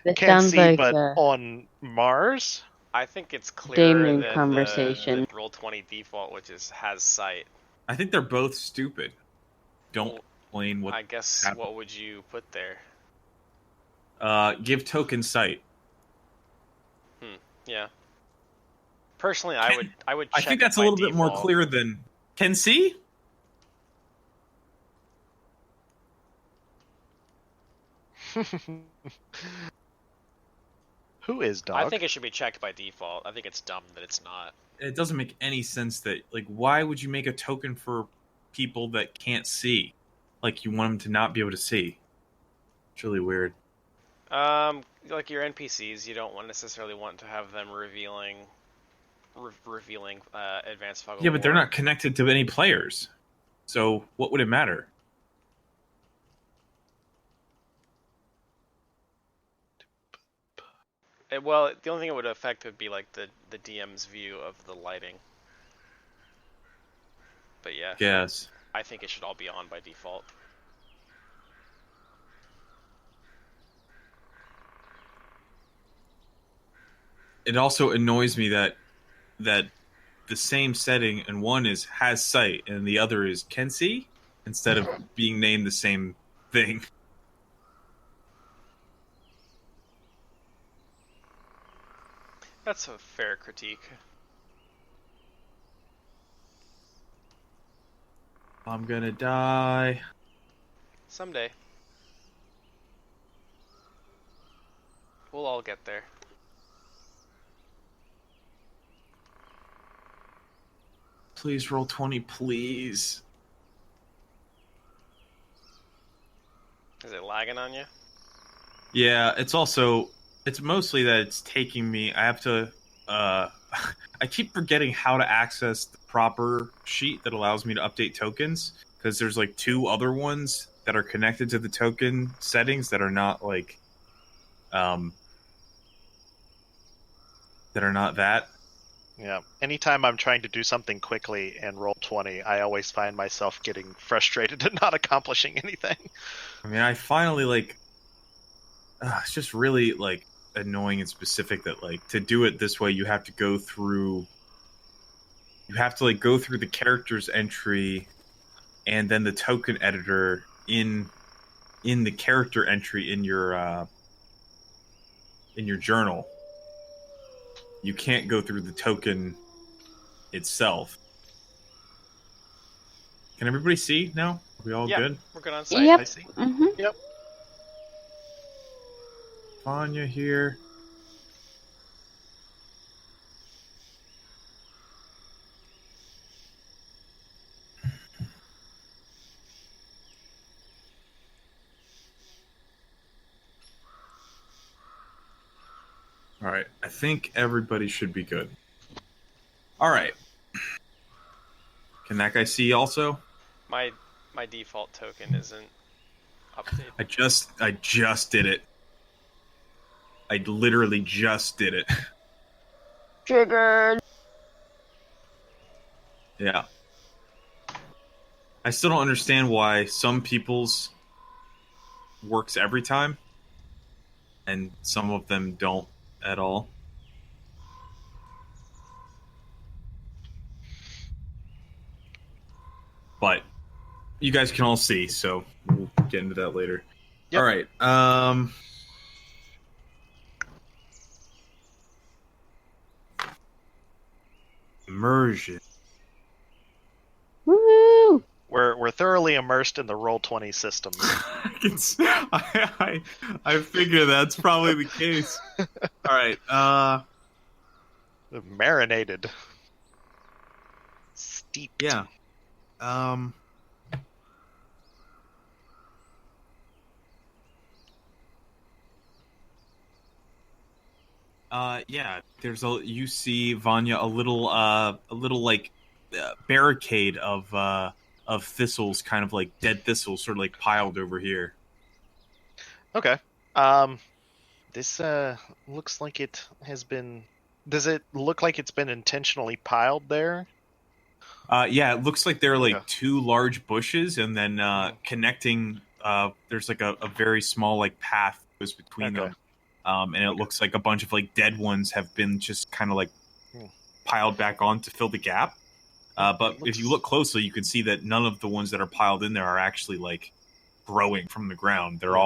This Can sounds see, like but a on Mars? I think it's clearer Damon than conversation. the Roll20 default, which is Has Sight. I think they're both stupid. Don't Well, explain what. I guess happened. what would you put there? Give token sight. Yeah. Personally, I would I check think it that's a by little bit more default. clear than Can See. Who is dog? I think it should be checked by default. I think it's dumb that it's not. It doesn't make any sense that, like, why would you make a token for people that can't see? Like, you want them to not be able to see. It's really weird. Like your NPCs, you don't necessarily want to have them revealing advanced fog. of Yeah, but they're war. not connected to any players. So what would it matter? Well, the only thing it would affect would be like the DM's view of the lighting. But yeah, Yes. I think it should all be on by default. It also annoys me that the same setting and one is Has Sight and the other is Can See instead of being named the same thing. That's a fair critique. I'm gonna die. Someday. We'll all get there. Please roll 20, please. Is it lagging on you? Yeah, it's mostly that it's taking me. I have to. I keep forgetting how to access the proper sheet that allows me to update tokens because there's like two other ones that are connected to the token settings that are not like, that are not that. Yeah. Anytime I'm trying to do something quickly and roll 20, I always find myself getting frustrated and not accomplishing anything. I mean, I finally like. It's just really like annoying and specific that like to do it this way you have to go through. You have to like go through the character's entry and then the token editor in the character entry in your journal. You can't go through the token itself. Can everybody see now? Are we all Yeah, good? we're good on site. Yep. I see. Mm-hmm. Yep. Vanya here. All right, I think everybody should be good. All right. Can that guy see also? My default token isn't updated. I just did it. I literally just did it. Triggered. Yeah. I still don't understand why some people's works every time and some of them don't at all. But you guys can all see, so we'll get into that later. Yep. All right. Immersion. Woo! We're thoroughly immersed in the Roll20 system. I figure that's probably the case. All right. Marinated. Steeped. Yeah. Yeah. You see Vanya a little like barricade of thistles, kind of like dead thistles, sort of like piled over here. Okay. This looks like it has been. Does it look like it's been intentionally piled there? Yeah, it looks like there are like Okay. two large bushes, and then connecting. There's like a very small like path that goes between Okay. them, and it looks like a bunch of like dead ones have been just kind of like piled back on to fill the gap. But if you look closely, you can see that none of the ones that are piled in there are actually like growing from the ground. They were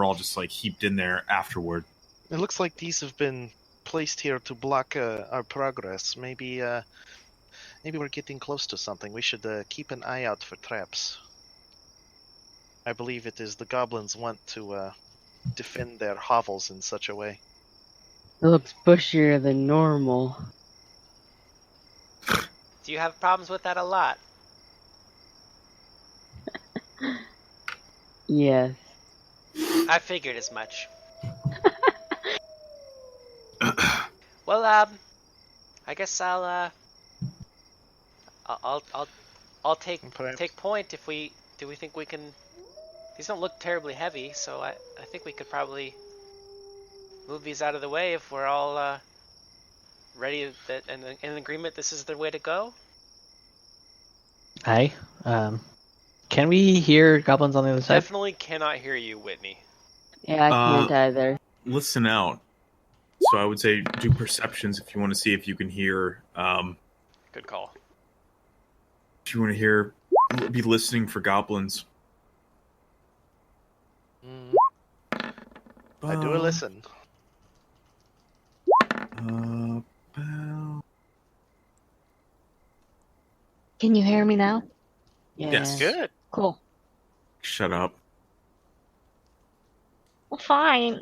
all just like heaped in there afterward. It looks like these have been placed here to block our progress. Maybe we're getting close to something. We should keep an eye out for traps. I believe it is the goblins want to defend their hovels in such a way. It looks bushier than normal. Do you have problems with that a lot? Yes. I figured as much. Well, I guess I'll take point if we think we can. These don't look terribly heavy, so I think we could probably move these out of the way if we're all ready and in agreement. This is the way to go. Hi. Can we hear goblins on the other side? Definitely cannot hear you, Whitney. Yeah, I can't either. Listen out. So I would say do perceptions if you want to see if you can hear. Good call. If you want to hear, be listening for goblins. I do listen. Can you hear me now? Yes. Good. Cool. Shut up. Well, fine.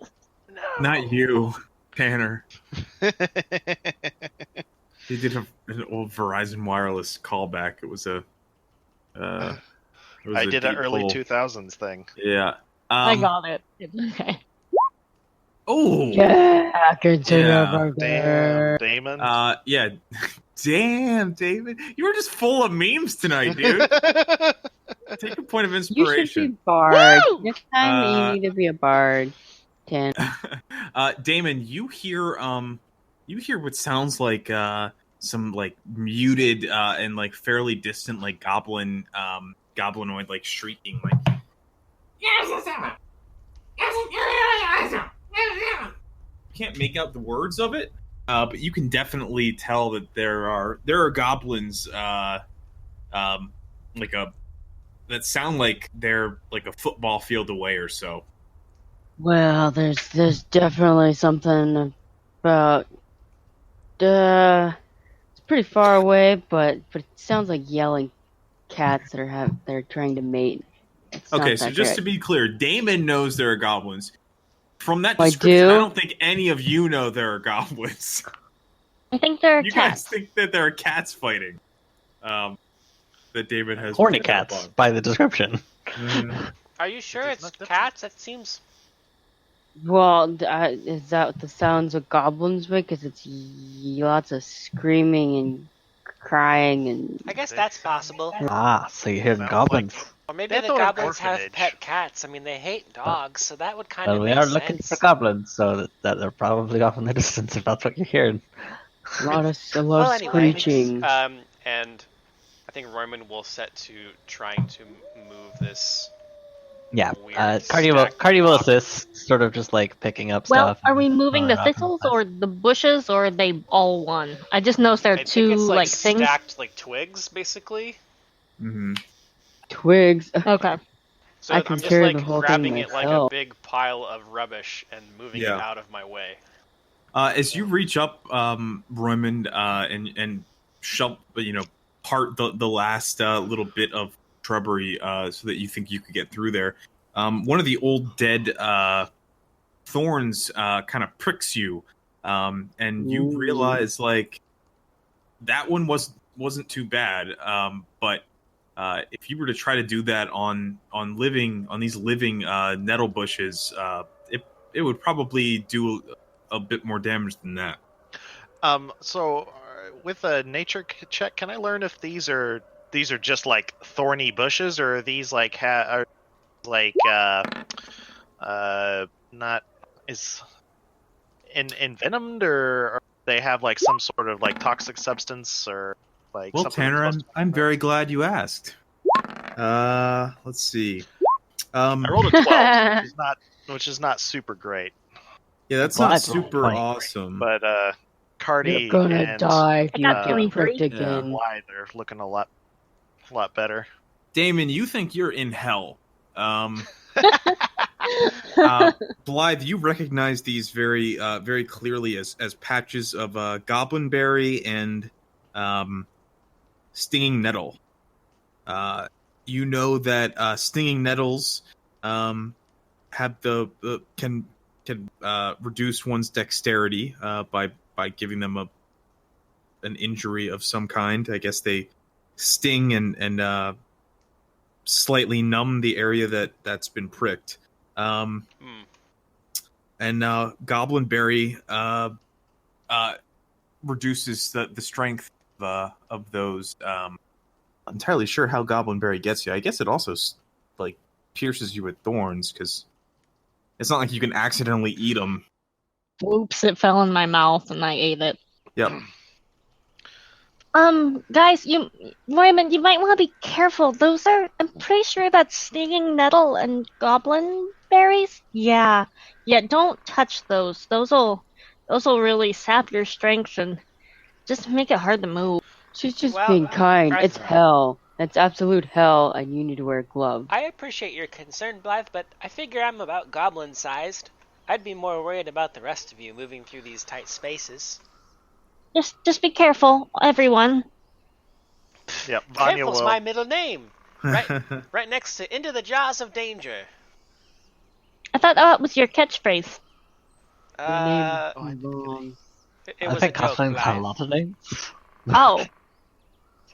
Not you, Tanner. He did an old Verizon Wireless callback. It was a. I did an early 2000s thing. Yeah. I got it. It's okay. Oh. Yeah, I can see Yeah. Damn, Damon. Yeah. Damn, David. You were just full of memes tonight, dude. Take a point of You should inspiration. be bard. Woo! Next time you need to be a bard. Ten. Damon, you hear what sounds like some like muted and like fairly distant like goblinoid like shrieking like you can't make out the words of it, but you can definitely tell that there are goblins that sound like they're like a football field away or so. Well, there's definitely something about it's pretty far away, but it sounds like yelling cats that are trying to mate. It's Okay, not so that just good. to be clear, Damon knows there are goblins. From that I description, I do? don't think any of you know there are goblins. I think there are You cats. guys think that there are cats fighting. That David has Horny picked up cats, on. by the description. Are you sure It's it's not different. cats? That seems. Well, is that the sounds of goblins make? Because it's lots of screaming and crying and. I guess that's possible. Ah, so you hear Sounds goblins. Or maybe They have the to go to an goblins have orphanage. pet cats. I mean, they hate dogs, so that would kind Well, of we make are sense. looking for goblins, so that they're probably off in the distance if that's what you're hearing. A lot of Well, anyway, screeching. And I think Roman will set to trying to move this. Yeah, Weird cardio will stack assist, sort of just like picking up Well, stuff. are we and moving throwing the it off in thistles place. or the bushes, or are they all one? I just noticed there are I two think it's like things. stacked like twigs, basically. Mm-hmm. Twigs. Okay. So I I'm can just carry like the whole grabbing thing it like a myself. big pile of rubbish and moving it Yeah. out of my way. As you reach up, Roymond, and shove, part the last little bit of shrubbery, so that you think you could get through there. One of the old dead thorns kind of pricks you, and you Ooh. realize like that one wasn't too bad. But if you were to try to do that on these living nettle bushes, it would probably do a bit more damage than that. So with a nature check, can I learn if these are just like thorny bushes, or are these like are like not is envenomed, or they have like some sort of like toxic substance, or like Well, something Tanner, supposed to- I'm very glad you asked. Let's see. I rolled a 12, which is not super great, Yeah, that's Well, not I'd roll super 20. awesome. but Cardi You're gonna and die if I you got get 23. pricked again. why they're looking a lot better. Damon, you think you're in hell. Blythe, you recognize these very clearly as patches of goblin berry and stinging nettle. You know that stinging nettles have can reduce one's dexterity by giving them an injury of some kind. I guess they sting and slightly numb the area that's been pricked. And Goblin Berry reduces the strength of those. I'm not entirely sure how Goblin Berry gets you. I guess it also like pierces you with thorns, because it's not like you can accidentally eat them. Whoops! It fell in my mouth and I ate it. Yep. Guys, Raymond, you might want to be careful. I'm pretty sure that's stinging nettle and goblin berries. Yeah, don't touch those. Thos'll really sap your strength and just make it hard to move. She's just Well, being kind. I- It's hell. It's absolute hell, and you need to wear gloves. I appreciate your concern, Blythe, but I figure I'm about goblin-sized. I'd be more worried about the rest of you moving through these tight spaces. Just be careful, everyone. Yep, Vanya Careful's will. my middle name. Right next to Into the Jaws of Danger. I thought that was your catchphrase. Wrong. It I was think a joke, Halflings have a Blythe. lot of names. Oh.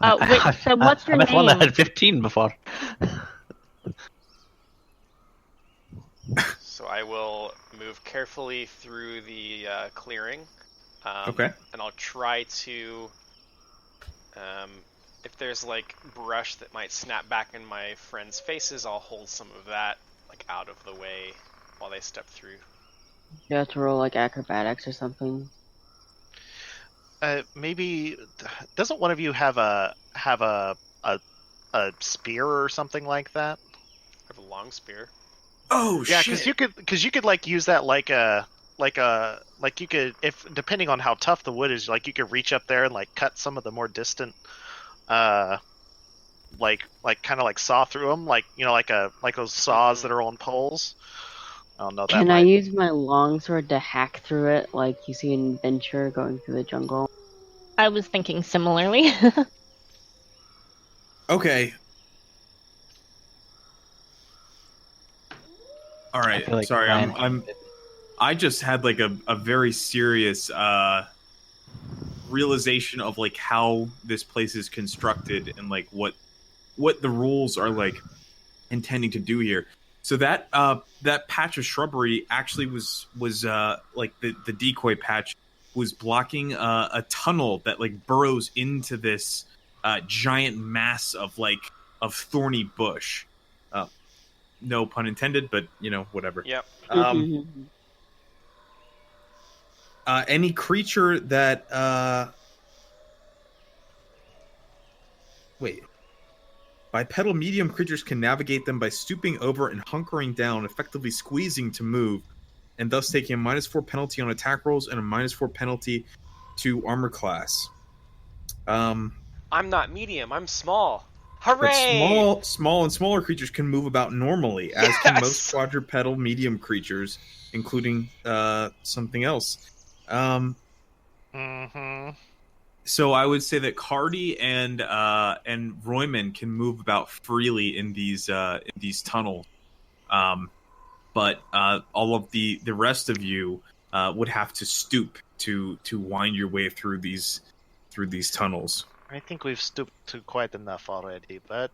Oh, wait, so what's your I met one that name? had 15 before. So I will move carefully through the clearing. Okay. And I'll try to, if there's like brush that might snap back in my friends' faces, I'll hold some of that like out of the way while they step through. You have to roll like acrobatics or something. Maybe doesn't one of you have a spear or something like that? I have a long spear. Oh Yeah, shit! because you could like use that like you could, if depending on how tough the wood is, like you could reach up there and like cut some of the more distant like kind of like saw through them, like like those saws that are on poles. Oh no, that Can I might. use my longsword to hack through it, like you see in Venture going through the jungle? I was thinking similarly. Okay. All I right. feel like Sorry, Ryan- I just had like a very serious realization of like how this place is constructed and like what the rules are like intending to do here. So that that patch of shrubbery actually was like the decoy patch was blocking a tunnel that like burrows into this giant mass of like of thorny bush. No pun intended, but whatever. Yep. Any creature that wait. Bipedal medium creatures can navigate them by stooping over and hunkering down, effectively squeezing to move, and thus taking a -4 penalty on attack rolls and a -4 penalty to armor class. I'm not medium. I'm small. But Hooray! small and smaller creatures can move about normally, as can most Yes! quadrupedal medium creatures, including something else. So I would say that Cardi and Royman can move about freely in these tunnels, but all of the rest of you would have to stoop to wind your way through these tunnels. I think we've stooped to quite enough already, but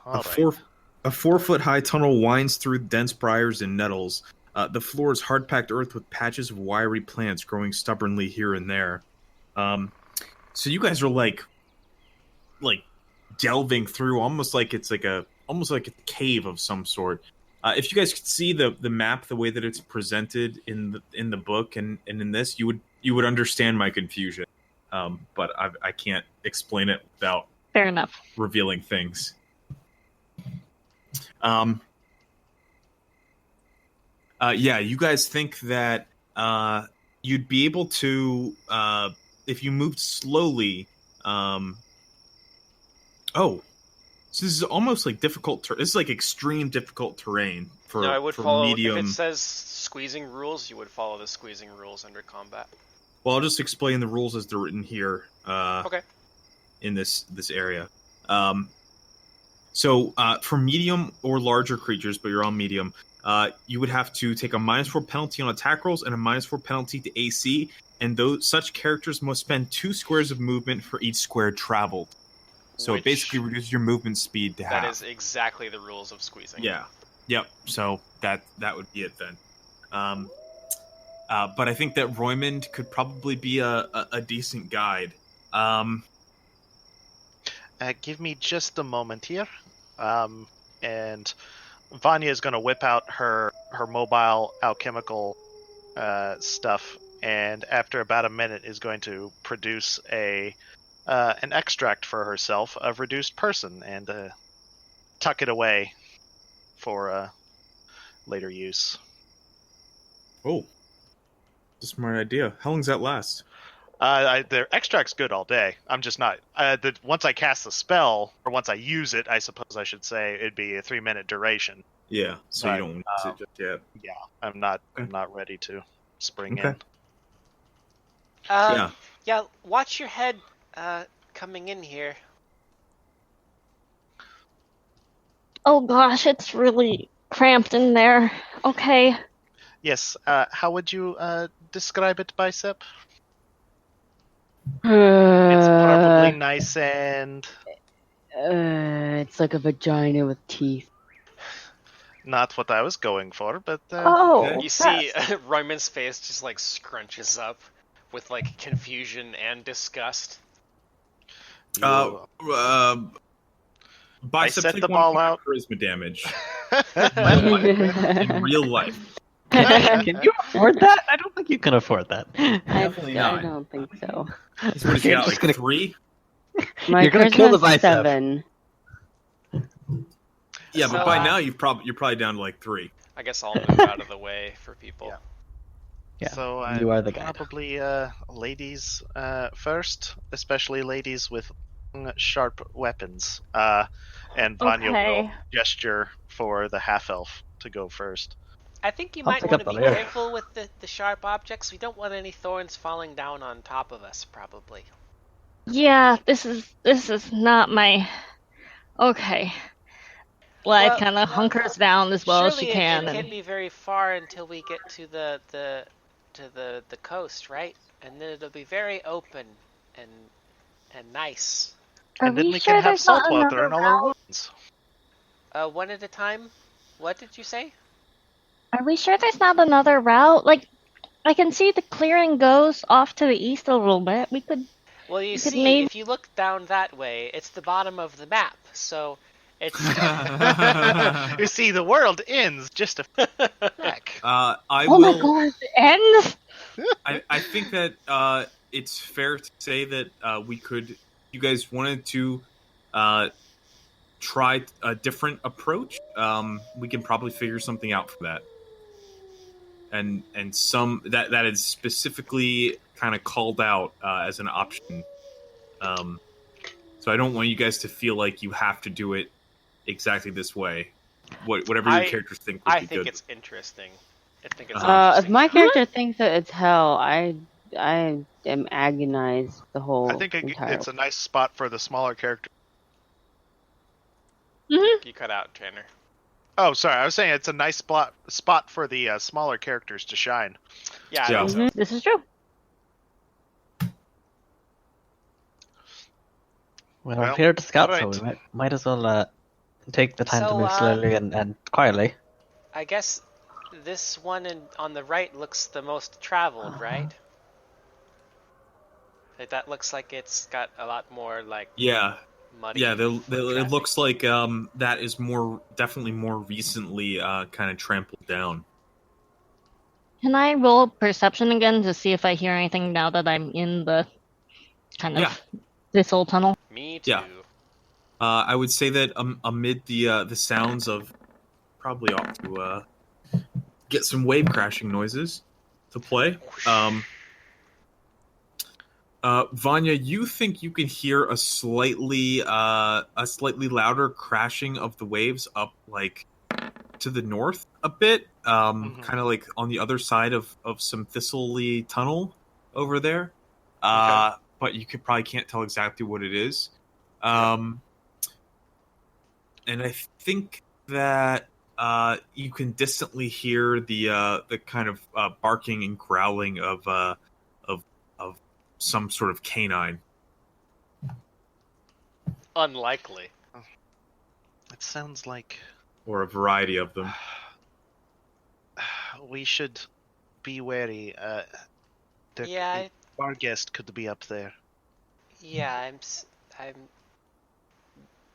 A 4-foot high tunnel winds through dense briars and nettles. The floor is hard-packed earth with patches of wiry plants growing stubbornly here and there. So you guys are like delving through almost like it's like a cave of some sort. If you guys could see the map the way that it's presented in the book and in this, you would understand my confusion. But I can't explain it without Fair enough. revealing things. Yeah, you guys think that you'd be able to if you moved slowly. So this is almost like difficult. This is like extreme difficult terrain for No, I would for follow. medium. If it says squeezing rules, you would follow the squeezing rules under combat. Well, I'll just explain the rules as they're written here. Okay. In this area. So for medium or larger creatures, but you're on medium, you would have to take a -4 penalty on attack rolls and a -4 penalty to AC, and such characters must spend 2 squares of movement for each square traveled. So it basically reduces your movement speed to half. That is exactly the rules of squeezing. Yeah. Yep. So that would be it then. But I think that Roymond could probably be a decent guide. Give me just a moment here. And Vanya is going to whip out her mobile alchemical stuff, and after about a minute is going to produce an extract for herself of reduced person and tuck it away for later use. Oh, that's a smart idea. How long does that last? The extract's good all day. I'm just not. Once I cast the spell, or once I use it, I suppose I should say, it'd be a 3-minute duration. Yeah, so But, you don't use it just yet. Yeah, I'm not ready to spring in. Yeah. Yeah, watch your head coming in here. Oh gosh, it's really cramped in there. Okay. Yes. How would you describe it, Bicep? It's probably nice and It's like a vagina with teeth. not what I was going for, but Oh. You see Ryman's face just like scrunches up with like confusion and disgust. I Bicep, set take the 1 ball point of out. charisma damage. In real life. Can you afford that? I don't think you can afford that. Definitely I not. don't think so. What is he got, like 3? My You're gonna kill the charisma's bicep. 7. Yeah, but So, by now you're probably down to like 3. I guess I'll move out of the way for people. Yeah. Yeah, So you are the guy. probably ladies first, especially ladies with sharp weapons. And Vanya will gesture for the half-elf to go first. I think you I'll might pick want up to the be rear. careful with the sharp objects. We don't want any thorns falling down on top of us, probably. Yeah, this is not my. Okay. Blythe kind of hunkers down as well as she Surely can. it And can't be very far until we get to the coast, right? And then it'll be very open and nice. are And then we we sure can have there's not salt water another in all our route? wounds. One at a time. What did you say? Are we sure there's not another route? Like, I can see the clearing goes off to the east a little bit. We could. Well, you could see, maybe- if you look down that way, it's the bottom of the map. So it's. You see, the world ends just a sec. I Oh my will. god, it ends. I think that it's fair to say that we could. You guys wanted to try a different approach. We can probably figure something out for that. And some that is specifically kind of called out as an option. So I don't want you guys to feel like you have to do it exactly this way. Whatever your characters think would be I think good. it's interesting. I think it's If interesting. my character thinks that it's hell, I am agonized the whole I think entire. it's a nice spot for the smaller character. You cut out, Tanner. Oh, sorry. I was saying it's a nice spot for the smaller characters to shine. Yeah, Yeah. I think so. This is true. Well, Well, we're here to scout, alright. so we might as well take the time to So, move slowly and quietly. I guess this one on the right looks the most traveled, right? Like, that looks like it's got a lot more like Yeah, muddy. yeah. foot It traffic. looks like that is definitely more recently kind of trampled down. Can I roll perception again to see if I hear anything now that I'm in the kind of Yeah. this old tunnel? Me too. Yeah. I would say that amid the sounds of probably ought to get some wave crashing noises to play. Vanya, you think you can hear a slightly louder crashing of the waves up like to the north a bit, kind of like on the other side of some thistly tunnel over there. But you probably can't tell exactly what it is. And I think that you can distantly hear the kind of barking and growling of some sort of canine. Unlikely. It sounds like Or a variety of them. we should be wary. Yeah, Our guest could be up there. yeah. I'm.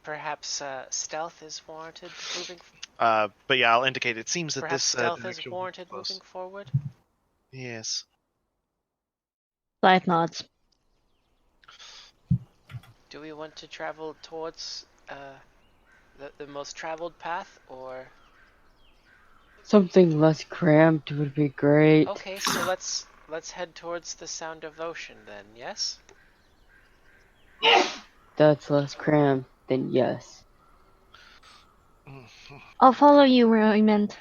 Perhaps stealth is warranted moving. But yeah, I'll indicate. It seems that Perhaps this stealth is direction warranted close. moving forward. Yes. Blythe nods. Do we want to travel towards the most traveled path, or? Something less cramped would be great. Okay, so let's head towards the sound of ocean then. Yes. That's less cramped, then yes. I'll follow you, Raymond.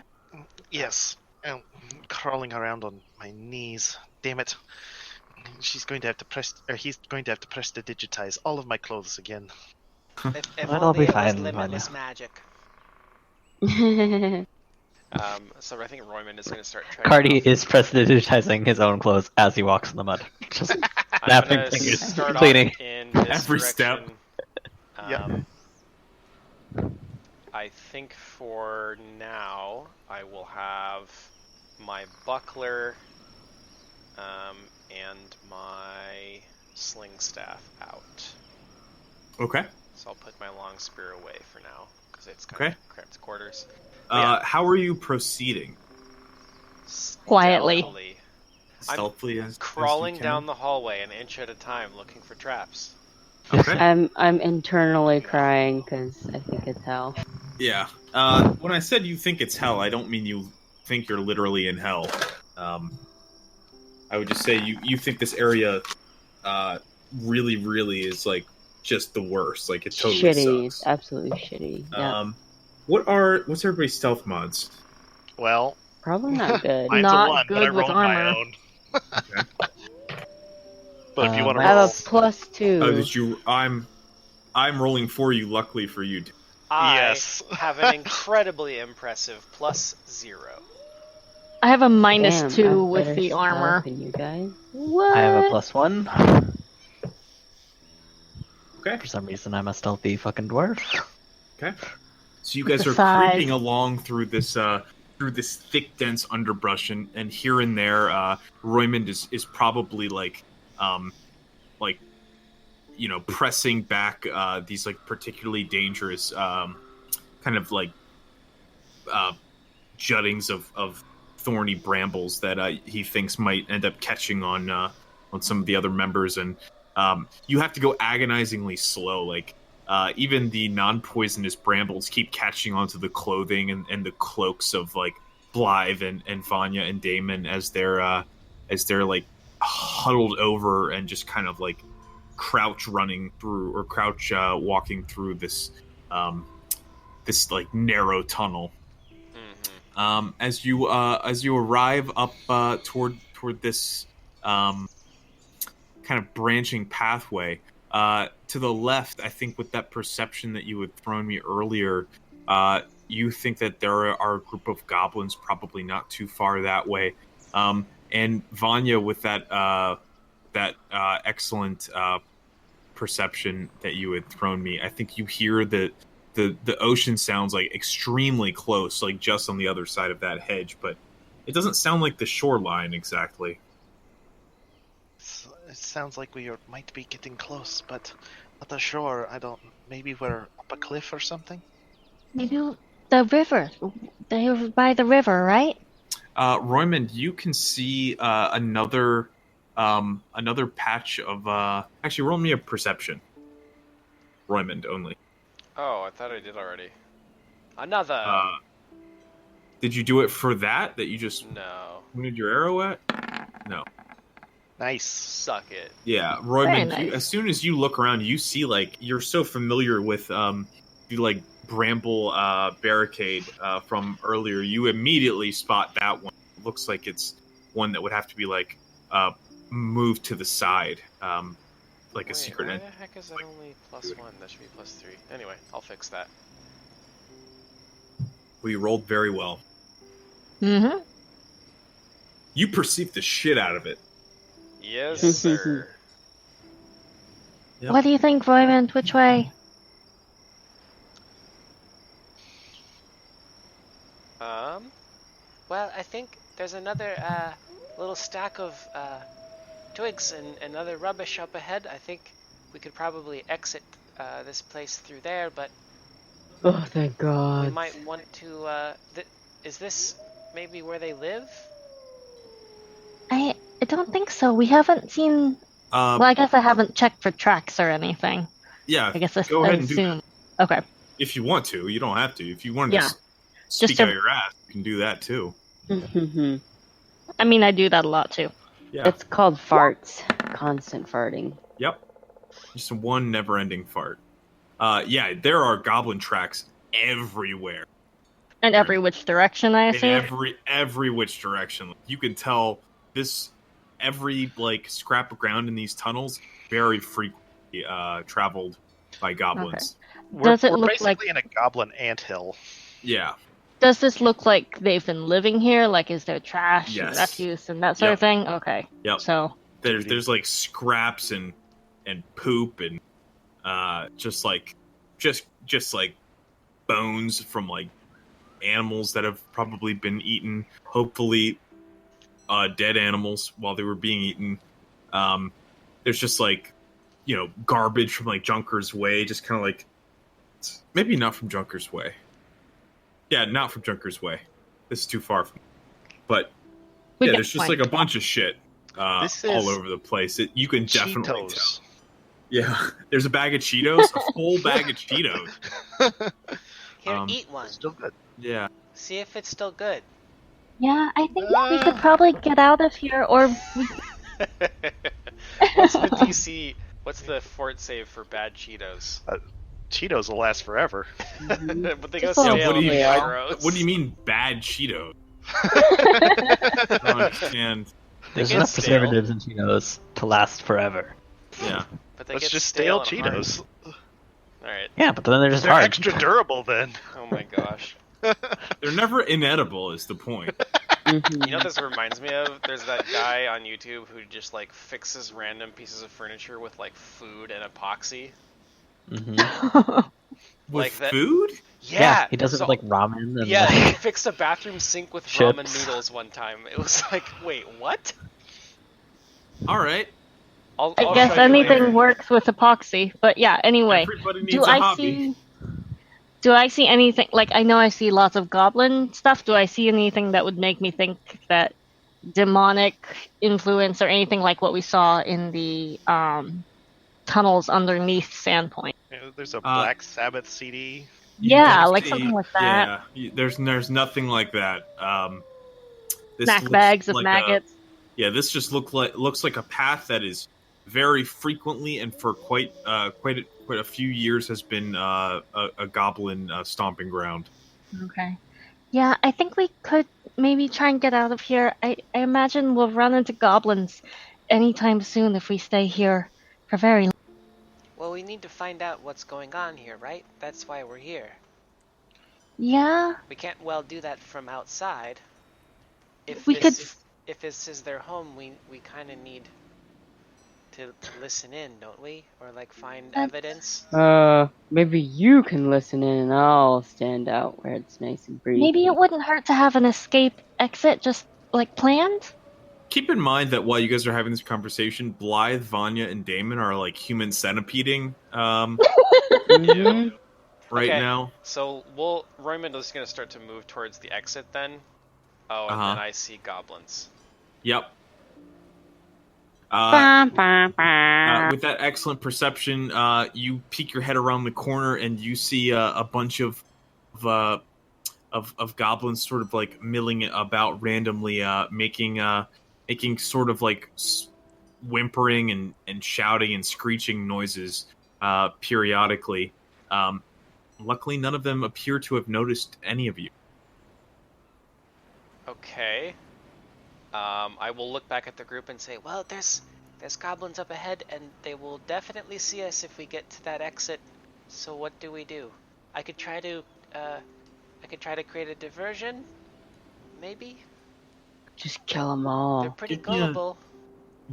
Yes. I'm crawling around on my knees. Damn it. He's going to have to digitize all of my clothes again. If That'll only be it was fine, limitless Vanya. magic. So I think Royman is going to start trying. Cardi is prestidigitizing his own clothes as he walks in the mud. Just I'm snapping gonna fingers, start off cleaning. in this Every step. direction. Yeah. I think for now I will have my buckler and my sling staff out. Okay. So I'll put my long spear away for now because it's kind of cramped quarters. How are you proceeding? Quietly. Stealthily. Stealthily as Crawling you down the hallway an inch at a time looking for traps. can? Okay. I'm internally crying because I think it's hell. Yeah. When I said you think it's hell, I don't mean you think you're literally in hell. I would just say you think this area really, really is like just the worst. Like it totally Shitty. sucks. Absolutely shitty. Yeah. What's everybody's stealth mods? Well, Probably not good. mine's Not a 1, but good I with rolled my armor. own. But if you want to I have roll, a +2. Oh, did you? I'm rolling for you. Luckily for you. Yes. I have an incredibly impressive +0. I have a Damn, -2 I'm with better the armor. stealth than you guys. What? I have a +1. Okay. For some reason, I'm a stealthy fucking dwarf. Okay. So you guys the are size. creeping along through this thick, dense underbrush, and here and there, Roymond is probably like pressing back these like particularly dangerous kind of like juttings of thorny brambles that he thinks might end up catching on some of the other members, and you have to go agonizingly slow. Like even the non-poisonous brambles keep catching onto the clothing and the cloaks of like Blythe and Vanya and Damon as they're like huddled over and just kind of like crouch walking through this this like narrow tunnel. As you arrive up toward this kind of branching pathway to the left, I think with that perception that you had thrown me earlier, you think that there are a group of goblins probably not too far that way, and Vanya with that excellent perception that you had thrown me, I think you hear the ocean sounds like extremely close, like just on the other side of that hedge, but it doesn't sound like the shoreline exactly. it sounds like might be getting close, but at the shore, I don't. Maybe we're up a cliff or something. Maybe the river. They're by the river, right? Roymond, you can see another patch of. Actually, roll me a perception. Roymond only. Oh, I thought I did already. Another. Did you do it for that you just No. pointed your arrow at? No. Nice. Suck it. Yeah, Roymond, Very nice. as soon as you look around, you see, like, you're so familiar with the, like, bramble barricade from earlier, you immediately spot that one. It looks like it's one that would have to be, like, moved to the side, like Wait, a secret why end. the heck is that only +1? That should be +3. Anyway, I'll fix that. We rolled very well. Mm-hmm. You perceived the shit out of it. Yes, sir. Yep. What do you think, Roymond? Which way? Well, I think there's another little stack of twigs and other rubbish up ahead. I think we could probably exit this place through there, but Oh, thank God. we might want to. Is this maybe where they live? I don't think so. We haven't seen. Well, I guess I haven't checked for tracks or anything. Yeah, I guess I go ahead and do assume. Okay. if you want to. You don't have to. If you want to Yeah. just speak Just out a- your ass, you can do that too. I mean, I do that a lot too. Yeah. It's called farts. Constant farting. Yep. Just one never-ending fart. Yeah, there are goblin tracks everywhere. And every which direction, I In assume. every which direction. You can tell every like scrap of ground in these tunnels very frequently traveled by goblins. Does it we're look basically in a goblin anthill. Yeah. Does this look like they've been living here? Like, is there trash and Yes. refuse and that sort of thing? Okay. Yep. So, There's like scraps and poop and just like bones from like animals that have probably been eaten, hopefully dead animals while they were being eaten. There's just like garbage from like Junker's Way, just kind of like maybe not from Junker's Way. Yeah, not from Junker's Way. This is too far from. But we yeah, get there's just point. like a bunch of shit This all is over the place. You can definitely tell. Cheetos. Yeah, there's a bag of Cheetos, a full bag of Cheetos. Here, eat one. Still good. Yeah. See if it's still good. Yeah, I think we could probably get out of here, or we... What's the DC What's the fort save for bad Cheetos? Cheetos will last forever. But they go Just stale. Yeah, what do you Yeah. gross. What do you mean bad Cheetos? I don't understand. There's get enough stale. preservatives in Cheetos to last forever. Yeah. But they That's get just stale and hard. Cheetos. Alright. Yeah, but then they're just They're hard. extra durable then. Oh my gosh. They're never inedible is the point. Mhm. You know what this reminds me of? There's that guy on YouTube who just like fixes random pieces of furniture with like food and epoxy. Mhm. With Like that- food? Yeah, he does it so- with like ramen and Yeah, he like fixed a bathroom sink with ramen Chips. noodles one time. It was like, wait, what? All right. I'll I show guess you anything later. works with epoxy. But yeah, anyway. Everybody needs Do a I hobby. see anything like I know I see lots of goblin stuff. Do I see anything that would make me think that demonic influence or anything like what we saw in the tunnels underneath Sandpoint? There's a Black Sabbath CD. You Yeah, don't like see- something like that. Yeah, there's nothing like that. This Snack looks bags of like maggots. Yeah, this just looks like a path that is very frequently and for quite a few years has been a goblin stomping ground. Okay. Yeah, I think we could maybe try and get out of here. I imagine we'll run into goblins anytime soon if we stay here for very long. Well, we need to find out what's going on here, right? That's why we're here. Yeah, We can't well do that from outside. If we could. if this is their home, we kind of need to listen in, don't we? Or like find That's- evidence. Maybe you can listen in and I'll stand out where it's nice and breezy. Maybe it wouldn't hurt to have an escape exit just like planned. Keep in mind that while you guys are having this conversation, Blythe, Vanya, and Damon are like human centipeding Mhm. right Okay. now. So Roymond is gonna start to move towards the exit then. Oh, and Uh-huh. then I see goblins. Yep. Ba, ba, ba. With that excellent perception, you peek your head around the corner and you see a bunch of goblins sort of like milling about randomly, making sort of like whimpering and shouting and screeching noises periodically. Luckily, none of them appear to have noticed any of you. Okay. I will look back at the group and say, well, there's goblins up ahead, and they will definitely see us if we get to that exit. So what do we do? I could try to create a diversion, maybe. Just kill them all. They're pretty Give me a- gullible.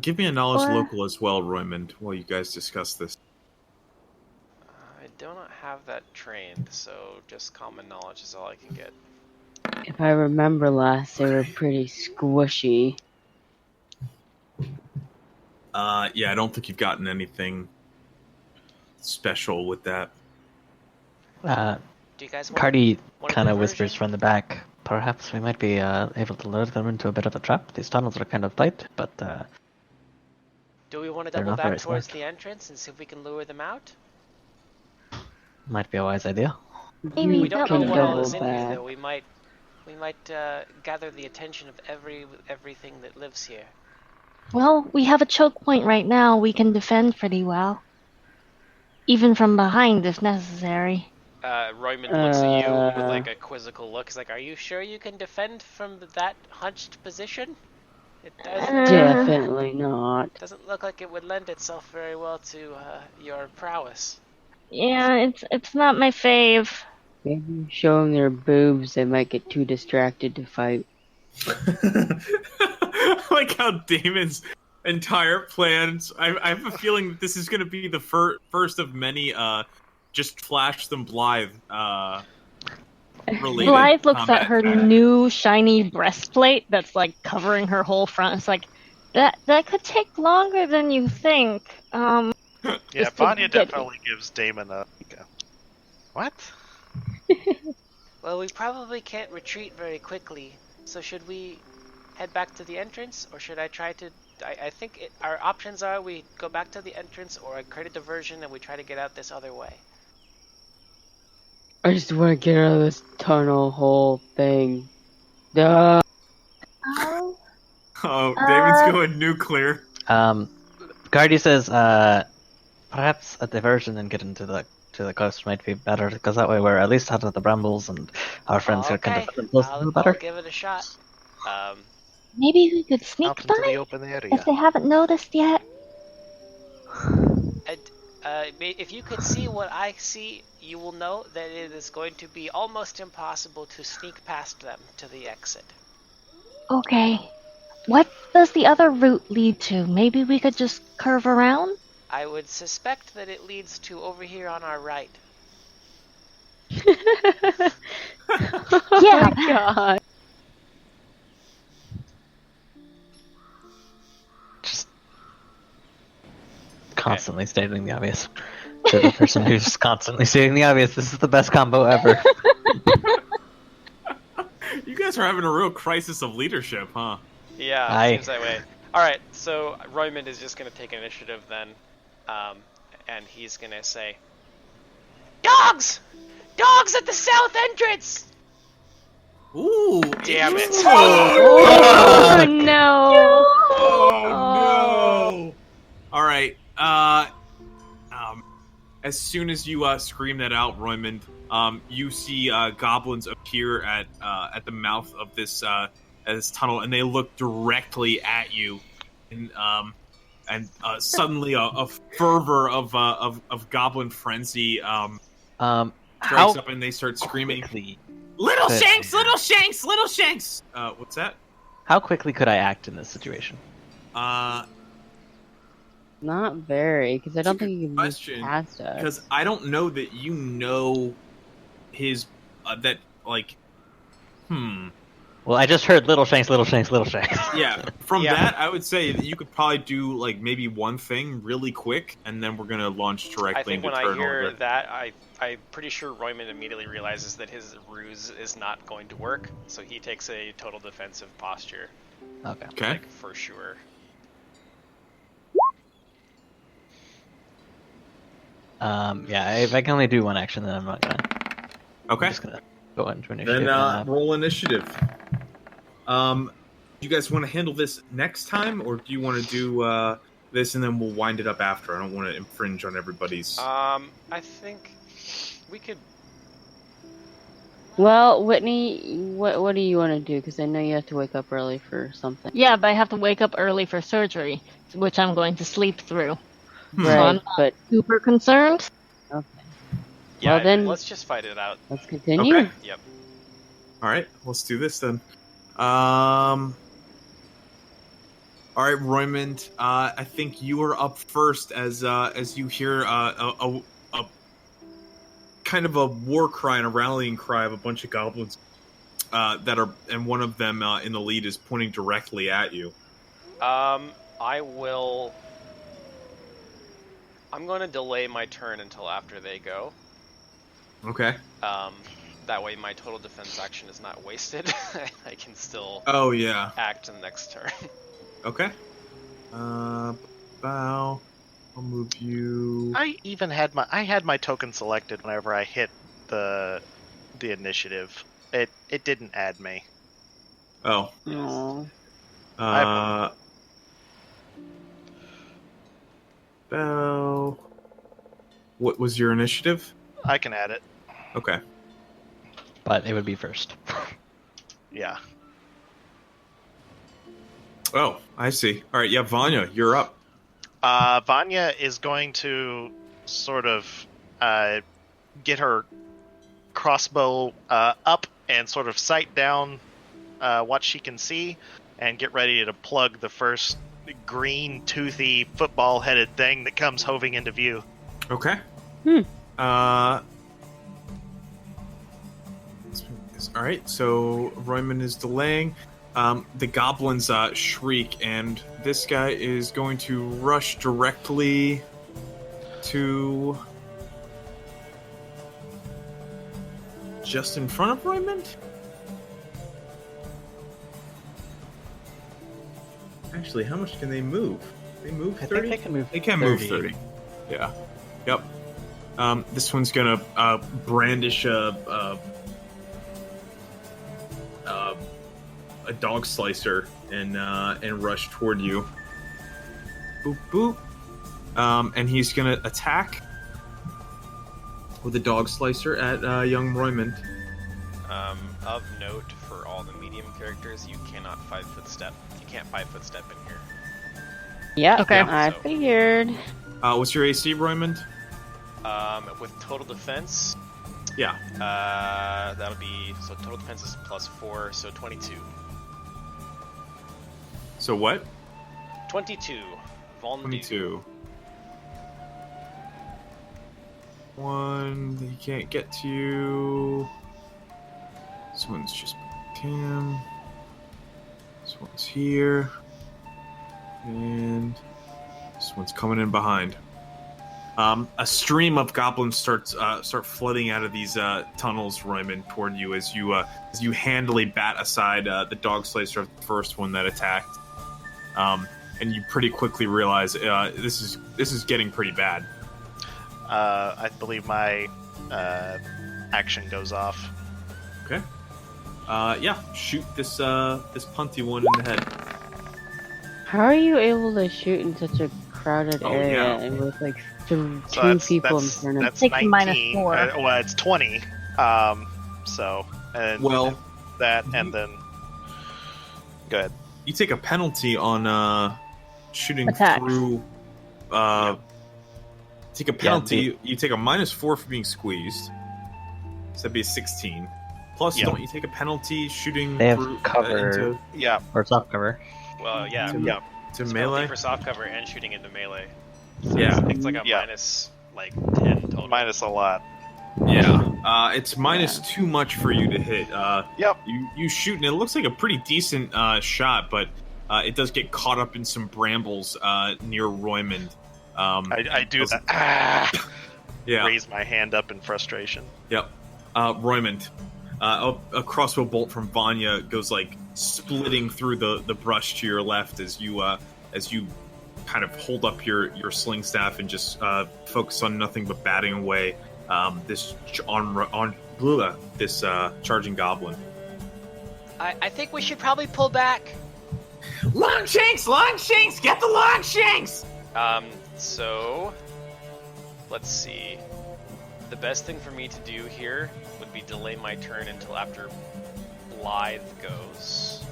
Give me a knowledge Or- local as well, Roymond, while you guys discuss this. I do not have that trained, so just common knowledge is all I can get. If I remember last, they were pretty squishy. Yeah, I don't think you've gotten anything special with that. Do you guys want? Cardi want a kind of diversion? whispers from the back. Perhaps we might be able to lure them into a bit of a trap. These tunnels are kind of tight, but Do we want to They're double not back very towards smart. the entrance and see if we can lure them out? might be a wise idea. Maybe We don't that know would what all double is in here, back. though. We might gather the attention of everything that lives here. Well, we have a choke point right now. We can defend pretty well. Even from behind if necessary. Roymond looks at you with like a quizzical look. He's like, "Are you sure you can defend from that hunched position? It Definitely not. doesn't look like it would lend itself very well to your prowess." Yeah, it's not my fave. Maybe show them their boobs, they might get too distracted to fight. I like how Damon's entire plans. I have a feeling that this is going to be the first of many. Just flash them Blythe. Related Blythe looks at combat her tactics. new shiny breastplate that's like covering her whole front. It's like that could take longer than you think. Yeah, Just to Vanya get- definitely gives Damon a. What? Well, we probably can't retreat very quickly. So should we head back to the entrance, or should I try to? I think our options are we go back to the entrance, or I create a diversion and we try to get out this other way. I just want to get out of this tunnel hole thing. Duh. Oh, Oh, Damon's going nuclear. Cardi says, perhaps a diversion and get into the coast might be better, because that way we're at least out of the brambles and our friends can Okay, defend themselves a I'll little better. give it a shot. Maybe we could sneak Out into the by open area. if they haven't noticed yet. If you could see what I see, you will know that it is going to be almost impossible to sneak past them to the exit. Okay. What does the other route lead to? Maybe we could just curve around? I would suspect that it leads to over here on our right. Yeah. Oh my god. Just constantly stating the obvious. To the person who's constantly stating the obvious, this is the best combo ever. You guys are having a real crisis of leadership, huh? Yeah, Aye. seems that way. Alright, so Roymond is just going to take initiative then. And he's going to say, Dogs! Dogs at the south entrance! Ooh, Damn it. Oh no. Oh no! All right. As soon as you scream that out, Roymond, you see goblins appear at the mouth of this tunnel, and they look directly at you, and suddenly a fervor of goblin frenzy How strikes up, and they start screaming, quickly "Little could- Shanks! Little Shanks! Little Shanks!" What's that? How quickly could I act in this situation? Not very, because I don't think you can move Question, past us. because I don't know that you know his that like. Well, I just heard Little Shanks, Little Shanks, Little Shanks. Yeah, from Yeah. that, I would say that you could probably do like maybe one thing really quick, and then we're gonna launch directly I think into when I turn hear order. that, I'm pretty sure Roymond immediately realizes that his ruse is not going to work, so he takes a total defensive posture, Okay. Okay. like, for sure. Yeah, if I can only do one action, then I'm not gonna. I'm Okay. just gonna go into initiative. Then and, roll initiative. Do you guys want to handle this next time, or do you want to do this and then we'll wind it up after? I don't want to infringe on everybody's. I think we could. Well, Whitney, what do you want to do? Because I know you have to wake up early for something. Yeah, but I have to wake up early for surgery, which I'm going to sleep through. Hmm. So I'm Right, but super concerned. okay. Yeah, Well, then- let's just fight it out. Let's continue. Okay. Yep. All right, let's do this then. All right, Roymond. I think you are up first as you hear a kind of a war cry and a rallying cry of a bunch of goblins that are, and one of them in the lead is pointing directly at you. I will. I'm going to delay my turn until after they go. Okay. That way my total defense action is not wasted. I can still Oh yeah. act in the next turn. Okay. Bow. I'll move you. I even had my token selected whenever I hit the initiative. It didn't add me. Oh. Aw. Bow. What was your initiative? I can add it. Okay. But it would be first. Yeah. Oh, I see. All right, yeah, Vanya, you're up. Vanya is going to sort of get her crossbow up and sort of sight down what she can see and get ready to plug the first green, toothy, football-headed thing that comes hoving into view. Okay. All right, so Roymond is delaying. The goblins shriek, and this guy is going to rush directly to just in front of Roymond. Actually, how much can they move? They move 30? I think they can move. They can move 30. Yeah. Yep. This one's gonna brandish a dog slicer and rush toward you. Boop boop. And he's gonna attack with a dog slicer at young Roymond. Of note, for all the medium characters, you cannot 5-foot step. You can't 5-foot step in here. Yeah, Okay. I So- figured. What's your AC, Roymond? With total defense, Yeah. that'll be so total defense is +4, so 22. So what? 22. Von 22. One, he can't get to you. This one's just him. This one's here. And this one's coming in behind. A stream of goblins start flooding out of these tunnels, Roymond, toward you as you handily bat aside the dog slicer of the first one that attacked. And you pretty quickly realize this is getting pretty bad. I believe my action goes off. Okay. Yeah, shoot this punty one in the head. How are you able to shoot in such a crowded Oh, area yeah. and with like So two people in front of that's Take 19. -4. Well, it's 20. So and Well, that and then go ahead. you take a penalty on shooting Attacks. through. Take a penalty. You take a -4 for being squeezed. So that'd be a 16. Plus, Yeah. don't you take a penalty shooting They have through cover. into Yeah. Or soft cover. Well, yeah. Yeah. to It's melee? penalty for soft cover and shooting into melee. So Yeah. it's like a Yeah. minus like 10 total. Minus a lot. Yeah. It's minus too much for you to hit. Yep. You shoot, and it looks like a pretty decent shot, but it does get caught up in some brambles near Roymond. I do those- that. Ah! Yeah. Raise my hand up in frustration. Yep. Roymond. A crossbow bolt from Vanya goes like splitting through the brush to your left as you kind of hold up your sling staff and just focus on nothing but batting away this charging goblin. I think we should probably pull back. Longshanks, get the Longshanks! So let's see. The best thing for me to do here would be delay my turn until after Blythe goes.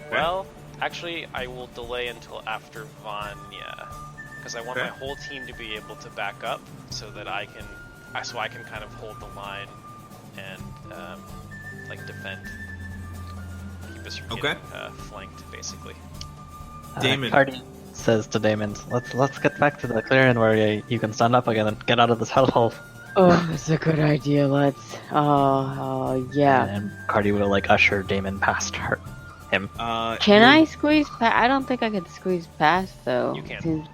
Okay. Well, actually, I will delay until after Vanya, because I want Okay. my whole team to be able to back up, so that I can kind of hold the line and like defend, keep us from getting flanked, basically. Damon. Cardi says to Damon, "Let's get back to the clearing where you can stand up again and get out of this hellhole." Oh, that's a good idea. Let's. Oh, yeah. And Cardi will like usher Damon past him. Can I squeeze past? I don't think I could squeeze past though. You can. Seems-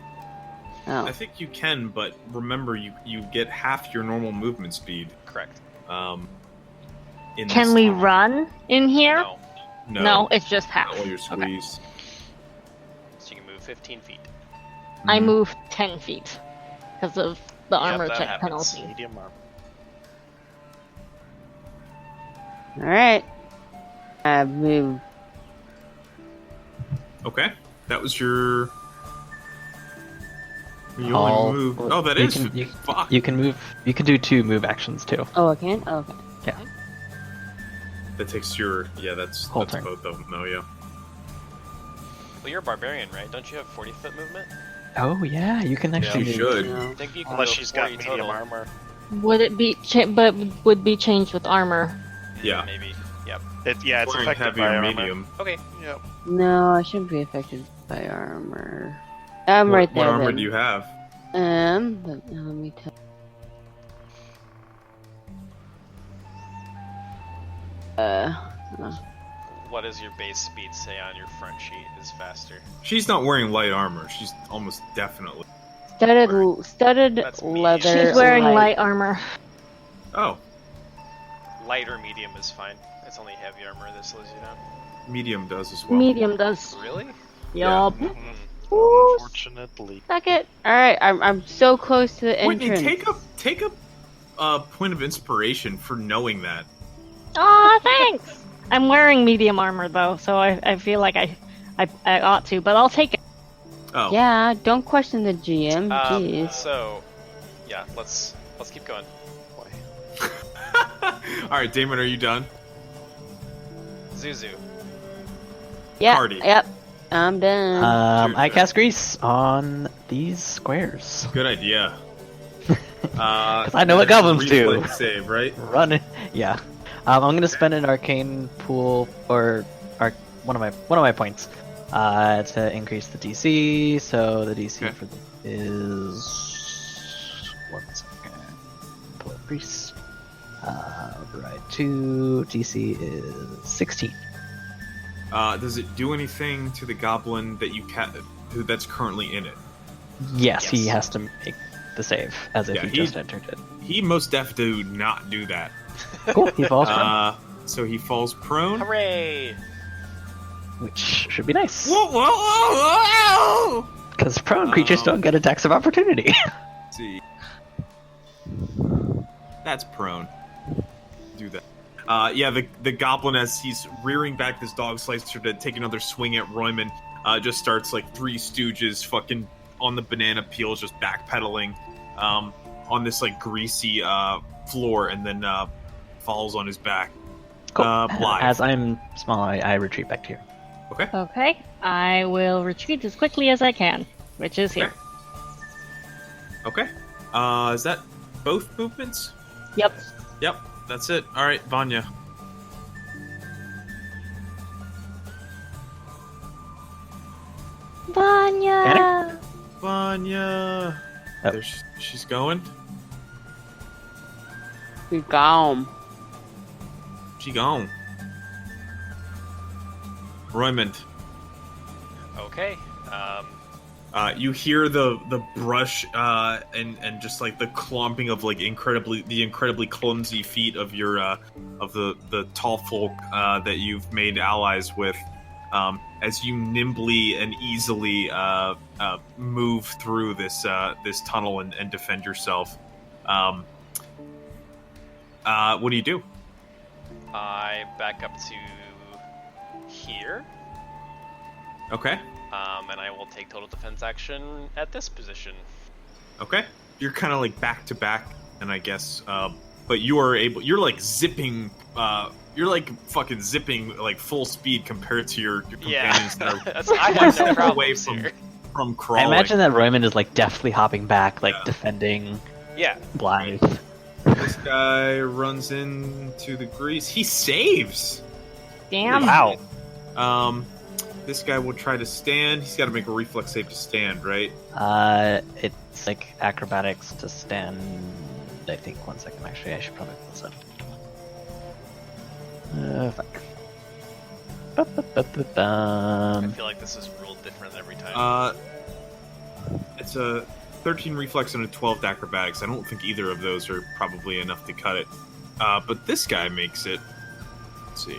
Oh. I think you can, but remember you get half your normal movement speed. Correct. In Can this we tunnel. run in here? No. No, it's just half. Not while you're Okay. squeezed. So you can move 15 feet. I Mhm. move 10 feet because of the Yep, armor that check happens. penalty. Medium armor. All right. I move. Okay, that was your. You All- only move. Oh, that you is. can- Fuck. You can move. You can do 2 move actions too. Oh, I can. Oh, okay. That takes your. Yeah, that's Whole that's turn. both of them. though. Yeah. Well, you're a barbarian, right? Don't you have 40-foot movement? Oh yeah, you can actually. you do- should. No. I think you can Unless go she's got 40 medium total. armor. Would it be but would be changed with armor? Yeah. Maybe. Yep. It's Wearing affected heavy by or armor. medium. Okay. Yep. No, I shouldn't be affected by armor. I'm What, right there. what armor then. do you have? Let me tell. What does your base speed say on your front sheet is faster? She's not wearing light armor. She's almost definitely. Studded That's me. leather. She's wearing light armor. Oh, Light or medium is fine. It's only heavy armor that slows you down. medium does as well. Medium does. Really? Yup. Mm. Ooh, Unfortunately. suck it. All right, I'm so close to the Whitney, entrance. take a point of inspiration for knowing that. Aw, thanks. I'm wearing medium armor though, so I feel like I ought to, but I'll take it. Oh. Yeah, don't question the GM. Jeez. So, yeah, let's keep going. Boy. All right, Damon, are you done? Zuzu. Yeah. Hardy. Yep. I'm done. I cast grease on these squares. Good idea. 'Cause I know what goblins do. Reflex save, right? Run it. Yeah. I'm gonna spend an arcane pool or one of my points to increase the DC. So the DC Okay. for is 1 second. Pull up grease. Override 2. DC is 16. Does it do anything to the goblin that that's currently in it? Yes, he Yes. has to make the save as if Yeah, he just entered it. He most def do not do that. Cool. He falls prone, So he falls prone. Hooray! which should be nice. Whoa, whoa, whoa, whoa! Because prone creatures don't get attacks of opportunity. Let's see. That's prone. Do that. Yeah, the goblin, as he's rearing back this dog slicer to take another swing at Royman, just starts like Three Stooges fucking on the banana peels, just backpedaling on this like greasy floor, and then falls on his back. Cool. Blythe. As I'm small, I retreat back to here. Okay. Okay, I will retreat as quickly as I can, which is here. Okay. Is that both movements? Yep. Yep, that's it. All right, Vanya. Vanya! Vanya. Oh. There she's going. We gone. She gone. Roymond. Okay. You hear the brush and just like the clomping of like incredibly clumsy feet of your of the tall folk that you've made allies with, as you nimbly and easily move through this tunnel and defend yourself. What do you do? I back up to here. Okay. And I will take total defense action at this position. Okay. You're kind of like back to back, and I guess, but you're like zipping, you're like fucking zipping like full speed compared to your companions that are I have no problems away from here. from I crawling. imagine that Roymond is like deftly hopping back, like Yeah. defending Yeah. Blythe. This guy runs into the grease. He saves. Damn. Wow. This guy will try to stand. He's got to make a reflex save to stand, right? It's like acrobatics to stand. I think 1 second. Actually, I should probably pull this up. Fuck. I feel like this is ruled different every time. It's a 13 reflex and a 12 to acrobatics. I don't think either of those are probably enough to cut it. But this guy makes it. Let's see.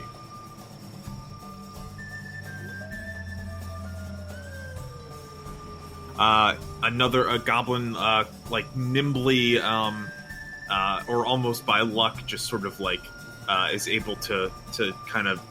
A goblin, like nimbly, or almost by luck, just sort of like is able to kind of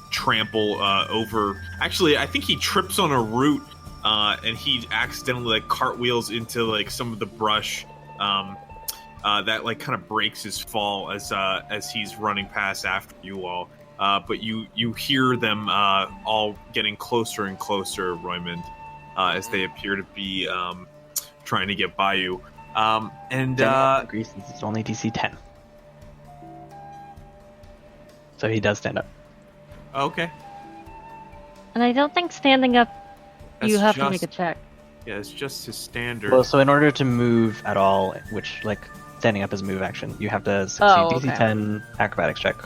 trample over. Actually, I think he trips on a root, and he accidentally like cartwheels into like some of the brush. That like kind of breaks his fall as he's running past after you all. But you hear them all getting closer and closer, Roymond, as they appear to be trying to get by you. Grease is only DC 10, so he does stand up. Okay. And I don't think standing up, you That's have to just- make a check. Yeah, it's just his standard. Well, so in order to move at all, which like standing up is a move action, you have to succeed DC 10 acrobatics check.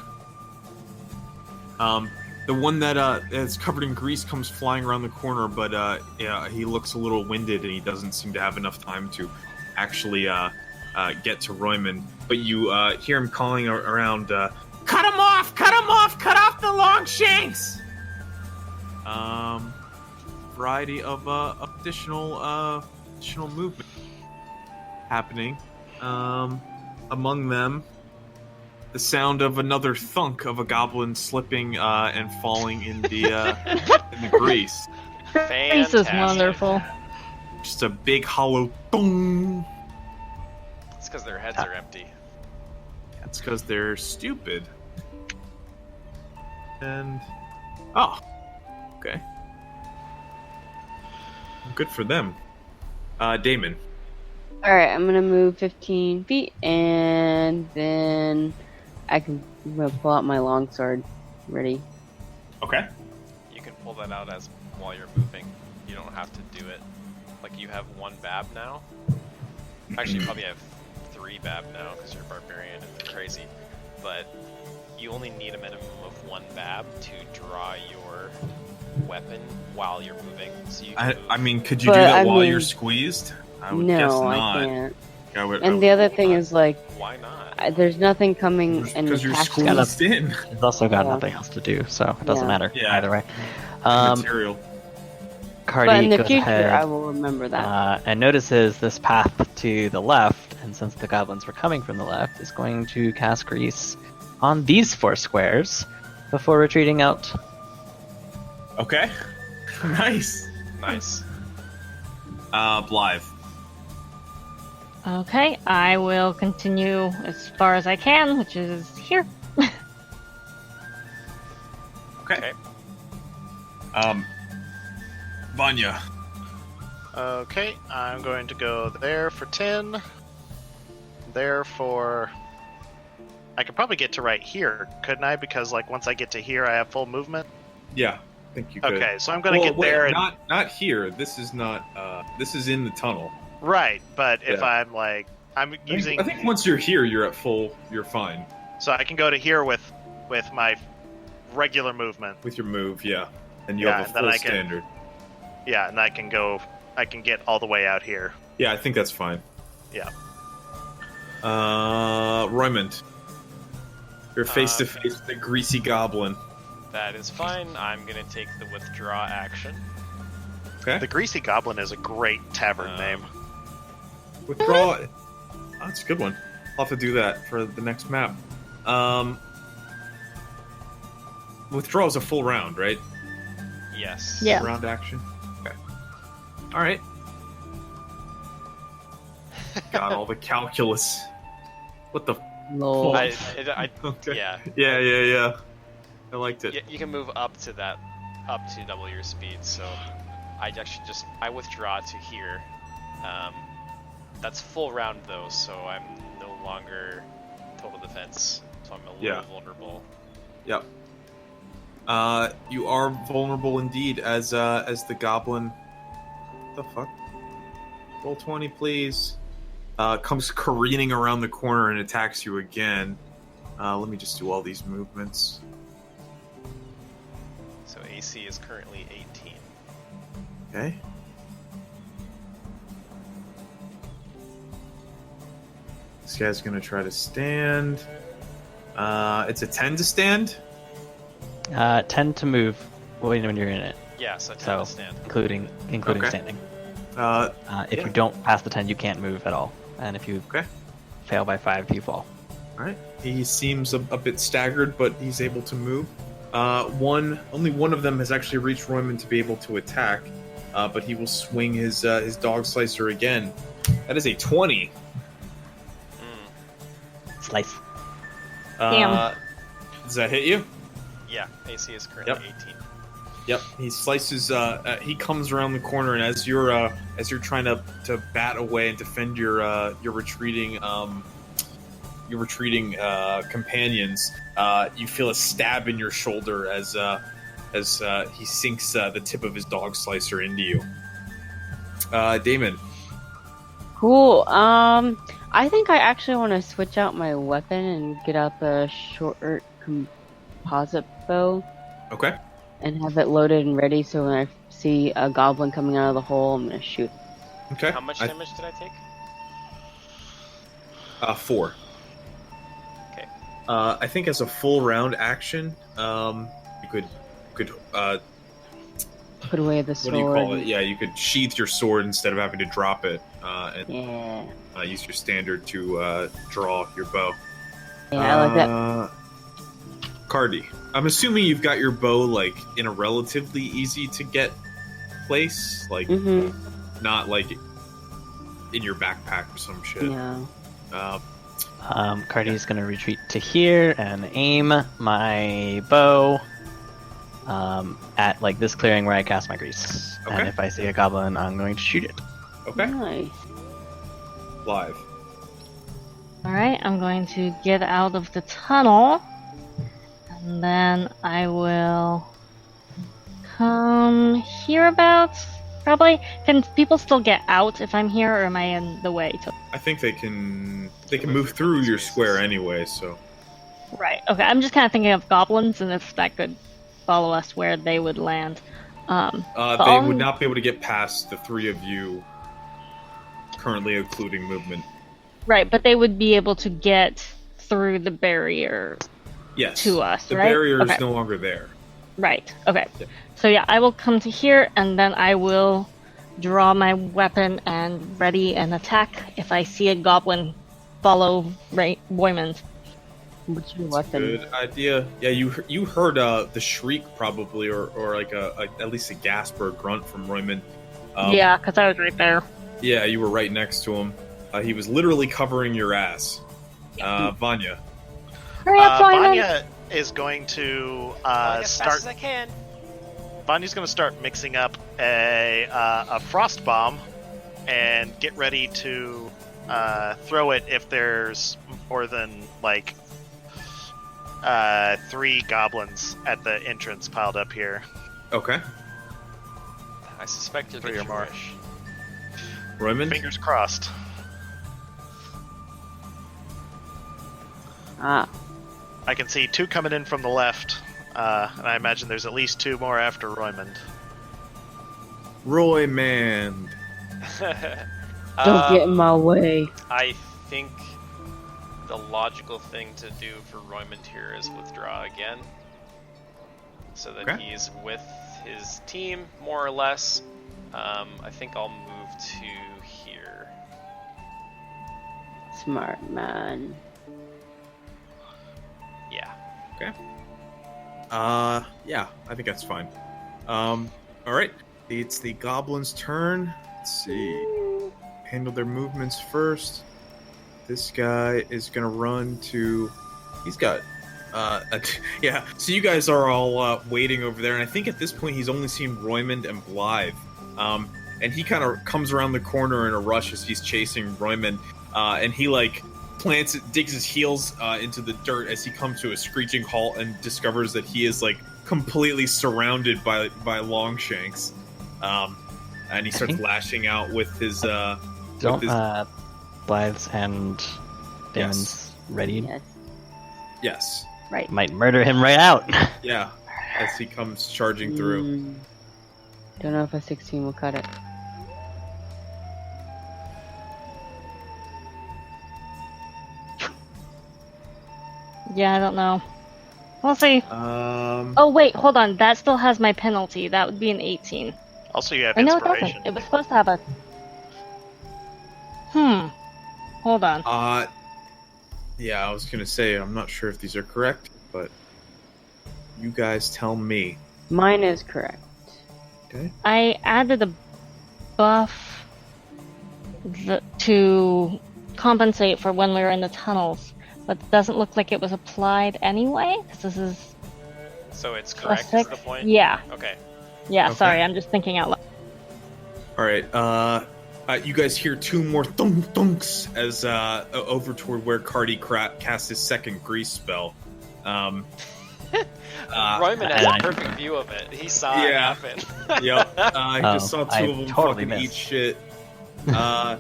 The one that is covered in grease comes flying around the corner, but yeah, he looks a little winded and he doesn't seem to have enough time to actually get to Roymond. But you hear him calling around, "Cut him off! Cut him off! Cut off the long shanks!" Variety of additional movement happening. Among them, the sound of another thunk of a goblin slipping and falling in the grease. Grease is Fantastic. wonderful. Just a big hollow dong. It's because their heads are empty. That's because they're stupid. And oh, okay, good for them. Damon. All right, I'm gonna move 15 feet, and then I'm gonna pull out my longsword. Ready? Okay. You can pull that out as while you're moving. You don't have to do it. Like you have 1 bab now. Actually, you probably have 3 bab now because you're a barbarian and crazy. But you only need a minimum of 1 bab to draw your weapon while you're moving. So you can I move. mean, could you But, do that I while mean- you're squeezed? I would No, guess not. I can't. I would, And the other thing is like, Why not? there's nothing coming and because you're attacking squeezed in. He's also got Yeah. nothing else to do, so it doesn't Yeah. matter Yeah. either way. Material. Cardi But in the goes future, ahead, I will remember that. and notices this path to the left, and since the goblins were coming from the left, is going to cast Grease on these 4 squares before retreating out. Okay. Nice. Nice. Blythe. Okay, I will continue as far as I can, which is here. Okay. Vanya. Okay, I'm going to go there for 10. There for... I could probably get to right here, couldn't I? Because like once I get to here, I have full movement. Yeah, I think you could. Okay, so I'm going to Well, get there. wait, And... not here. This is not. This is in the tunnel. Right, but if Yeah. I'm like... I'm using... I think once you're here, you're at full. You're fine So I can go to here with my regular movement. with your move. Yeah, and you Yeah, have a and then full I can- standard. Yeah, and I can get all the way out here. Yeah, I think that's fine. Yeah. Roymond. You're face to face with the greasy goblin. That is fine. I'm gonna take the withdraw action. Okay. The Greasy Goblin is a great tavern Um, name. Withdraw. Oh, that's a good one. I'll have to do that for the next map. Withdraw is a full round, right? Yes. Yeah. Round action. Okay. All right. Got all the calculus. What the? Lol. I Okay. yeah. Yeah. I liked it. You can move up to double your speed. So I actually I withdraw to here. That's full round though, so I'm no longer total defense. So I'm a little vulnerable. Yep. You are vulnerable indeed as the goblin. What the fuck? Roll 20, please. Comes careening around the corner and attacks you again. Let me just do all these movements. So AC is currently 18. Okay. This guy's gonna try to stand. It's a 10 to stand. 10 to move when you're in it, Yeah, so 10 so to stand. including Okay. standing. If Yeah. you don't pass the 10, you can't move at all, and if you Okay. fail by 5, you fall. All right. He seems a bit staggered, but he's able to move. Only one of them has actually reached Royman to be able to attack, but he will swing his dog slicer again. That is a 20. Slice. Damn. Does that hit you? Yeah, AC is currently Yep. 18. Yep. He slices. He comes around the corner, and as you're trying to bat away and defend your retreating companions, you feel a stab in your shoulder as he sinks the tip of his dog slicer into you. Damon. Cool. I think I actually want to switch out my weapon and get out the short composite bow Okay. and have it loaded and ready. So when I see a goblin coming out of the hole, I'm gonna shoot. Okay. How much damage did I take? 4. Okay. I think as a full round action, you could Put away the what sword. do you call it? Yeah, you could sheath your sword instead of having to drop it, and Yeah. use your standard to draw your bow. Yeah, I like that. Cardi, I'm assuming you've got your bow like in a relatively easy to get place, like not like in your backpack or some shit. No. Cardi's gonna retreat to here and aim my bow at like this clearing where I cast my grease. Okay. And if I see a goblin, I'm going to shoot it. Okay. Nice. Live. Alright, I'm going to get out of the tunnel. And then I will come hereabouts. Probably. Can people still get out if I'm here, or am I in the way? I think they can move through your square anyway, so. Right. Okay. I'm just kind of thinking of goblins, and if that could follow us where they would land. They would not be able to get past the three of you, currently including movement. Right, but they would be able to get through the barrier Yes. to us, The right? barrier is Okay. no longer there. Right. Okay. Yeah. So yeah, I will come to here, and then I will draw my weapon and ready an attack if I see a goblin follow Boymond. What's your weapon? Good idea. Yeah, you heard the shriek probably, or like at least a gasp or a grunt from Royman. Yeah, because I was right there. Yeah, you were right next to him. He was literally covering your ass. Vanya. Hurry up, Boymond! Vanya is going to as start. fast as I can. Vanya's going to start mixing up a frost bomb and get ready to throw it if there's more than like 3 goblins at the entrance piled up here. Okay. I suspect you'll 3 get or your more. wish. Royman. Fingers crossed. Ah, I can see 2 coming in from the left, and I imagine there's at least 2 more after Roymond. Royman. don't get in my way. I think the logical thing to do for Roymond here is withdraw again, so that Okay. he's with his team more or less. I think I'll move to here. Smart man. Yeah. Okay. Yeah, I think that's fine. All right. It's the goblins' turn. Let's see. Handle their movements first. This guy is gonna run to. He's got. Yeah. So you guys are all waiting over there, and I think at this point he's only seen Roymond and Blythe. And he kind of comes around the corner in a rush as he's chasing Roymond, and he like digs his heels into the dirt as he comes to a screeching halt and discovers that he is like completely surrounded by Longshanks. And he starts lashing out with his. Don't his... Blythes and Damon's ready? Yes. Yes. Right. Might murder him right out. Yeah. As he comes charging through. Don't know if a 16 will cut it. Yeah, I don't know. We'll see. Um. Oh wait, hold on. That still has my penalty. That would be an 18. Also, you have I know it inspiration. doesn't. It was supposed to have a. Hold on. Yeah, I was gonna say I'm not sure if these are correct, but you guys tell me. Mine is correct. Okay. I added a buff to compensate for when we were in the tunnels, but it doesn't look like it was applied anyway. Because this is So it's plus correct is 6. the point? Yeah. Okay. Yeah. Okay. Sorry, I'm just thinking out loud. All right. You guys hear 2 more thunk thunks as over toward where Cardi casts his second grease spell. Royman has a perfect view of it. He saw it happen. Yep. He just saw 2 I of them totally fucking eat missed. shit. All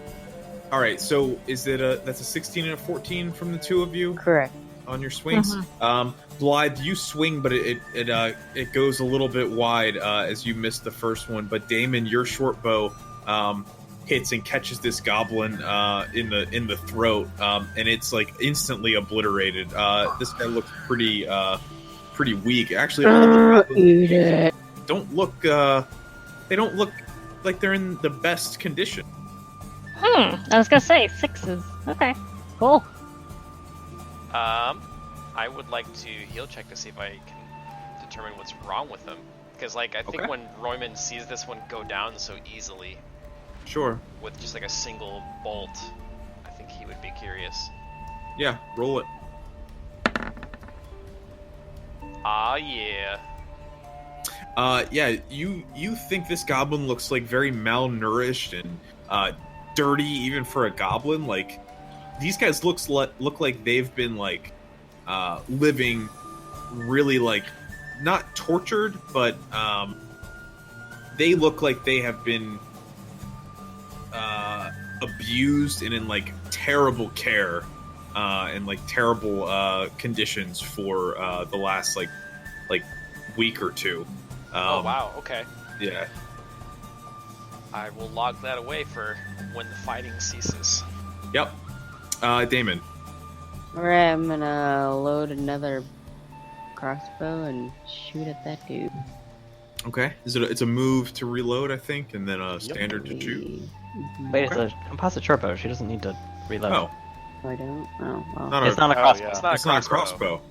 right. So is it that's a 16 and a 14 from the 2 of you Correct. on your swings? Blythe, you swing, but it goes a little bit wide as you missed the first one. But Damon, your short bow hits and catches this goblin in the throat, and it's like instantly obliterated. This guy looks pretty weak. Actually, all of the goblins Eat it. don't look they don't look like they're in the best condition. I was gonna say 6s. Okay. Cool. I would like to heal check to see if I can determine what's wrong with them. because like I think Okay. when Royman sees this one go down so easily Sure. with just like a single bolt, I think he would be curious. Yeah, roll it. Ah, yeah. Yeah, you think this goblin looks like very malnourished and dirty, even for a goblin. Like these guys look like they've been like living really like not tortured, but they look like they have been abused and in like terrible care and like terrible conditions for the last like week or two. Oh wow, okay. Yeah. I will log that away for when the fighting ceases. Yep. Damon. Alright, I'm gonna load another crossbow and shoot at that dude. Okay. It's a move to reload, I think, and then a standard to shoot. Mhm. Wait, it's a composite short bow. She doesn't need to reload. Oh, I don't? Oh, well. not It's not a Oh, crossbow. yeah. It's not it's a not a crossbow. crossbow.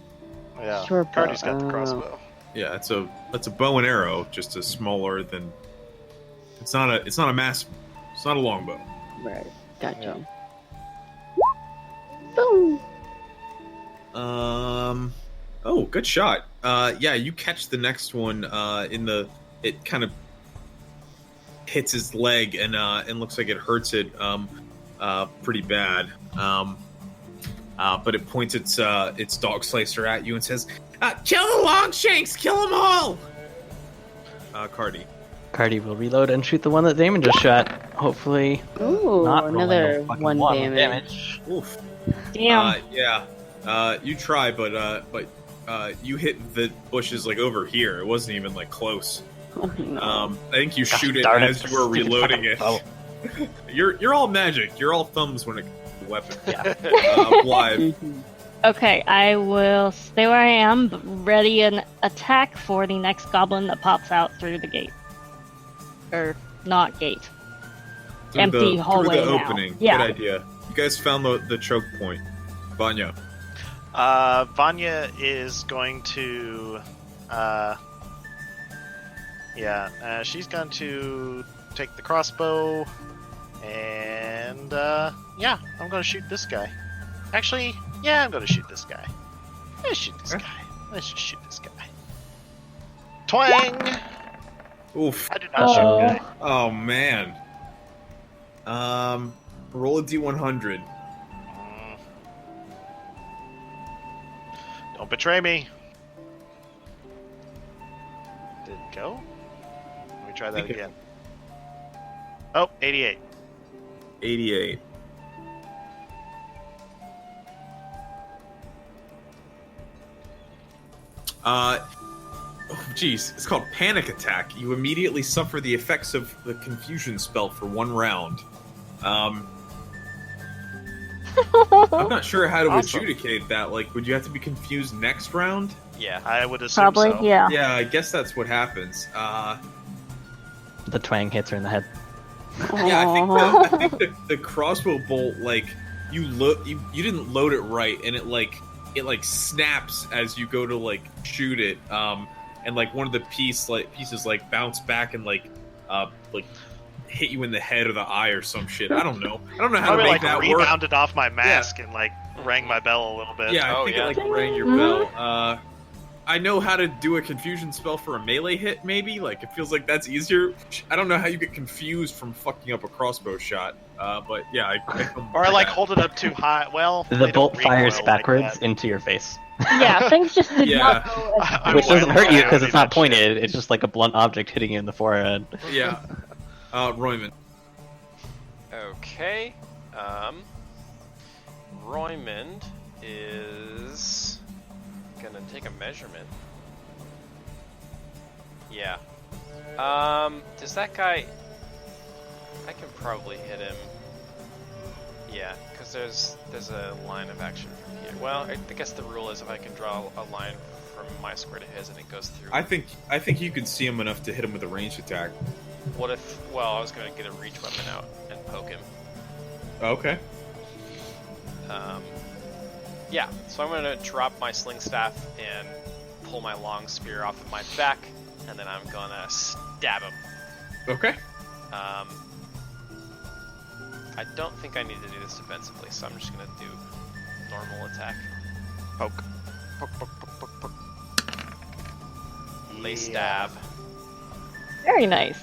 Yeah. Short bow. Cardi's got the Oh. crossbow. Yeah, it's a bow and arrow, just a smaller than. It's not a mass. It's not a longbow. Right. Gotcha. Boom! Oh, good shot. Yeah, you catch the next one. It kind of hits his leg and looks like it hurts it. Pretty bad. But it points its dog slicer at you and says, "Kill the Longshanks! Kill them all!" Cardi. Cardi will reload and shoot the one that Damon just shot. Hopefully, Ooh, not rolling another a fucking one damage. Oof. Damn. Yeah. You try, but you hit the bushes like over here. It wasn't even like close. Oh, no. I think you Gosh shoot it darn it, as you were stupid reloading it. fucking You're all magic. You're all thumbs when it comes to weapons. Yeah. Live. Mhm. Okay, I will stay where I am, but ready an attack for the next goblin that pops out through the gate. Or not gate. Through Empty the, hallway Through the now. opening. Yeah. Good idea. You guys found the choke point. Vanya. Vanya is going to, she's going to take the crossbow, and I'm going to shoot this guy. Actually, yeah, I'm going to shoot this guy. Let's shoot this guy. Let's just shoot this guy. Twang! Oof. I did not shoot the guy. Oh man. Roll a d100. Don't betray me. Did it go? Let me try that Okay. again. Oh, 88. 88. Geez, it's called Panic Attack. You immediately suffer the effects of the confusion spell for 1 round. I'm not sure how to Awesome. adjudicate that. Like, would you have to be confused next round? Yeah. I would assume Probably, so. yeah. Yeah, I guess that's what happens. The twang hits her in the head. Yeah, I think the crossbow bolt, like you didn't load it right, and it snaps as you go to like shoot it, and like one of the pieces like bounce back and like hit you in the head or the eye or some shit. I don't know. I don't know how Probably to like make that work. rebounded off my mask and like rang my bell a little bit. Yeah, I Oh, think yeah. it like rang your bell. I know how to do a confusion spell for a melee hit, maybe. Like, it feels like that's easier. I don't know how you get confused from fucking up a crossbow shot. But yeah, I Or I like hold it up too high. Well, The they bolt don't fires recoil like backwards that. into your face, Yeah, things just did Yeah. not go as I which went doesn't hurt you because coyote it's not that shit. pointed. It's just like a blunt object hitting you in the forehead. Yeah. Royman. Okay. Roymond is gonna take a measurement. Yeah. Does that guy... I can probably hit him. Yeah, because there's a line of action from here. Well, I guess the rule is if I can draw a line from my square to his and it goes through. I think you can see him enough to hit him with a ranged attack. What if... Well, I was gonna get a reach weapon out and poke him. Okay. Yeah, so I'm gonna drop my sling staff and pull my long spear off of my back and then I'm gonna stab him. Okay. I don't think I need to do this defensively, so I'm just gonna do normal attack. Poke. Poke, poke, poke, poke, poke. Lay stab. Very nice.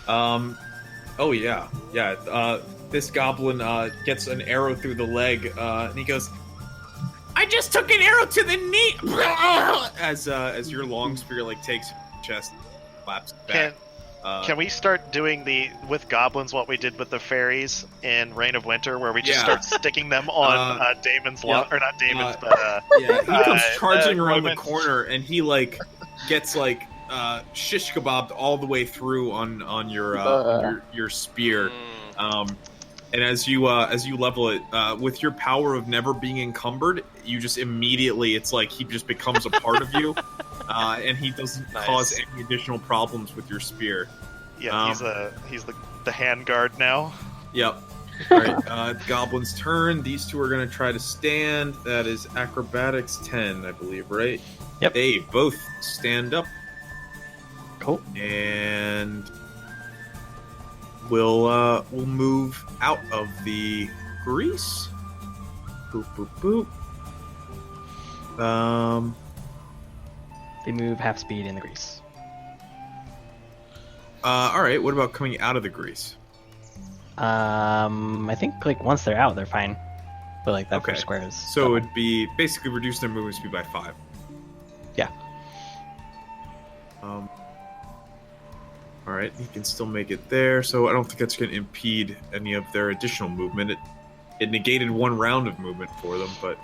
Oh yeah. This goblin gets an arrow through the leg, and he goes, "I just took an arrow to the knee." As your long spear like takes chest, flaps back. Can we start doing with goblins what we did with the fairies in Reign of Winter, where we just start sticking them on Damon's lung, or not Damon's, but he comes charging around the Roman's- corner, and he like gets like shish kebabbed all the way through on your spear. And as you level it with your power of never being encumbered, you just immediately, it's like he just becomes a part of you, and he doesn't cause any additional problems with your spear. Yeah, he's the hand guard now. Yep. All right, Goblin's turn. These two are going to try to stand. That is acrobatics 10, I believe, right? Yep. They both stand up. Cool. And we'll move out of the grease. Boop boop boop. They move half speed in the grease. All right. What about coming out of the grease? I think like once they're out, they're fine. But like that Okay. first square is. So it'd be basically reduce their movement speed by 5. Yeah. All right, he can still make it there, so I don't think that's going to impede any of their additional movement. It negated one round of movement for them, but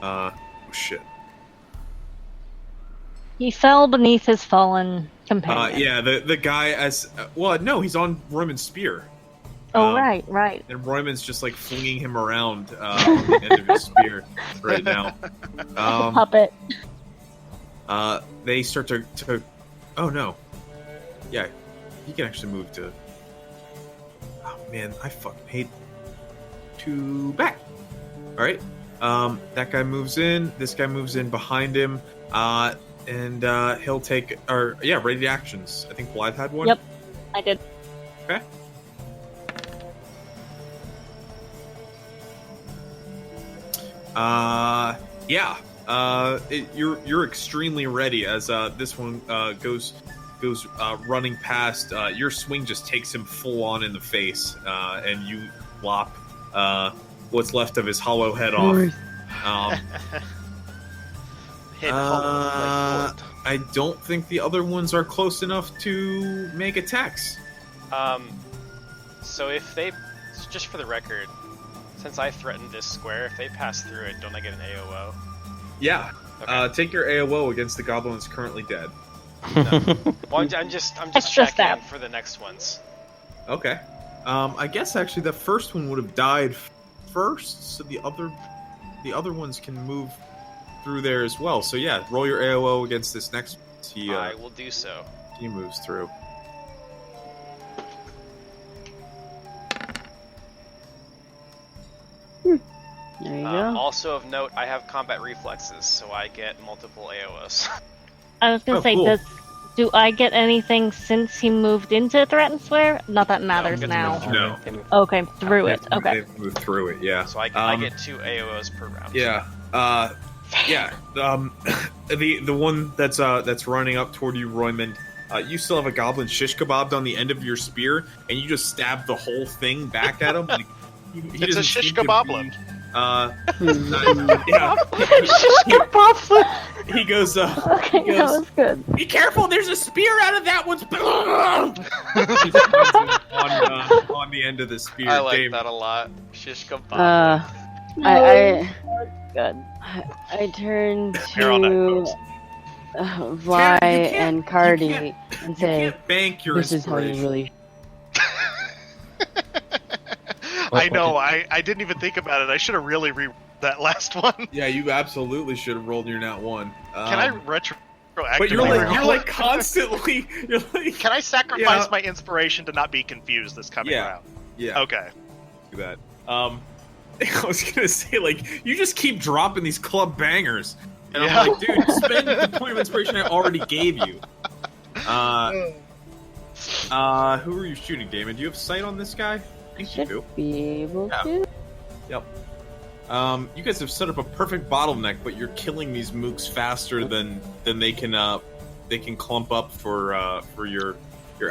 oh shit. He fell beneath his fallen companion. Yeah, the guy no, he's on Royman's spear. Oh, right. And Royman's just like flinging him around on the end of his spear right now. Puppet. They start to oh no. Yeah, he can actually move to. Oh man, I fucking hate to back. All right, that guy moves in. This guy moves in behind him, and he'll take ready actions. I think Blythe had one. Yep, I did. Okay. You're extremely ready as this one goes running past. Your swing just takes him full on in the face, and you lop what's left of his hollow head off. Hit hollow like wood. I don't think the other ones are close enough to make attacks. So if they, just for the record, since I threatened this square, if they pass through it, don't I get an AOO? Yeah. Okay. Take your AOO against the goblin that's currently dead. No. Well, I'm just Extra checking stab. for the next ones. Okay. I guess actually the first one would have died first, so the other ones can move through there as well. So yeah, roll your AOO against this next one. I will do so. He moves through. There you go. Also of note, I have combat reflexes, so I get multiple AOs. I was gonna say, cool. do I get anything since he moved into Threatened Square? Not that matters gets now. moved No. They move. Okay, through it. Okay. They've moved through it, yeah. So I get 2 AOs per round. Yeah. The one that's running up toward you, Roymond, you still have a goblin shish kebabbed on the end of your spear, and you just stab the whole thing back at him. Like, he It's doesn't a shish seem to be- kebablin. yeah. Shish He goes, Okay, he that goes, was good. be careful, there's a spear out of that one's He just points it on the end of the spear. I like Dave. that a lot. Shish kebab. Good. I turn You're on that to post. Vi Tanner, you can't- and you Cardi can't- and You say, can't bank your "This is how you inspiration. really." I know. I didn't even think about it. I should have really re that last one. Yeah, you absolutely should have rolled your nat 1. Can I retroactively? But you're like roll? constantly. You're like. Can I sacrifice Yeah. my inspiration to not be confused this coming Yeah. round? Yeah. Okay. Do that. I was gonna say, like, you just keep dropping these club bangers. And I'm like, dude, spend the point of inspiration I already gave you. Who are you shooting, Damon? Do you have sight on this guy? I think you do. Be able to. Yep. You guys have set up a perfect bottleneck, but you're killing these mooks faster than they can clump up for your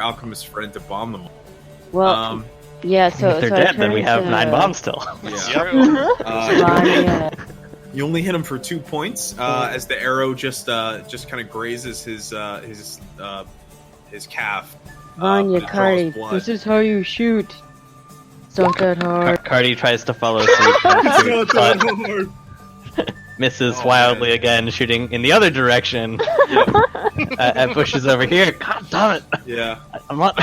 alchemist friend to bomb them. Well, yeah. So if they're so I dead, then we have turned 9 to- bombs still. Yeah. Vanya. You only hit him for 2 points as the arrow just kind of grazes his calf. Vanya, it draws Cardi, blood. this is how you shoot. It's not that hard. Cardi tries to follow suit, but misses wildly again, shooting in the other direction at bushes over here. God damn it! Yeah. I'm not.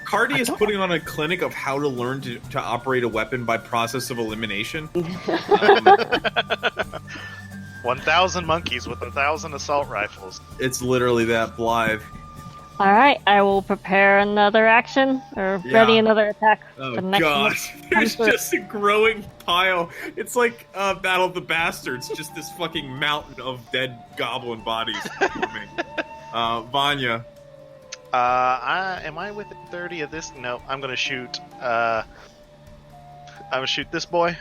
Cardi is putting on a clinic of how to learn to operate a weapon by process of elimination. 1,000 monkeys with 1,000 assault rifles. It's literally that, Blythe. All right, I will prepare another action or ready another attack. Oh for the next gosh, one. there's just a growing pile. It's like Battle of the Bastards, just this fucking mountain of dead goblin bodies. Vanya. Am I within 30 of this? No, I'm gonna shoot. I'm gonna shoot this boy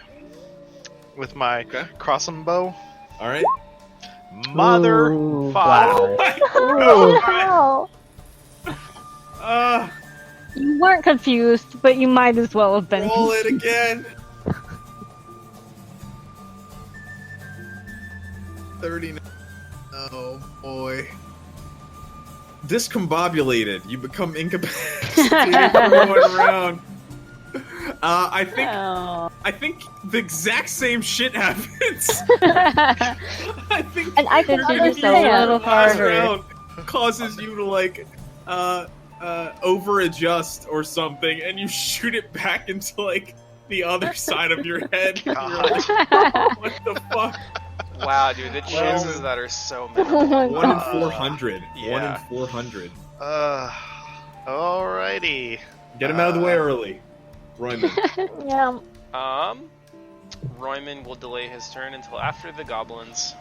with my crossing bow. All right. Motherfucker! Wow. Oh, how? You weren't confused, but you might as well have been. Roll it again. 39. Oh boy. Discombobulated. You become incapacitated from going around. I think the exact same shit happens. I think And I can This is understand. just a little last harder. round causes you to like over adjust or something, and you shoot it back into like the other side of your head. You're like, what the fuck? Wow, dude, the chances of that are so many. Oh my 1 in God. 400. 1 Yeah. in 400. Alrighty. Get him out of the way early, Royman. Yeah. Royman will delay his turn until after the goblins.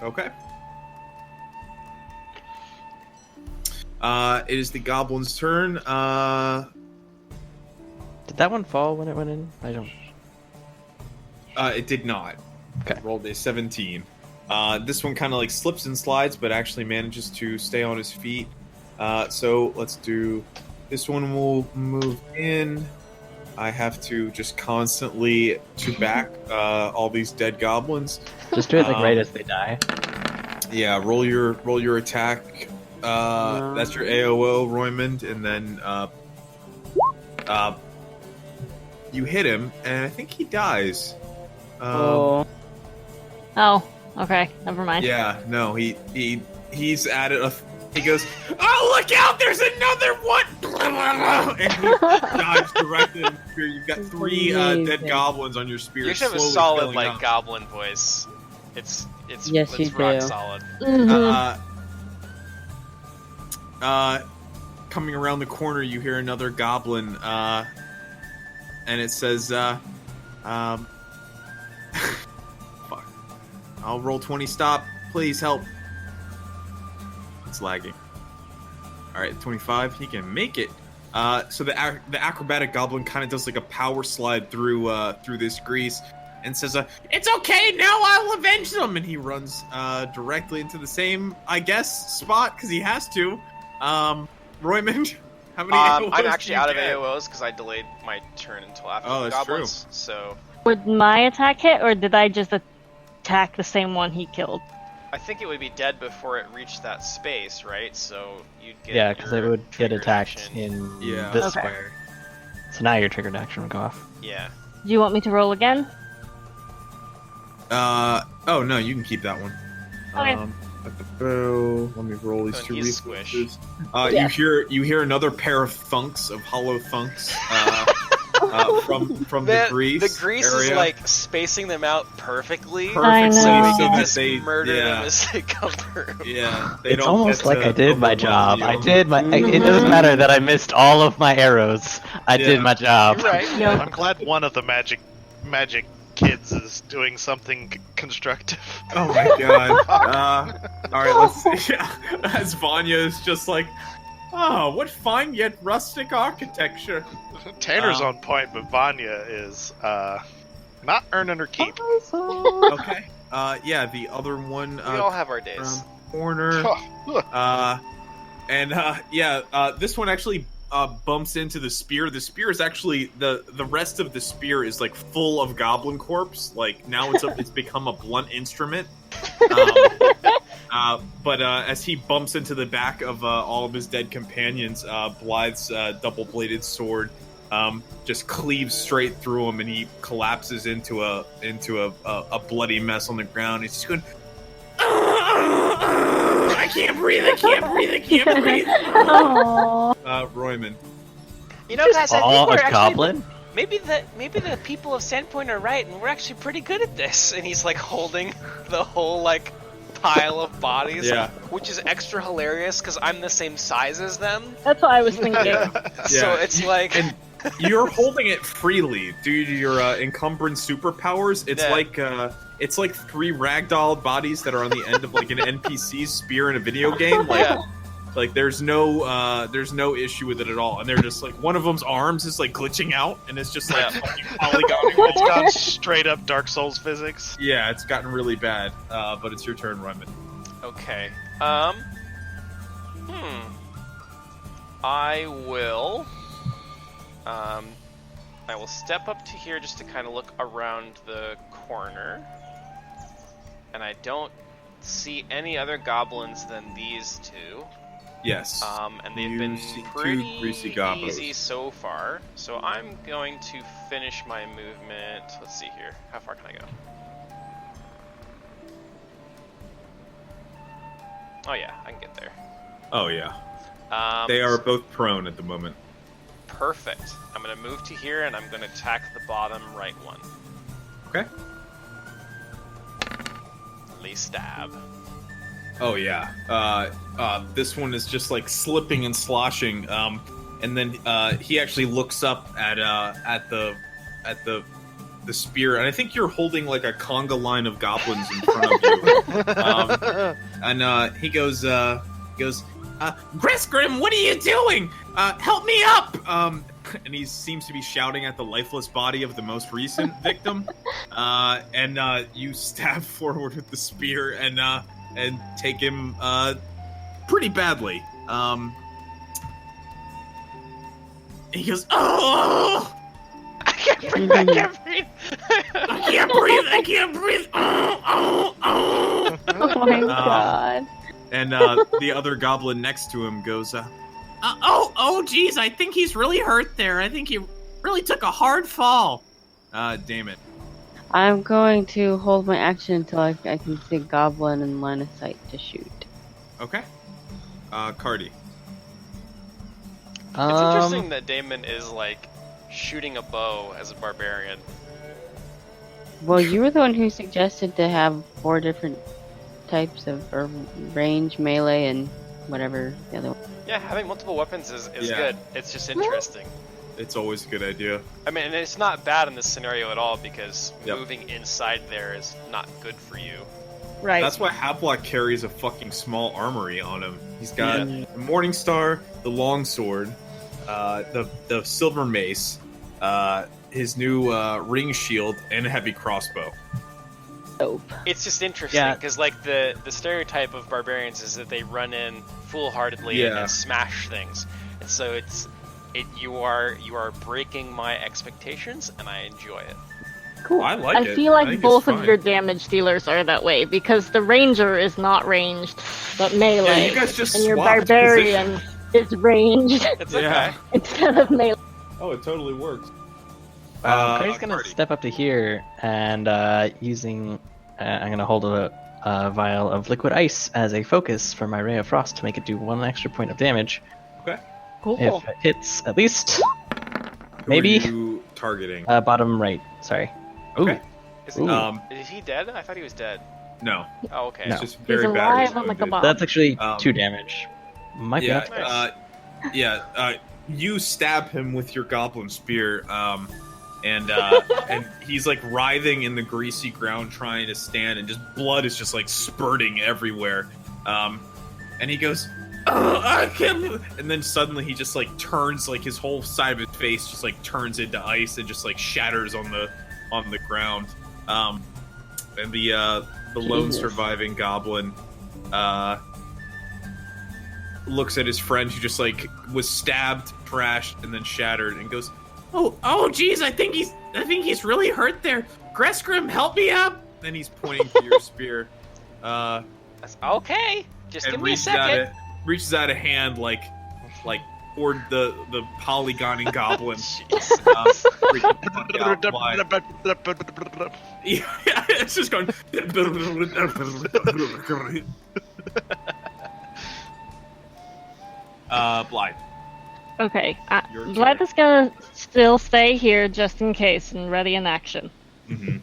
Okay. It is the goblin's turn. Did that one fall when it went in? I don't. It did not. Okay. Rolled a 17. This one kind of like slips and slides, but actually manages to stay on his feet. So let's do. This one will move in. I have to just constantly to back all these dead goblins. Just do it like right as they die. Yeah, roll your attack. That's your AOO, Roymond, and then you hit him, and I think he dies. Oh. Oh, okay. Never mind. Yeah, no, he's added he goes, oh, look out, there's another one! And he dives directly in the spear. You've got 3 dead goblins on your spear. You should have a slowly solid filling like up. goblin voice. It's Yes, you rock do. solid. Mhm. Coming around the corner, you hear another goblin, and it says, fuck. I'll roll 20, stop. Please help. It's lagging. Alright, 25, he can make it. So the acrobatic goblin kind of does like a power slide through this grease, and says, it's okay, now I'll avenge them! And he runs directly into the same, I guess, spot, because he has to. Roymond, how many AOs I'm do actually you out of get? AOs because I delayed my turn until after Oh, the that's goblins. So Would my attack hit, or did I just attack the same one he killed? I think it would be dead before it reached that space, right? So you'd get Yeah, because it your would get triggered attacked action. in Yeah. this Okay. square. So now your triggered action would go off. Yeah. Do you want me to roll again? Oh no, you can keep that one. Okay. Let me roll these And 2 he's resources. Yeah. You hear another pair of thunks, of hollow thunks, from the Man, grease. the grease area. is like spacing them out perfectly. I perfect know. So we so can that just they murder them yeah, as they come through. yeah. They It's don't almost get like to I did my overwhelm job. you. I did my. It doesn't matter that I missed all of my arrows. I Yeah. did my job. You're right. Yeah. I'm glad one of the magic kids is doing something constructive. Oh my god. All right, let's see. As Vanya is just like, oh, what fine yet rustic architecture. Tanner's on point, but Vanya is not earning her keep. Okay. Yeah, the other one. We all have our days. Around the corner. This one actually bumps into the spear. The spear is actually the rest of the spear is like full of goblin corpse. Like now it's become a blunt instrument. But as he bumps into the back of all of his dead companions, Blythe's double-bladed sword just cleaves straight through him, and he collapses into a bloody mess on the ground. He's just going, I can't breathe. Royman. You know, guys, I think we're a actually goblin? maybe the people of Sandpoint are right, and we're actually pretty good at this. And he's like holding the whole like pile of bodies, Yeah. which is extra hilarious because I'm the same size as them. That's what I was thinking. So it's like. And you're holding it freely due to your encumbrance superpowers. It's like 3 ragdoll bodies that are on the end of like an NPC's spear in a video game. Like there's no issue with it at all. And they're just like, one of them's arms is like glitching out, and it's just like fucking polygon. It's gone straight up Dark Souls physics. Yeah, it's gotten really bad. But it's your turn, Ryman. Okay. I will step up to here just to kind of look around the corner. And I don't see any other goblins than these two. Yes. And they've You been see two pretty greasy goblins. easy so far. So I'm going to finish my movement. Let's see here. How far can I go? Oh yeah, I can get there. Oh yeah. They are both prone at the moment. Perfect. I'm going to move to here, and I'm going to attack the bottom right one. Okay. Lee stab. Oh yeah. This one is just like slipping and sloshing. And then he actually looks up at the spear, and I think you're holding like a conga line of goblins in front of you. And he goes, Grisgrim, what are you doing? Help me up! And he seems to be shouting at the lifeless body of the most recent victim. And you stab forward with the spear and take him pretty badly. He goes, oh! I can't breathe. I can't breathe. I can't breathe. Oh. Oh my god. And the other goblin next to him goes, geez, I think he's really hurt there. I think he really took a hard fall. Damn it. I'm going to hold my action until I can see a goblin in line of sight to shoot. Okay. Cardi. It's interesting that Damon is like shooting a bow as a barbarian. Well, you were the one who suggested to have 4 different types of range, melee, and whatever the other one. Yeah, having multiple weapons is Yeah. good. It's just interesting. It's always a good idea. I mean, and it's not bad in this scenario at all because Yep. moving inside there is not good for you. Right. That's why Havelock carries a fucking small armory on him. He's got Yeah. the Morningstar, the longsword, the silver mace, his new ring shield, and a heavy crossbow. Dope. It's just interesting Yeah. because like the stereotype of barbarians is that they run in foolhardily Yeah. and smash things, and so you are breaking my expectations, and I enjoy it. Cool. I like it. feel I like think both it's of your fine. damage dealers are that way because the ranger is not ranged, but melee, Yeah, you guys just and your swapped barbarian is ranged It's Yeah. okay. instead of melee. Oh, it totally works. Cardi's gonna Cardi. step up to here and using. I'm gonna hold a vial of liquid ice as a focus for my ray of frost to make it do 1 extra point of damage. Okay. Cool. If it hits at least Who maybe are you targeting? bottom right. Sorry. Okay. Is Ooh. is he dead? I thought he was dead. No, Oh, okay. it's No. just He's very bad. alive with on the wounded. kebab. That's actually Um, 2 damage. Might be Yeah, enough. you stab him with your goblin spear, and he's like writhing in the greasy ground trying to stand, and just blood is just like spurting everywhere. And he goes, "Oh, I can't!" And then suddenly he just like turns, like his whole side of his face just like turns into ice and just like shatters on the ground. And the lone surviving goblin looks at his friend who just like was stabbed, trashed, and then shattered, and goes, "Oh, geez, I think he's really hurt there. Greskrim, help me up!" Then he's pointing to your spear. Okay, just give me a second. Reaches out a hand like toward the polygoning goblin. Yeah, it's just going. Blythe. Okay, Your Blythe is gonna still stay here just in case and ready in action. Mm-hmm.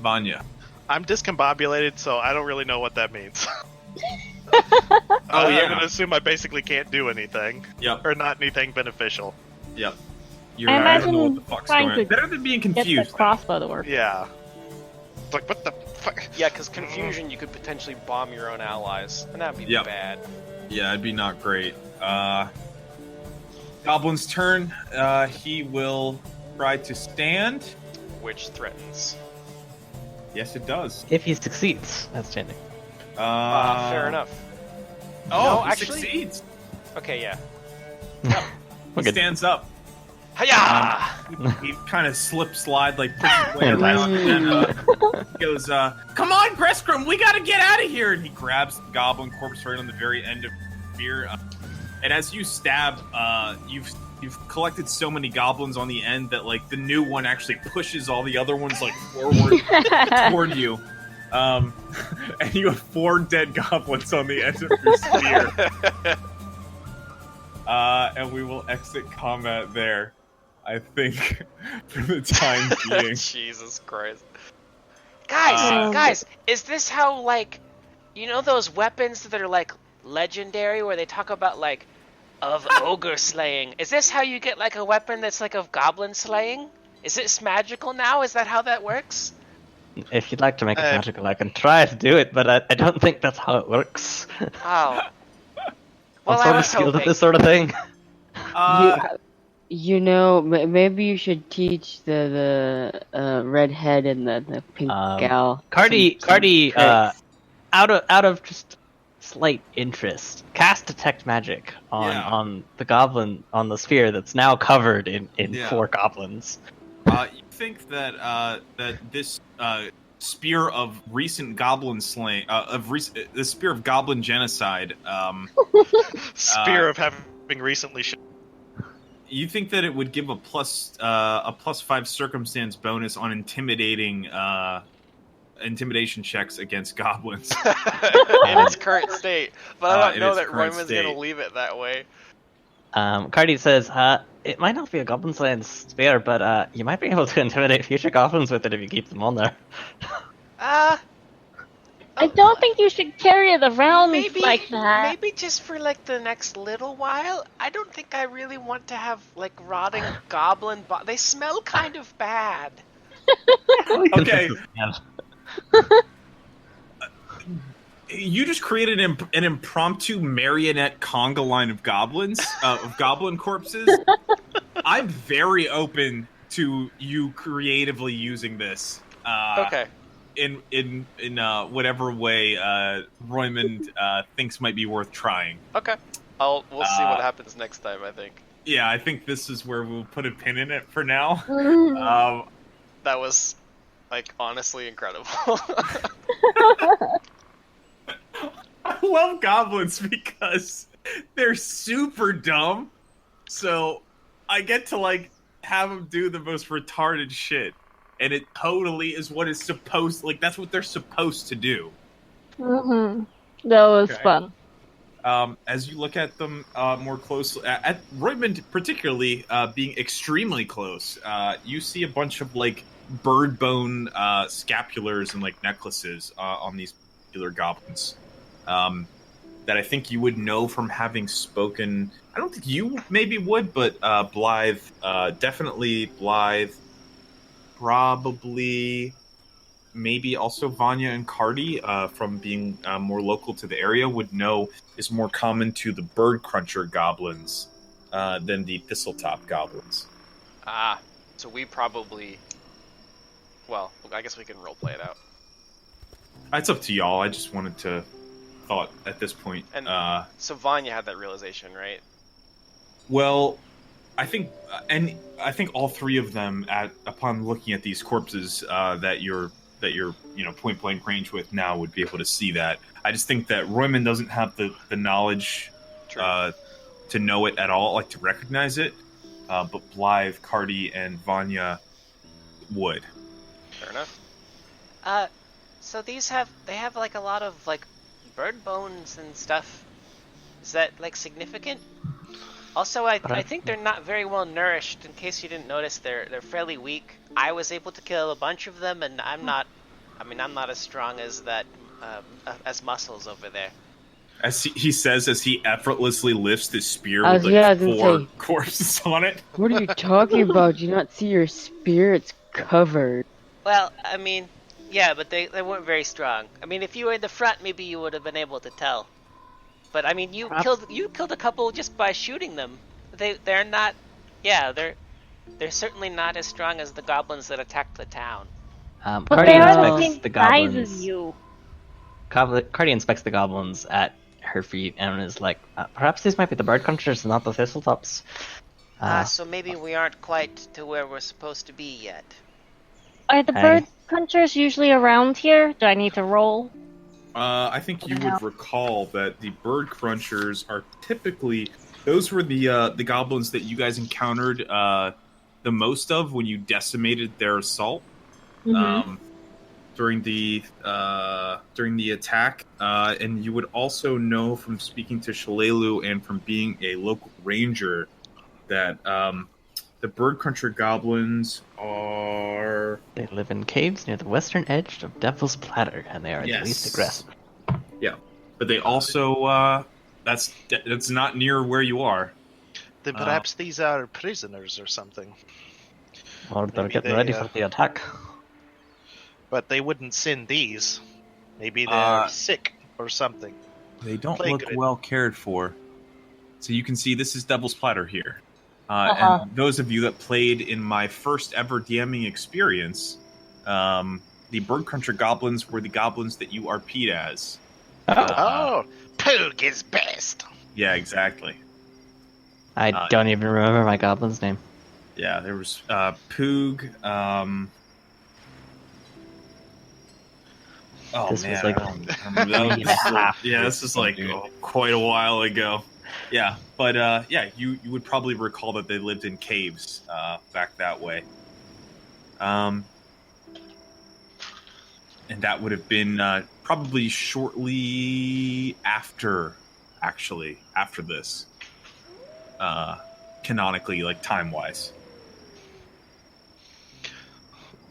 Vanya. I'm discombobulated, so I don't really know what that means. Oh, yeah. I'm gonna assume I basically can't do anything. Yep. Or not anything beneficial. Yep. I don't know what imagine the fuck's trying going on. to Better than being Get confused. the crossbow to work. Yeah. It's like, what the fuck? Yeah, because confusion, you could potentially bomb your own allies, and that'd be Yep. bad. Yeah, it'd be not great. Goblin's turn. He will try to stand. Which threatens. Yes, it does. If he succeeds, that's changing. Fair enough. Oh, No, he actually- succeeds. Okay, yeah. He stands up. Hiya! He kind of slide, like pushes his way around, and then goes, "Come on, Greskrim, we gotta get out of here!" And he grabs the goblin corpse right on the very end of the spear. And as you stab, you've collected so many goblins on the end that like the new one actually pushes all the other ones like forward toward you. And you have 4 dead goblins on the end of your spear. And we will exit combat there, I think, for the time being. Jesus Christ. Guys, is this how, like, you know those weapons that are, like, legendary, where they talk about, like, of ogre slaying? Is this how you get, like, a weapon that's, like, of goblin slaying? Is it magical now? Is that how that works? If you'd like to make it magical, I can try to do it, but I don't think that's how it works. Oh. Well, I'm I sort of was skilled at hoping. this sort of thing. You know, maybe you should teach the redhead and the pink gal. Cardi, tricks. out of just slight interest, cast detect magic on the goblin on the sphere that's now covered in 4 goblins. You think that this spear of recent goblin slaying, the spear of goblin genocide, Spear of having recently. You think that it would give a plus 5 circumstance bonus on intimidation checks against goblins. In its current state. But I don't know that current Royman's state. gonna leave it that way. Cardi says, it might not be a goblin slaying spear, but you might be able to intimidate future goblins with it if you keep them on there. I don't think you should carry it around Maybe, like that. maybe just for like the next little while. I don't think I really want to have like rotting goblin. They smell kind of bad. Okay. You just created an impromptu marionette conga line of goblins, of goblin corpses. I'm very open to you creatively using this. Okay. In whatever way Roymond thinks might be worth trying. Okay. We'll see what happens next time, I think. Yeah, I think this is where we'll put a pin in it for now. That was, like, honestly incredible. I love goblins because they're super dumb. So I get to, like, have them do the most retarded shit. And it totally is what it's supposed, like, that's what they're supposed to do. Mm-hmm. That was fun. As you look at them more closely, at Roymond particularly being extremely close, you see a bunch of, like, bird bone scapulars and, like, necklaces on these particular goblins. I think you would know from having spoken. I don't think you maybe would, but Blythe, definitely Blythe, probably maybe also Vanya and Cardi, from being more local to the area, would know is more common to the bird cruncher goblins than the thistletop goblins. Ah, so we probably. Well, I guess we can roleplay it out. It's up to y'all. I just wanted to thought at this point. And so Vanya had that realization, right? Well, I think, and I think all three of them, upon looking at these corpses that you're point blank range with now, would be able to see that. I just think that Royman doesn't have the knowledge to know it at all, like to recognize it. But Blythe, Cardi, and Vanya would. Fair enough. So they have like a lot of like bird bones and stuff. Is that like significant? Also, I think they're not very well nourished. In case you didn't notice, they're fairly weak. I was able to kill a bunch of them, and I'm not as strong as that as Muscles over there. As he says, as he effortlessly lifts his spear with four corpses on it. What are you talking about? Do you not see your spear? It's covered. Well, I mean, yeah, but they weren't very strong. I mean, if you were in the front, maybe you would have been able to tell. But I mean, you killed a couple just by shooting them. They're not. Yeah, they're certainly not as strong as the goblins that attacked the town. But they are the same size as you. Cardi inspects the goblins at her feet and is like, perhaps these might be the bird crunchers and not the thistletops. So maybe we aren't quite to where we're supposed to be yet. Are the bird crunchers usually around here? Do I need to roll? I think you would recall that the bird crunchers are typically, those were the goblins that you guys encountered the most of when you decimated their assault. Mm-hmm. During the attack, and you would also know from speaking to Shalelu and from being a local ranger that the bird cruncher goblins are... They live in caves near the western edge of Devil's Platter, and they are the least aggressive. Yeah, but they also that's not near where you are. Then perhaps these are prisoners or something. Or they're getting ready for the attack. But they wouldn't send these. Maybe they're sick or something. They don't look well cared for. So you can see this is Devil's Platter here. And those of you that played in my first ever DMing experience, the Bird Cruncher goblins were the goblins that you RP'd as. Poog is best. Yeah, exactly. I don't even remember my goblin's name. Yeah, there was Poog. This was like this is like quite a while ago. Yeah, but you would probably recall that they lived in caves back that way. And that would have been probably shortly after this, canonically, like time-wise.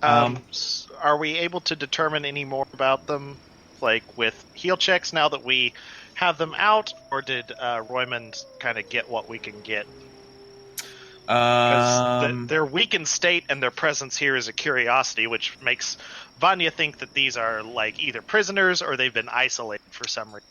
Are we able to determine any more about them, like with heal checks, now that we have them out, or did Royman kind of get what we can get? Because their weakened state and their presence here is a curiosity, which makes Vanya think that these are like either prisoners or they've been isolated for some reason.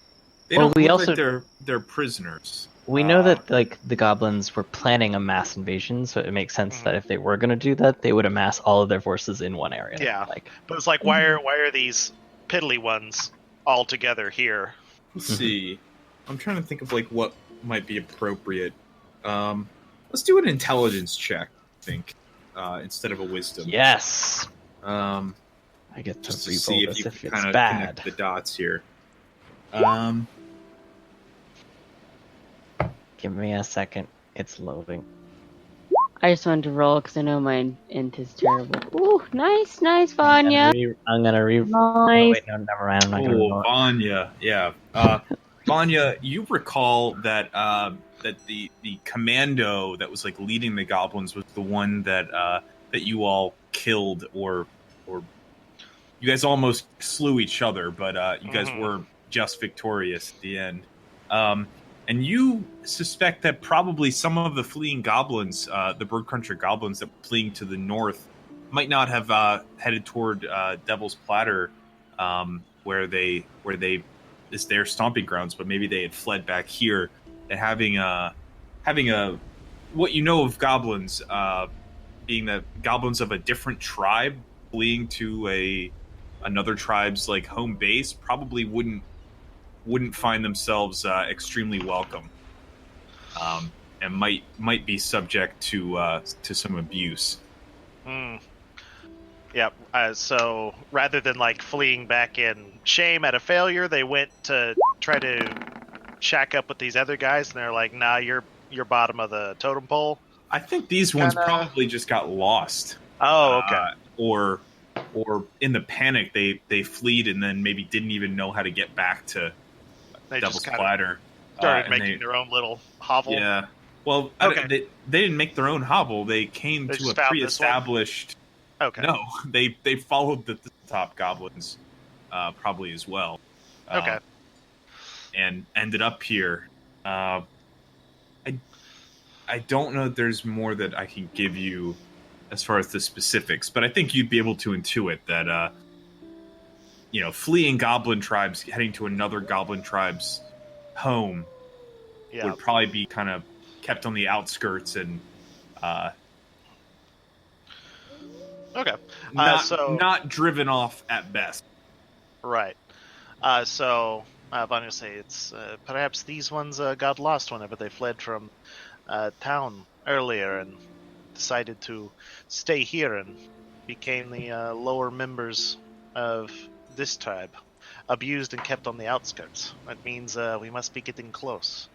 They don't look like they're prisoners. We know that like the goblins were planning a mass invasion, so it makes sense that if they were going to do that, they would amass all of their forces in one area. Yeah, but it's like, why are these piddly ones all together here? Let's see. I'm trying to think of like what might be appropriate. Let's do an intelligence check, I think, instead of a wisdom. Yes. I get to just to see if you can kind of bad. connect the dots here. Give me a second. It's loading. I just wanted to roll because I know my int is terrible. Ooh, nice, Vanya. I'm gonna Nice. Oh, wait, no, never mind. I'm not gonna roll it. Vanya, yeah. Vanya, you recall that that the commando that was like leading the goblins was the one that that you all killed, or you guys almost slew each other, but you guys were just victorious at the end. And you suspect that probably some of the fleeing goblins, the Bird Cruncher goblins that were fleeing to the north, might not have headed toward Devil's Platter, where they is their stomping grounds, but maybe they had fled back here. And having a what you know of goblins, being that goblins of a different tribe fleeing to another tribe's like home base, probably wouldn't find themselves extremely welcome, and might be subject to some abuse. Hmm. Yeah. So rather than like fleeing back in shame at a failure, they went to try to shack up with these other guys, and they're like, "Nah, you're bottom of the totem pole." I think these ones Kinda- probably just got lost. Oh, okay. Or in the panic they fled and then maybe didn't even know how to get back to They Devil's just kind of Platter. started And making their own little hovel. Yeah. Well, Okay. they didn't make their own hovel. They came They to just a found this one? pre-established. Okay. No, they followed the top goblins, probably as well. Okay. And ended up here. I don't know if there's more that I can give you as far as the specifics, but I think you'd be able to intuit that fleeing goblin tribes heading to another goblin tribe's home Yeah. would probably be kind of kept on the outskirts and Okay. not driven off at best. Right. So I'm going to say it's perhaps these ones got lost whenever they fled from town earlier and decided to stay here and became the lower members of this tribe, abused and kept on the outskirts. That means we must be getting close.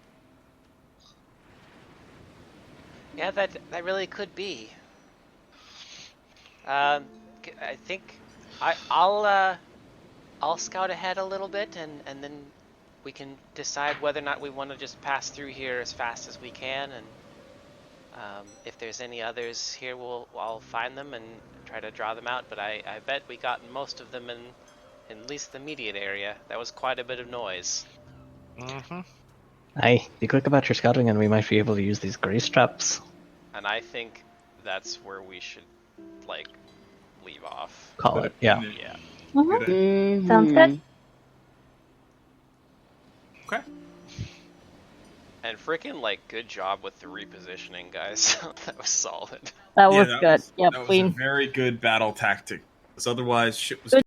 Yeah, that really could be. I think I'll scout ahead a little bit, and then we can decide whether or not we want to just pass through here as fast as we can, and if there's any others here, I'll find them and try to draw them out. But I bet we got most of them in at least the immediate area. That was quite a bit of noise. Mm-hmm. Aye, be quick about your scouting and we might be able to use these grace traps. And I think that's where we should, leave off. Call it, yeah. Yeah. Mhm. Mhm. Sounds good. Okay. And freaking, good job with the repositioning, guys. That was solid. That was that good. Was, Yep, that was a clean. very good battle tactic. Because otherwise, shit was Good